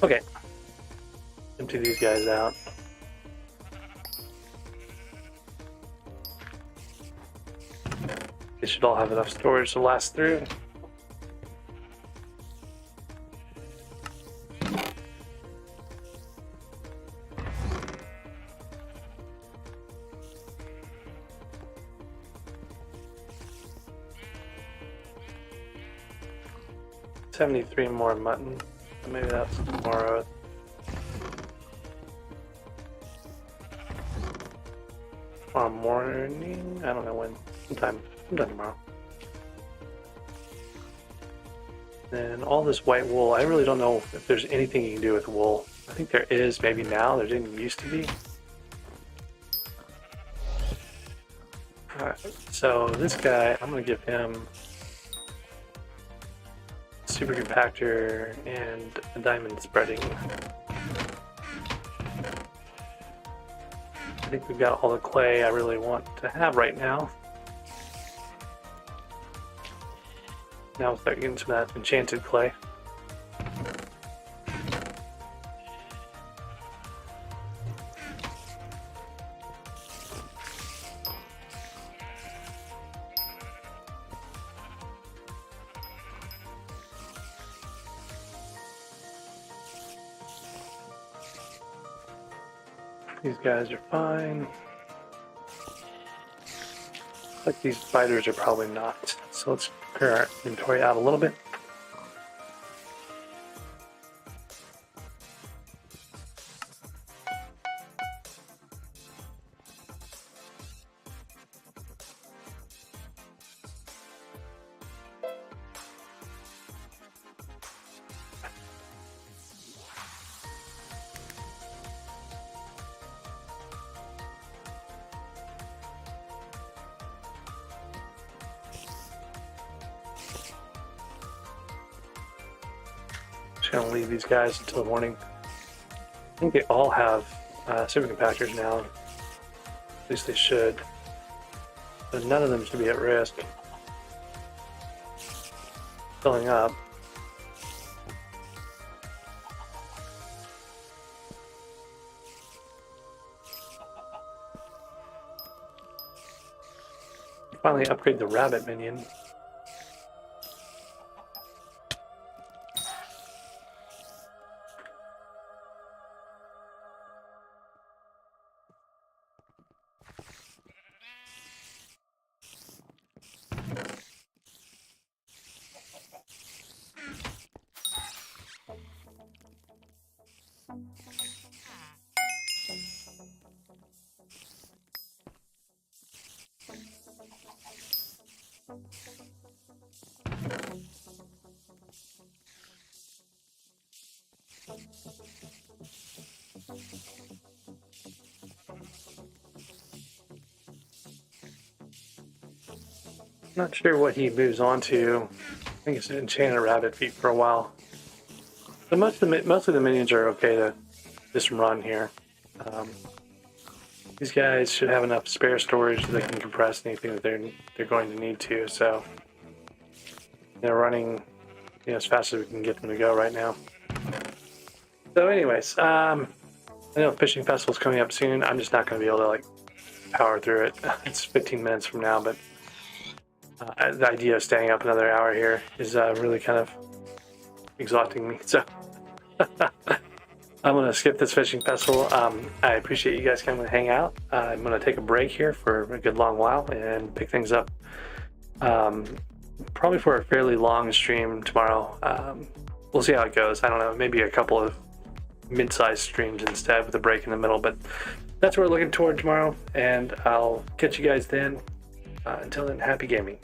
Okay. Empty these guys out. They should all have enough storage to last through. $73 more mutton. Maybe that's tomorrow. Tomorrow morning? I don't know when. Sometime tomorrow. And all this white wool, I really don't know if there's anything you can do with wool. I think there is, maybe now. There didn't used to be. Alright, so this guy, I'm going to give him super compactor and a diamond spreading. I think we've got all the clay I really want to have right now. Now we'll start getting some of that enchanted clay. These guys are fine. Looks like these spiders are probably not. So let's clear our inventory out a little bit. Gonna leave these guys until the morning. I think they all have super compactors now. At least they should. But none of them should be at risk filling up. Finally upgrade the rabbit minion. Not sure what he moves on to. I think it's an enchanted rabbit feet for a while. So mostly the minions are okay to just run here. These guys should have enough spare storage so they can compress anything that they're going to need to. So they're running, as fast as we can get them to go right now. So, anyways, I know fishing festival's coming up soon. I'm just not going to be able to power through it. It's 15 minutes from now, but the idea of staying up another hour here is really kind of exhausting me. So I'm going to skip this fishing festival. I appreciate you guys coming to hang out. I'm going to take a break here for a good long while and pick things up probably for a fairly long stream tomorrow. We'll see how it goes. I don't know, maybe a couple of mid-sized streams instead with a break in the middle, but that's what we're looking toward tomorrow, and I'll catch you guys then. Until then, happy gaming.